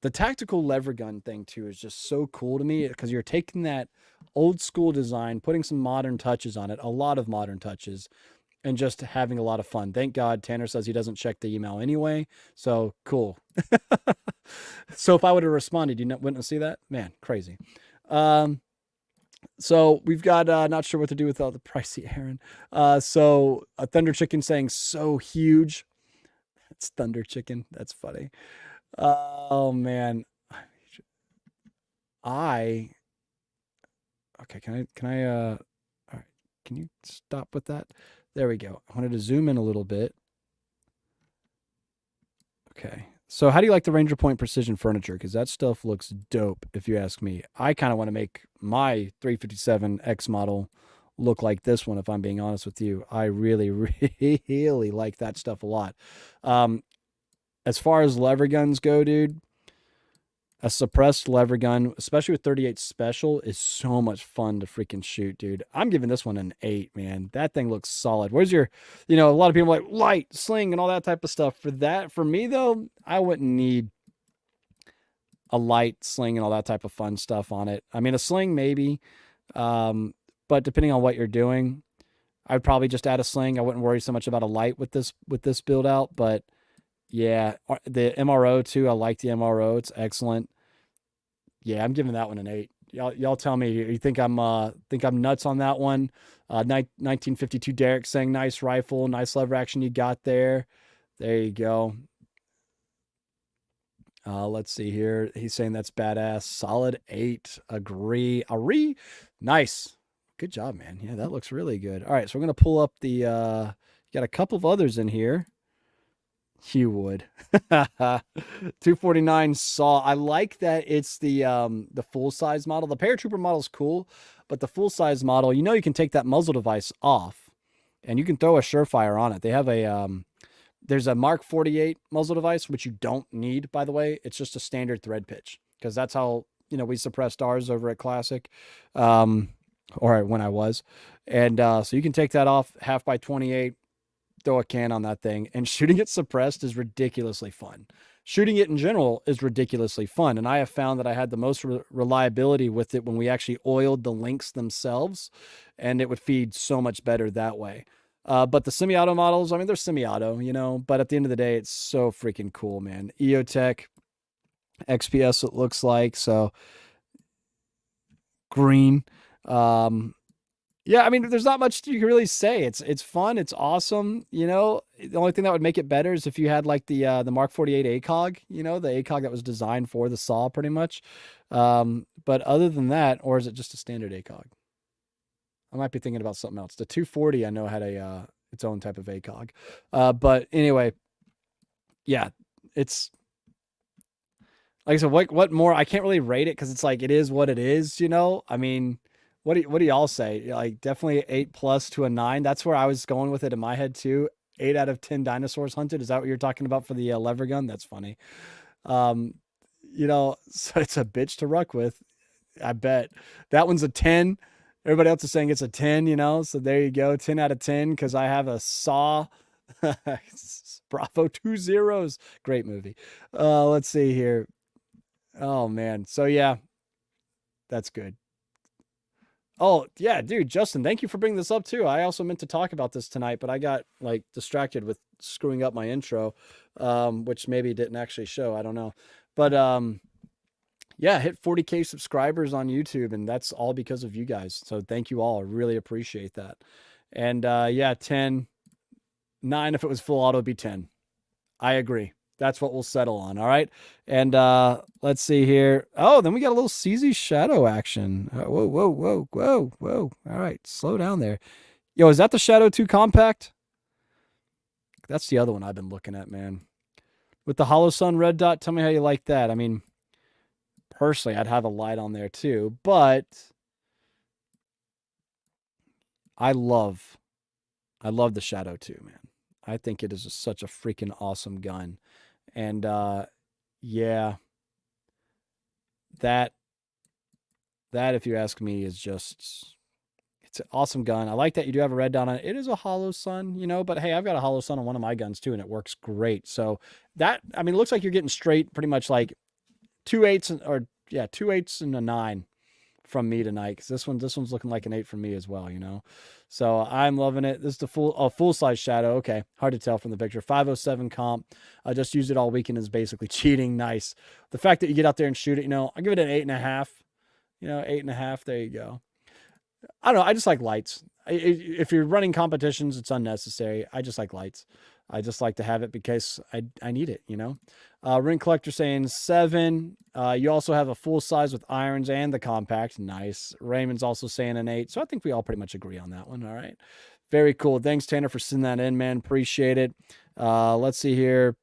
The tactical lever gun thing too is just so cool to me, because you're taking that old school design, putting some modern touches on it, a lot of modern touches, and just having a lot of fun. Thank God Tanner says he doesn't check the email anyway, so cool. So if I would have responded, you wouldn't see that? Man, crazy. So we've got, not sure what to do with all the pricey Aaron. So a Thunder Chicken saying so huge. It's Thunder Chicken. That's funny. Oh man. Okay. Can I, all right. Can you stop with that? There we go. I wanted to zoom in a little bit. Okay. So how do you like the Ranger Point Precision Furniture? Because that stuff looks dope, if you ask me. I kind of want to make my 357X model look like this one, if I'm being honest with you. I really, really like that stuff a lot. As far as lever guns go, dude, a suppressed lever gun, especially with 38 special, is so much fun to freaking shoot, dude. I'm giving this one an 8, man. that thing looks solid. Where's your, a lot of people like light, sling, and all that type of stuff. For me though, I wouldn't need a light, sling, and all that type of fun stuff on it. I mean, a sling maybe, but depending on what you're doing, I'd probably just add a sling. I wouldn't worry so much about a light with this build out, but yeah, the MRO too. I like the MRO. It's excellent. Yeah, I'm giving that one an 8. Y'all tell me, you think I'm nuts on that one? 1952 Derek saying nice rifle, nice lever action you got there. There you go. Let's see here. He's saying that's badass. Solid 8. Agree. Nice. Good job, man. Yeah, that looks really good. All right, so we're gonna pull up the got a couple of others in here. You would. 249 Saw. I like that it's the full size model. The paratrooper model is cool, but the full size model, you know, you can take that muzzle device off and you can throw a Surefire on it. They have a there's a Mark 48 muzzle device, which you don't need, by the way. It's just a standard thread pitch because that's how, you know, we suppressed ours over at Classic, or when I was. And so you can take that off, half by 28, throw a can on that thing, and shooting it suppressed is ridiculously fun. Shooting it in general is ridiculously fun. And I have found that I had the most reliability with it when we actually oiled the links themselves, and it would feed so much better that way. But the semi-auto models, I mean, they're semi-auto, you know, but at the end of the day, it's so freaking cool, man. EOTech XPS, it looks like. So green. Yeah, I mean, there's not much you can really say. It's fun. It's awesome. You know, the only thing that would make it better is if you had like the Mark 48 ACOG, you know, the ACOG that was designed for the saw pretty much. But other than that, or is it just a standard ACOG? I might be thinking about something else. The 240 I know had a its own type of ACOG. But anyway, yeah, it's like I said, what more? I can't really rate it because it's like it is what it is, you know? I mean, what do y'all say? Like definitely 8+ to a 9. That's where I was going with it in my head too. 8 out of 10 dinosaurs hunted. Is that what you're talking about for the lever gun? That's funny. Um, you know, so it's a bitch to ruck with. I bet that one's a 10. Everybody else is saying it's a 10, you know? So there you go. 10 out of 10 because I have a saw. Bravo 2 zeros. Great movie. Let's see here. Oh man. So yeah, that's good. Oh yeah, dude, Justin, thank you for bringing this up too. I also meant to talk about this tonight, but I got like distracted with screwing up my intro, which maybe didn't actually show. I don't know, but yeah, hit 40K subscribers on YouTube, and that's all because of you guys. So thank you all. I really appreciate that. And yeah, 10, 9 if it was full auto, would be 10. I agree. That's what we'll settle on. All right. And let's see here. Oh, then we got a little CZ Shadow action. Whoa, whoa, whoa, whoa, whoa. All right. Slow down there. Yo, is that the Shadow 2 compact? That's the other one I've been looking at, man. With the Hollow Sun red dot, tell me how you like that. I mean, personally, I'd have a light on there too, but I love the Shadow 2, man. I think it is such a freaking awesome gun. And yeah, that if you ask me is just, it's an awesome gun. I like that you do have a red dot on it. It is a Hollow Sun, you know, but hey, I've got a Hollow Sun on one of my guns too, and it works great. So that, I mean, it looks like you're getting straight pretty much like 2 8s or yeah, 2 8s and a 9 from me tonight, because this one's looking like an 8 from me as well, you know. So I'm loving it. This is the full size Shadow. Okay, hard to tell from the picture. 507 comp. I just used it all weekend. Is basically cheating. Nice. The fact that you get out there and shoot it, you know, I give it an 8.5. You know, 8.5. There you go. I don't know. I just like lights. If you're running competitions, it's unnecessary. I just like lights. I just like to have it because I need it, you know. Ring Collector saying 7. You also have a full size with irons and the compact. Nice. Raymond's also saying an 8. So I think we all pretty much agree on that one. All right. Very cool. Thanks, Tanner, for sending that in, man. Appreciate it. Let's see here.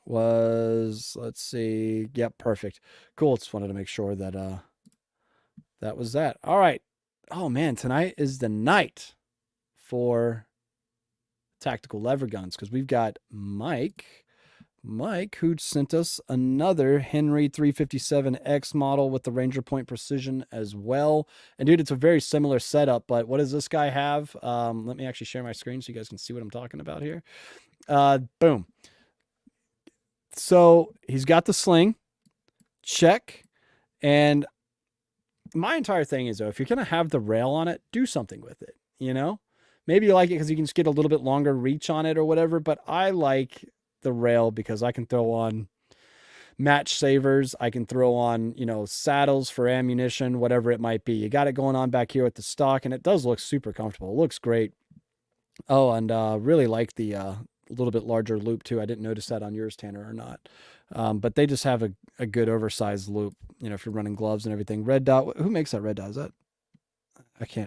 Let's see. Yep, perfect. Cool. Just wanted to make sure that that was that. All right. Oh man, tonight is the night for tactical lever guns because we've got Mike who sent us another Henry 357X model with the Ranger Point Precision as well. And dude, it's a very similar setup, but what does this guy have? Let me actually share my screen so you guys can see what I'm talking about here. Boom. So he's got the sling, check, and my entire thing is, though, if you're going to have the rail on it, do something with it, you know? Maybe you like it because you can just get a little bit longer reach on it or whatever, but I like the rail because I can throw on match savers. I can throw on, saddles for ammunition, whatever it might be. You got it going on back here with the stock, and it does look super comfortable. It looks great. Oh, and really like the little bit larger loop too. I didn't notice that on yours, Tanner, or not. But they just have a good oversized loop, if you're running gloves and everything. Red dot, who makes that red dot? Is that,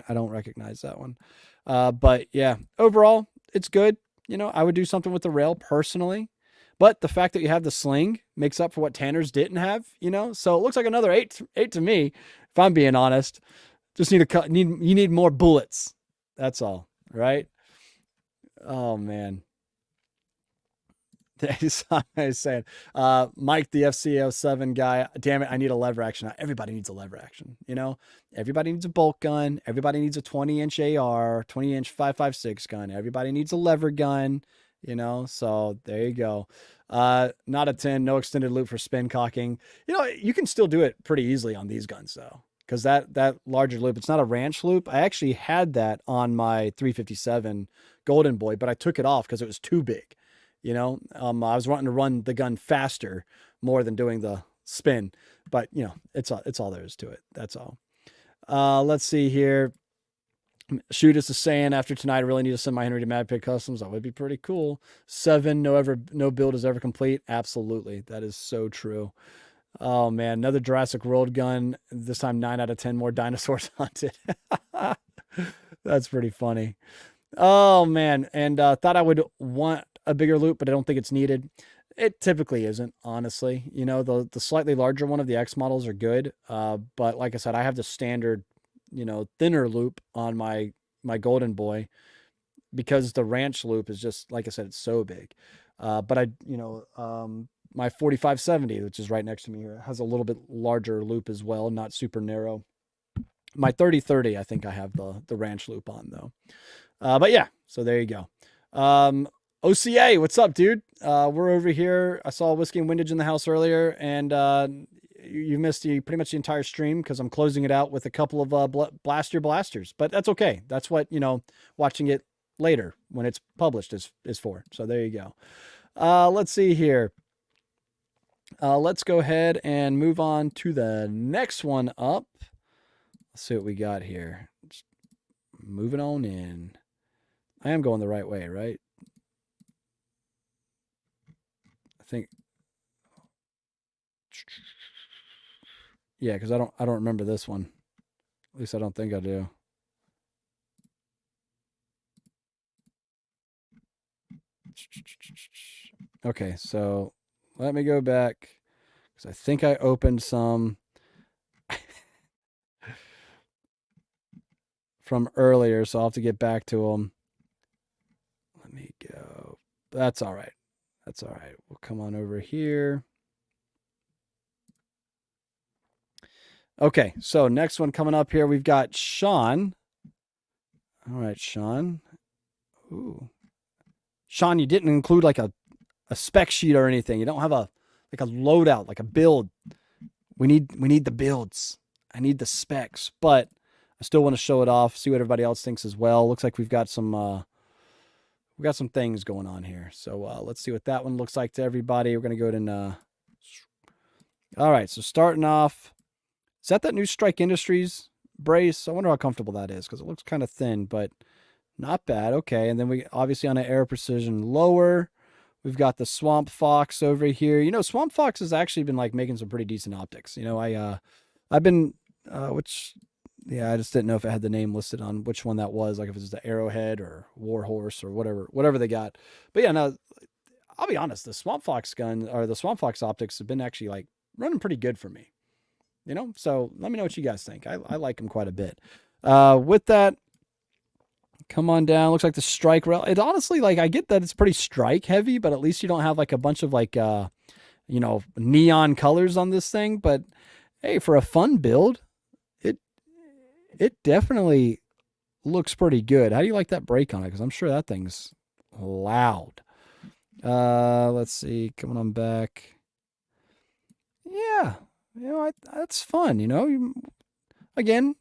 I don't recognize that one. But yeah, overall, it's good. I would do something with the rail personally. But the fact that you have the sling makes up for what Tanner's didn't have, So it looks like another eight to me, if I'm being honest. Just you need more bullets. That's all, right? Oh man. I was saying, Mike, the FCO7 guy, damn it, I need a lever action. Everybody needs a lever action, Everybody needs a bolt gun. Everybody needs a 20-inch AR, 20-inch 5.56 gun. Everybody needs a lever gun, So there you go. Not a 10, no extended loop for spin cocking. You can still do it pretty easily on these guns though, because that larger loop, it's not a ranch loop. I actually had that on my 357 Golden Boy, but I took it off because it was too big. I was wanting to run the gun faster more than doing the spin, but it's all there is to it. That's all. Let's see here. Shoot us a saying after tonight, I really need to send my Henry to Mad Pig Customs. That would be pretty cool. 7, no build is ever complete. Absolutely. That is so true. Oh man, another Jurassic World gun. This time 9 out of 10 more dinosaurs hunted. That's pretty funny. Oh man. And thought I would want a bigger loop, but I don't think it's needed. It typically isn't, honestly. The slightly larger one of the X models are good. But like I said, I have the standard, thinner loop on my Golden Boy because the ranch loop is just, like I said, it's so big. But my 4570, which is right next to me here, has a little bit larger loop as well, not super narrow. My 3030, I think I have the ranch loop on though. But yeah, so there you go. OCA, what's up, dude? We're over here. I saw Whiskey and Windage in the house earlier, and you missed pretty much the entire stream because I'm closing it out with a couple of blasters. But that's okay. That's what watching it later when it's published is for. So there you go. Let's see here. Let's go ahead and move on to the next one up. Let's see what we got here. Just moving on in. I am going the right way, right? I think. Yeah, because I don't remember this one. At least I don't think I do. Okay, so let me go back because I think I opened some from earlier, so I'll have to get back to them. Let me go. That's all right. That's all right. We'll come on over here. Okay, so next one coming up here, we've got Sean. All right, Sean. Ooh. Sean, you didn't include like a spec sheet or anything. You don't have a loadout, like a build. We need the builds. I need the specs, but I still want to show it off, see what everybody else thinks as well. Looks like we've got some things going on here. So let's see what that one looks like to everybody. We're gonna go to all right, so starting off, is that new Strike Industries brace? I wonder how comfortable that is because it looks kind of thin, but not bad. Okay, and then we obviously on an Aero Precision lower, we've got the Swamp Fox over here. Swamp Fox has actually been like making some pretty decent optics. I've been I just didn't know if it had the name listed on which one that was, like if it was the Arrowhead or Warhorse or whatever they got. But yeah, no, I'll be honest, the Swamp Fox gun or the Swamp Fox optics have been actually like running pretty good for me. So let me know what you guys think. I like them quite a bit. With that, come on down. Looks like the strike rail. It honestly, like, I get that it's pretty strike heavy, but at least you don't have like a bunch of like neon colors on this thing. But hey, for a fun build, it definitely looks pretty good. How do you like that brake on it? Because I'm sure that thing's loud. Let's see. Coming on back. Yeah, that's fun. Again,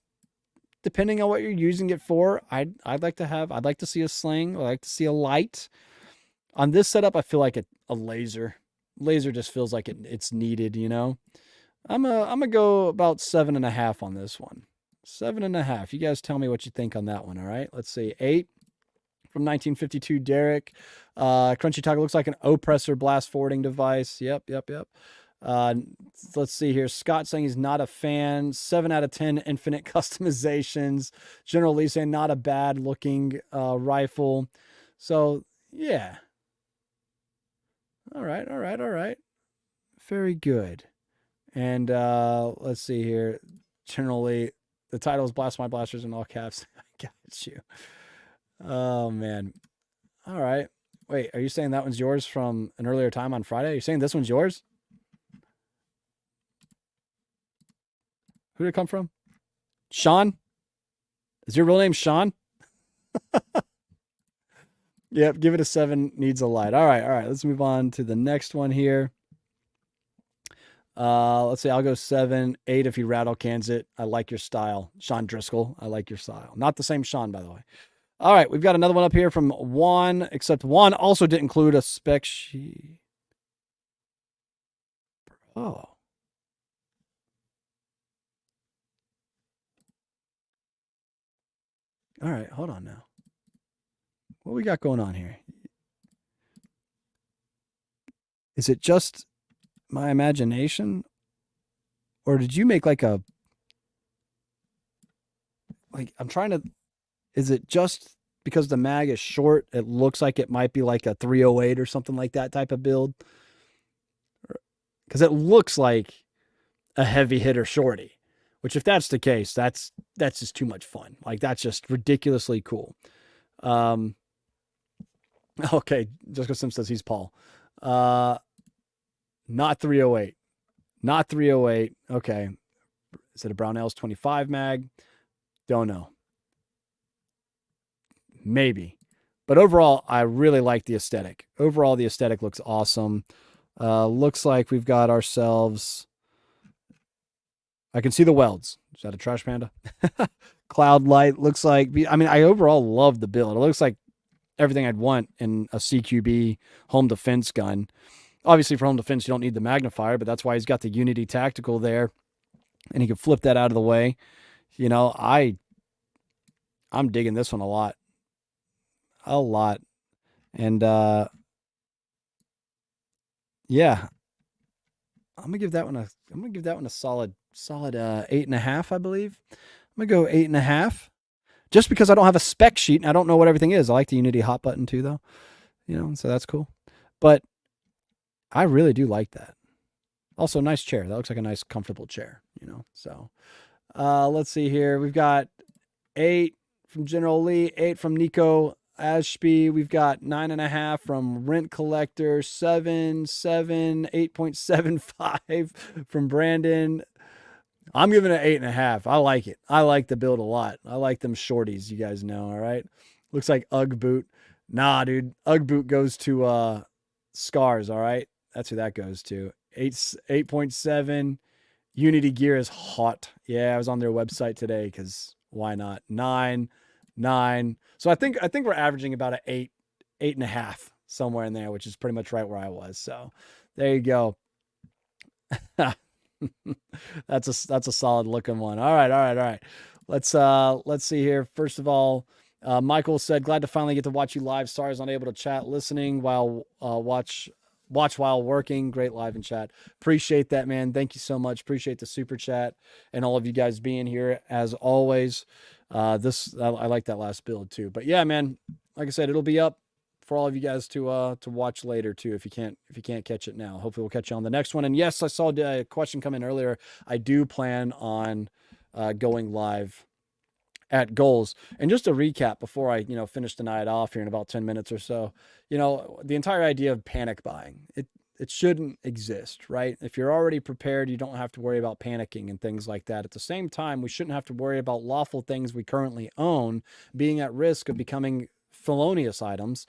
depending on what you're using it for. I'd like to see a sling. I'd like to see a light. On this setup, I feel like a laser. Laser just feels like it's needed, you know? I'm gonna go about 7.5 on this one. 7.5. You guys tell me what you think on that one, all right? Let's see. 8 from 1952, Derek. Crunchy Taco looks like an oppressor blast forwarding device. Yep. Let's see here. Scott saying he's not a fan. 7 out of 10 infinite customizations. General Lee saying not a bad looking rifle. So, yeah. All right. Very good. And let's see here. Generally, the title is Blast My Blasters in all caps. I got you. Oh, man. All right. Wait, are you saying that one's yours from an earlier time on Friday? Are you saying this one's yours? Who did it come from? Sean? Is your real name Sean? Yep, give it a 7. Needs a light. All right. Let's move on to the next one here. Let's say I'll go 7, 8 if you rattle cans it. I like your style. Sean Driscoll, I like your style. Not the same Sean, by the way. All right, we've got another one up here from Juan, except Juan also didn't include a spec sheet. Oh. All right, hold on now. What we got going on here? Is it just my imagination? Or did you make like I'm trying to, is it just because the mag is short, it looks like it might be like a 308 or something like that type of build? Because it looks like a heavy hitter shorty, which if that's the case, that's just too much fun. Like that's just ridiculously cool. Okay, Jessica Sim says he's Paul. Not 308. Not 308. Okay. Is it a Brownells 25 mag? Don't know. Maybe. But overall, I really like the aesthetic. Overall, the aesthetic looks awesome. Looks like we've got ourselves... I can see the welds. Is that a trash panda? Cloud light looks like... I mean, I overall love the build. It looks like everything I'd want in a CQB home defense gun. Obviously, for home defense, you don't need the magnifier, but that's why he's got the Unity Tactical there, and he can flip that out of the way. You know, I'm digging this one a lot. And yeah, I'm gonna give that one a solid 8.5, I believe. I'm gonna go 8.5, just because I don't have a spec sheet and I don't know what everything is. I like the Unity hot button too, though. You know, so that's cool. But I really do like that. Also, nice chair. That looks like a nice, comfortable chair, you know. So let's see here. We've got 8 from General Lee, 8 from Nico Ashby. We've got 9.5 from Rent Collector, 7, 8.75 from Brandon. I'm giving it 8.5. I like it. I like the build a lot. I like them shorties, you guys know, all right? Looks like Ugg boot. Nah, dude. Ugg boot goes to Scars, all right? That's who that goes to. 8.7. Unity gear is hot. Yeah, I was on their website today because why not? 9. So I think we're averaging about an 8.5 somewhere in there, which is pretty much right where I was. So there you go. That's a solid looking one. All right. Let's see here. First of all, Michael said, glad to finally get to watch you live. Sorry I was unable to chat, listening while watch while working. Great live and chat. Appreciate that, man. Thank you so much. Appreciate the super chat and all of you guys being here as always. I like that last build too. But yeah, man, like I said, it'll be up for all of you guys to watch later too. If you can't catch it now, hopefully we'll catch you on the next one. And yes, I saw a question come in earlier. I do plan on going live at Goals. And just to recap before I, finish the night off here in about 10 minutes or so, the entire idea of panic buying, it shouldn't exist, right? If you're already prepared, you don't have to worry about panicking and things like that. At the same time, we shouldn't have to worry about lawful things we currently own being at risk of becoming felonious items,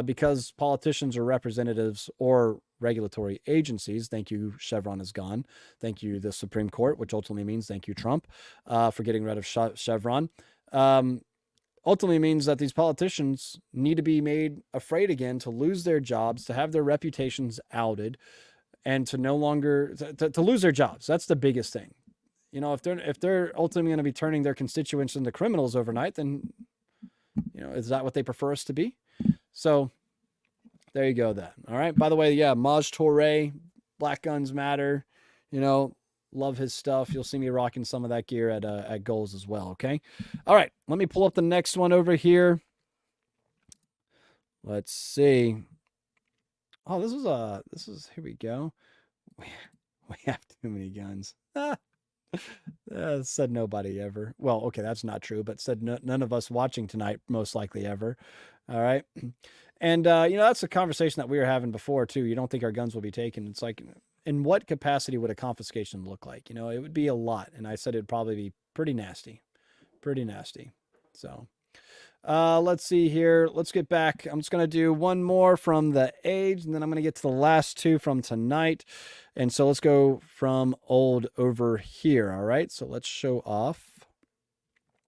because politicians are representatives or regulatory agencies. Thank you, Chevron is gone. Thank you, the Supreme Court, which ultimately means thank you, Trump, for getting rid of Chevron. Ultimately means that these politicians need to be made afraid again, to lose their jobs, to have their reputations outed, and to no longer to lose their jobs. That's the biggest thing. You know, if they're ultimately going to be turning their constituents into criminals overnight, then, you know, is that what they prefer us to be? So there you go then. All right. By the way, yeah, Maj Toure, Black Guns Matter, you know, love his stuff. You'll see me rocking some of that gear at Goals as well. Okay. All right. Let me pull up the next one over here. Let's see. Oh, this is, here we go. We have too many guns. Said nobody ever. Well, okay, that's not true, but said none of us watching tonight most likely ever. All right. And, you know, that's a conversation that we were having before, too. You don't think our guns will be taken. It's like, in what capacity would a confiscation look like? You know, it would be a lot. And I said it'd probably be pretty nasty. Pretty nasty. So, let's see here. Let's get back. I'm just going to do one more from the age, and then I'm going to get to the last two from tonight. And so let's go from old over here. All right. So let's show off.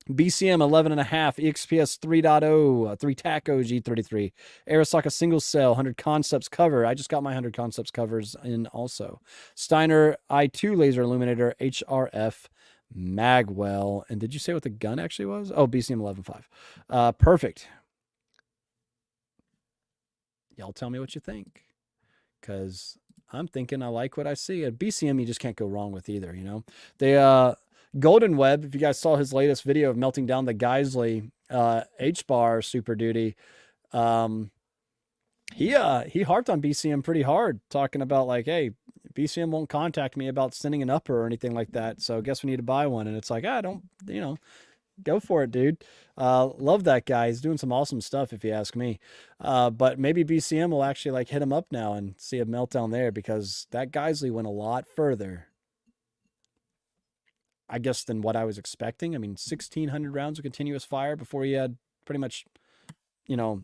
BCM 11.5, EXPS 3.0, 3 Taco G33, Arasaka single cell, 100 concepts cover. I just got my 100 concepts covers in also. Steiner I2 laser illuminator, HRF Magwell. And did you say what the gun actually was? Oh, BCM 11.5. Perfect. Y'all tell me what you think, because I'm thinking I like what I see. At BCM, you just can't go wrong with either, you know. They, Golden Web, if you guys saw his latest video of melting down the Geisley H-bar Super Duty, he harped on BCM pretty hard, talking about like, hey, BCM won't contact me about sending an upper or anything like that, so I guess we need to buy one. And it's like, don't, you know, go for it, dude. Love that guy. He's doing some awesome stuff, if you ask me. But maybe BCM will actually like hit him up now and see a meltdown there, because that Geisley went a lot further, I guess, than what I was expecting. I mean, 1,600 rounds of continuous fire before he had pretty much, you know,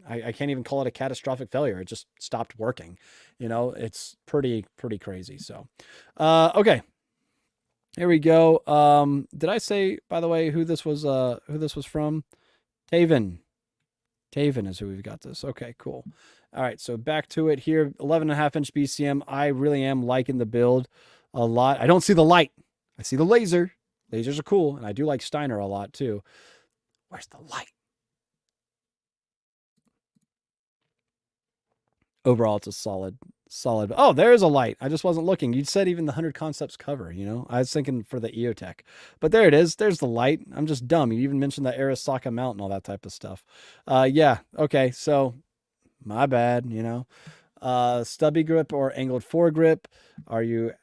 I can't even call it a catastrophic failure. It just stopped working. You know, it's pretty crazy. So, okay. Here we go. Did I say, by the way, who this was from? Taven. Taven is who we've got this. Okay, cool. All right, so back to it here. 11.5-inch BCM. I really am liking the build a lot. I don't see the light. I see the laser. Lasers are cool, and I do like Steiner a lot too. Where's the light? Overall, it's a solid. Oh, there's a light. I just wasn't looking. You said even the 100 concepts cover, you know. I was thinking for the EOTech, but there it is. There's the light. I'm just dumb. You even mentioned the Arasaka mount and all that type of stuff. Yeah. Okay. So my bad, you know. Stubby grip or angled foregrip. Are you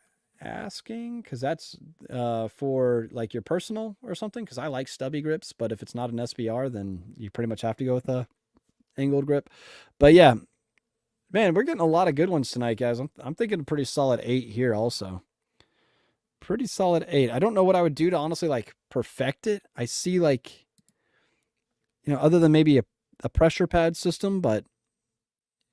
asking? Because that's for like your personal or something. Because I like stubby grips, but if it's not an SBR, then you pretty much have to go with a angled grip. But yeah. Man, we're getting a lot of good ones tonight, guys. I'm thinking a pretty solid 8 here also. Pretty solid 8. I don't know what I would do to honestly like perfect it. I see like, you know, other than maybe a pressure pad system, but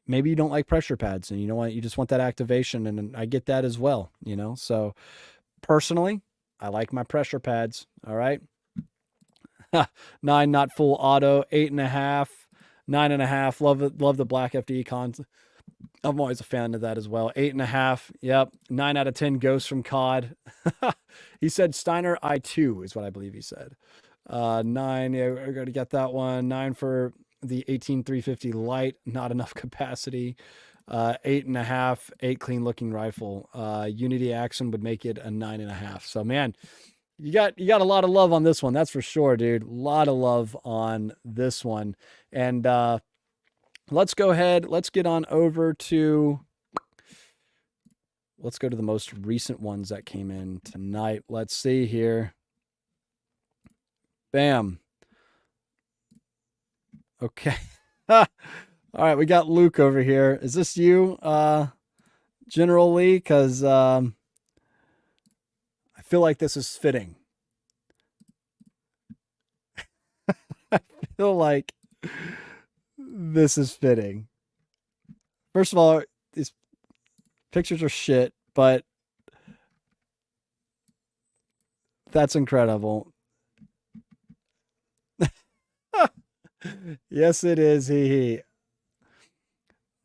maybe you don't like pressure pads and you know what, you just want that activation, and I get that as well, you know. So personally, I like my pressure pads. All right. 9 not full auto, 8.5, 9.5. Love the black FDE cons. I'm always a fan of that as well. 8.5. Yep. 9 out of 10 ghosts from COD. He said Steiner I2 is what I believe he said. 9. Yeah, we're going to get that one. 9 for the 18350 light. Not enough capacity. 8.5. 8 clean looking rifle. Unity action would make it a 9.5. So man, you got a lot of love on this one. That's for sure, dude. A lot of love on this one. And, let's go ahead. Let's get on over to, let's go to the most recent ones that came in tonight. Let's see here. Bam. Okay. All right. We got Luke over here. Is this you, General Lee? Because I feel like this is fitting. I feel like This is fitting. First of all, these pictures are shit, but that's incredible. Yes, it is. He.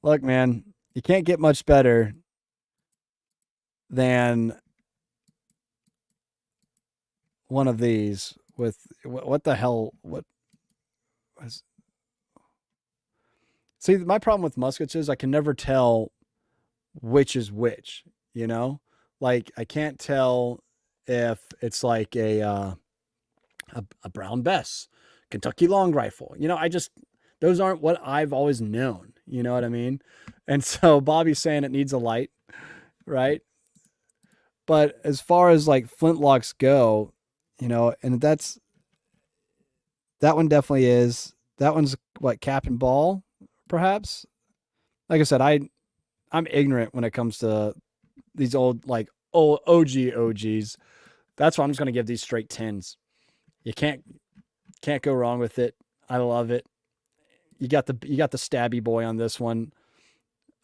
Look, man, you can't get much better than one of these with what the hell? What was. See, my problem with muskets is I can never tell which is which, you know? Like I can't tell if it's like a Brown Bess, Kentucky long rifle. You know, I just those aren't what I've always known. You know what I mean? And so Bobby's saying it needs a light, right? But as far as like flintlocks go, you know, and that one definitely is. That one's what, cap and ball, perhaps. Like I said, I'm ignorant when it comes to these old like old OGs. That's why I'm just gonna give these straight tens. You can't go wrong with it. I love it. You got the stabby boy on this one.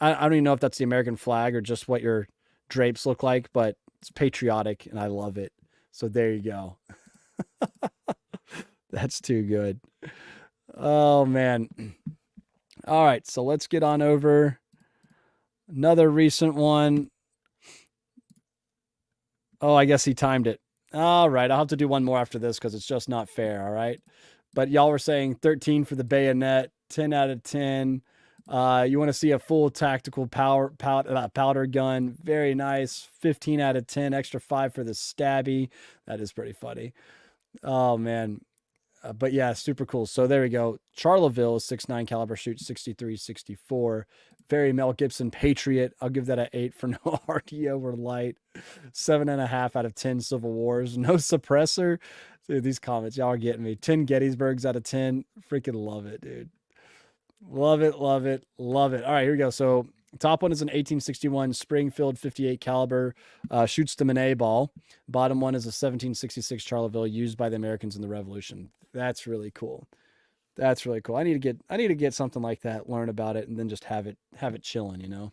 I don't even know if that's the American flag or just what your drapes look like, but it's patriotic and I love it. So there you go. That's too good. Oh man. All right, so let's get on over another recent one. Oh, I guess he timed it. All right, I'll have to do one more after this because it's just not fair. All right. But y'all were saying 13 for the bayonet, 10 out of 10. You want to see a full tactical powder gun. Very nice. 15 out of 10. Extra 5 for the stabby. That is pretty funny. Oh, man. But yeah, super cool. So there we go. Charleville is 6.9 caliber, shoots 63, 64. Very Mel Gibson Patriot. I'll give that an 8 for no RDO or light. 7.5 out of 10 Civil Wars. No suppressor. Dude, these comments, y'all are getting me. 10 Gettysburgs out of 10. Freaking love it, dude. Love it, love it, love it. All right, here we go. So top one is an 1861 Springfield 58 caliber, shoots the Manet ball. Bottom one is a 1766 Charleville used by the Americans in the Revolution. That's really cool. That's really cool. I need to get something like that, learn about it, and then just have it chilling, you know.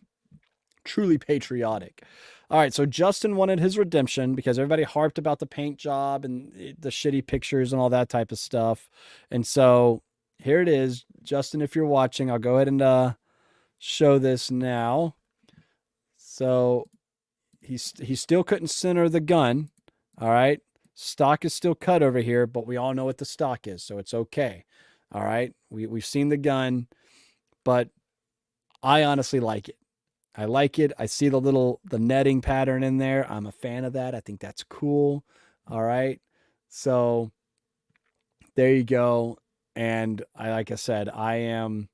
Truly patriotic. All right, so Justin wanted his redemption because everybody harped about the paint job and the shitty pictures and all that type of stuff. And so here it is. Justin, if you're watching, I'll go ahead and show this now. So he still couldn't center the gun. All right. Stock is still cut over here, but we all know what the stock is, so it's okay. All right. We've seen the gun, but I honestly like it. I like it. I see the netting pattern in there. I'm a fan of that. I think that's cool. All right. So there you go. And like I said, I'm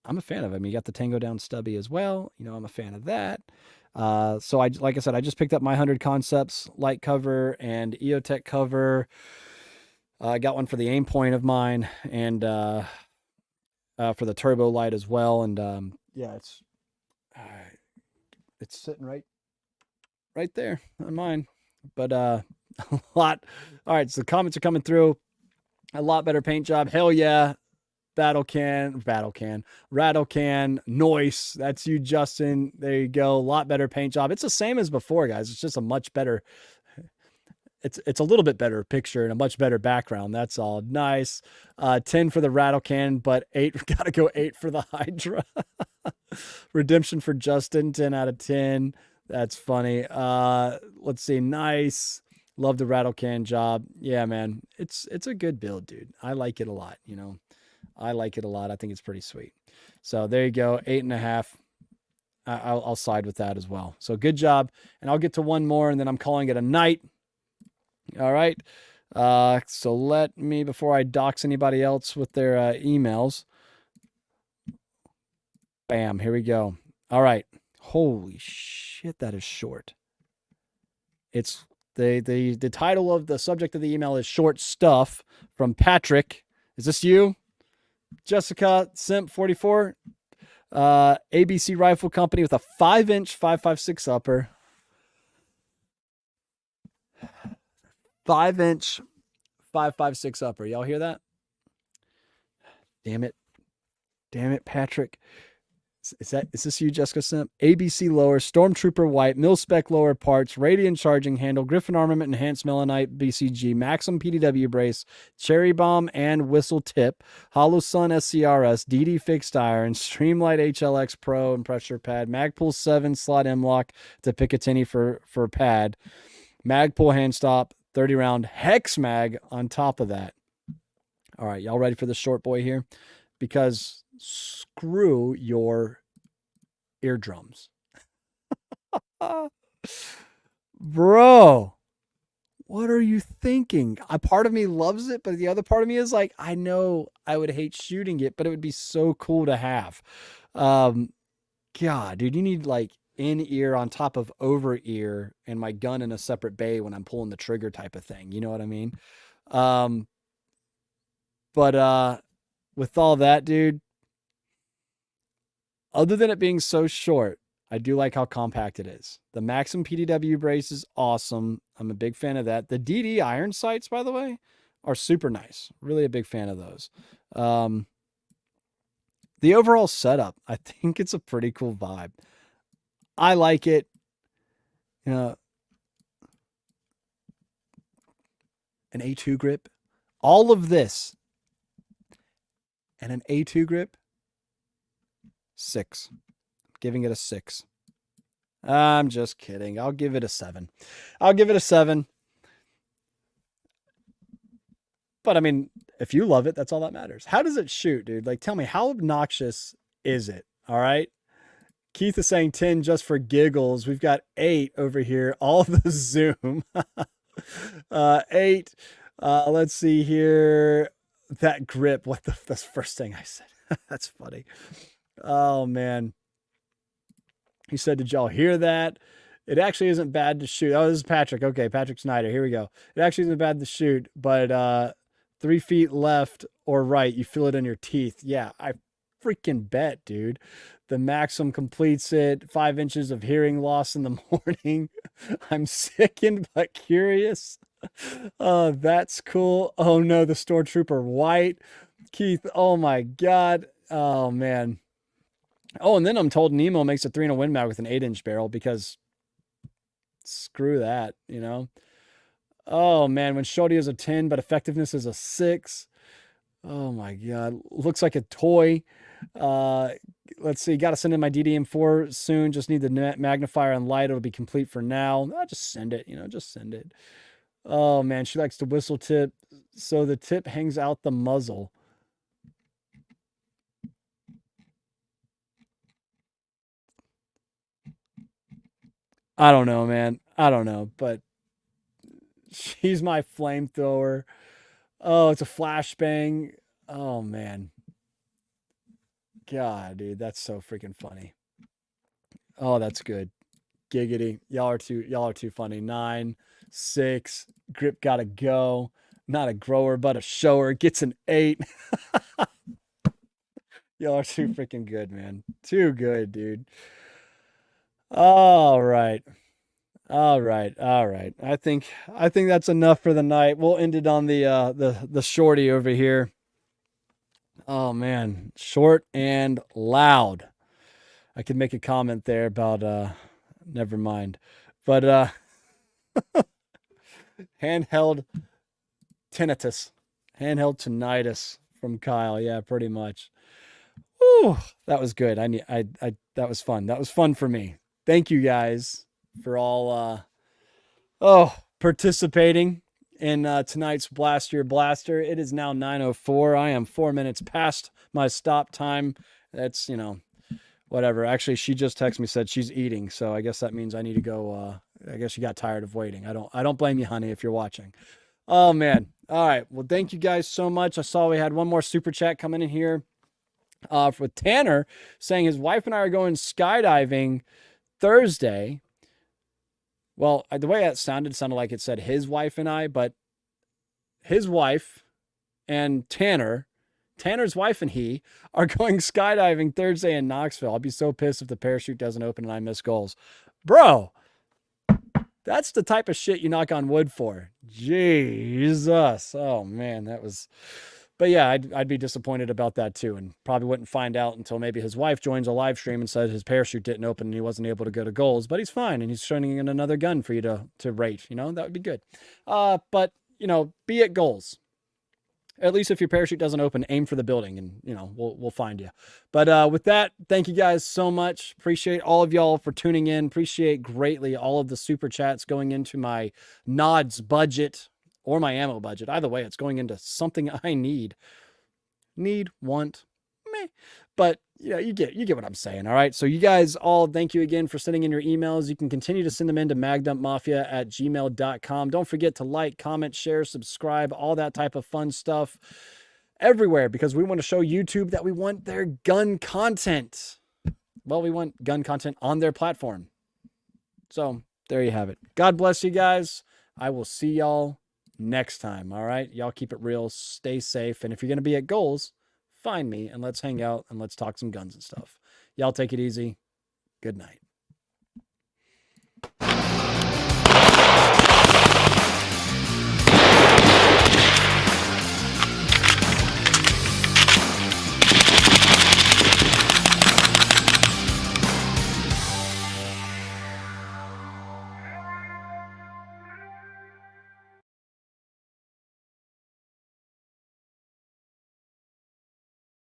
a fan of it. I mean, you got the Tango Down stubby as well. You know, I'm a fan of that. So like I said, I just picked up my 100 Concepts light cover and EOTech cover. I got one for the aim point of mine and for the turbo light as well. And yeah, it's sitting right there on mine. But a lot. All right, so the comments are coming through. A lot better paint job. Hell yeah. Rattle can, noise. That's you, Justin. There you go. A lot better paint job. It's the same as before, guys. It's just a much better. It's a little bit better picture and a much better background. That's all. Nice. 10 for the rattle can, but 8. Gotta go 8 for the Hydra. Redemption for Justin. 10 out of 10. That's funny. Let's see. Nice. Love the rattle can job. Yeah, man. It's a good build, dude. I like it a lot. You know. I like it a lot. I think it's pretty sweet. So there you go. 8.5. I'll side with that as well. So good job. And I'll get to one more and then I'm calling it a night. All right. So let me, before I dox anybody else with their emails. Bam. Here we go. All right. Holy shit. That is short. It's the title of the subject of the email is Short Stuff from Patrick. Is this you? Jessica Simp 44, ABC Rifle Company with a 5-inch 5.56 upper. 5-inch 5.56 upper. Y'all hear that? Damn it. Damn it, Patrick. Is this you, Jessica Simp? ABC lower, Stormtrooper white, mil-spec lower parts, Radiant charging handle, Griffin armament, enhanced Melanite BCG, Maxim PDW brace, Cherry bomb and whistle tip, Hollow Sun SCRS, DD fixed iron, Streamlight HLX Pro and pressure pad, Magpul 7 slot M-lock to Picatinny for pad, Magpul hand stop, 30 round hex mag on top of that. All right, y'all ready for the short boy here? Because screw your eardrums. Bro, what are you thinking? A part of me loves it, but the other part of me is like, I know I would hate shooting it, but it would be so cool to have. God, dude, you need like in-ear on top of over-ear and my gun in a separate bay when I'm pulling the trigger type of thing. You know what I mean? But with all that, dude, other than it being so short, I do like how compact it is. The Maxim PDW brace is awesome. I'm a big fan of that. The DD iron sights, by the way, are super nice. Really a big fan of those. The overall setup, I think it's a pretty cool vibe. I like it. You know, an A2 grip. All of this and an A2 grip, 6. Giving it a 6. I'm just kidding. I'll give it a 7. I'll give it a 7. But I mean, if you love it, that's all that matters. How does it shoot, dude? Like, tell me, how obnoxious is it? All right. Keith is saying 10 just for giggles. We've got 8 over here. All the zoom. 8. Let's see here. That grip. What that's the first thing I said. That's funny. Oh, man. He said, did y'all hear that? It actually isn't bad to shoot. Oh, this is Patrick. Okay, Patrick Snyder. Here we go. It actually isn't bad to shoot, but 3 feet left or right, you feel it in your teeth. Yeah, I freaking bet, dude. The Maxim completes it. 5 inches of hearing loss in the morning. I'm sickened but curious. That's cool. Oh no, the Stormtrooper white. Keith, oh my God. Oh man. Oh, and then I'm told Nemo makes a 3 Win Mag with an 8-inch barrel because screw that, you know? Oh man, when Shorty is a 10, but effectiveness is a 6. Oh my God. Looks like a toy. Let's see. Got to send in my DDM4 soon. Just need the magnifier and light. It'll be complete for now. I'll just send it, just send it. Oh man, she likes to whistle tip. So the tip hangs out the muzzle. I don't know, man. I don't know, but she's my flamethrower. Oh, it's a flashbang. Oh man. God, dude, that's so freaking funny. Oh, that's good. Giggity. Y'all are too funny. 9, 6, grip gotta go. Not a grower, but a shower. Gets an 8. Y'all are too freaking good, man. Too good, dude. All right. All right. All right. I think that's enough for the night. We'll end it on the shorty over here. Oh man, short and loud. I could make a comment there about never mind. But handheld tinnitus. Handheld tinnitus from Kyle. Yeah, pretty much. Ooh, that was good. That was fun. That was fun for me. Thank you guys for all participating in tonight's Blast Your Blaster. It is now 9:04. I am 4 minutes past my stop time. That's, whatever. Actually, she just texted me, said she's eating, so I guess that means I need to go. I guess she got tired of waiting. I don't blame you, honey, if you're watching. Oh man. All right. Well, thank you guys so much. I saw we had one more super chat coming in here with Tanner saying his wife and I are going skydiving Thursday. Well, the way that sounded like it said his wife and I, but his wife and Tanner's wife and he are going skydiving Thursday in Knoxville. I'll be so pissed if the parachute doesn't open and I miss goals. Bro, that's the type of shit you knock on wood for. Jesus. Oh man, that was But yeah, I'd be disappointed about that too, and probably wouldn't find out until maybe his wife joins a live stream and says his parachute didn't open and he wasn't able to go to goals, but he's fine and he's turning in another gun for you to rate. You know, that would be good. But you know, be at goals. At least if your parachute doesn't open, aim for the building, and you know we'll find you. But with that, thank you guys so much. Appreciate all of y'all for tuning in. Appreciate greatly all of the super chats going into my nods budget or my ammo budget. Either way, it's going into something I need, want, meh. But yeah, you get what I'm saying. All right. So you guys all, thank you again for sending in your emails. You can continue to send them in to magdumpmafia@gmail.com. Don't forget to like, comment, share, subscribe, all that type of fun stuff everywhere, because we want to show YouTube that we want their gun content. Well, we want gun content on their platform. So there you have it. God bless you guys. I will see y'all next time. All right. Y'all keep it real. Stay safe. And if you're going to be at goals, find me and let's hang out and let's talk some guns and stuff. Y'all take it easy. Good night.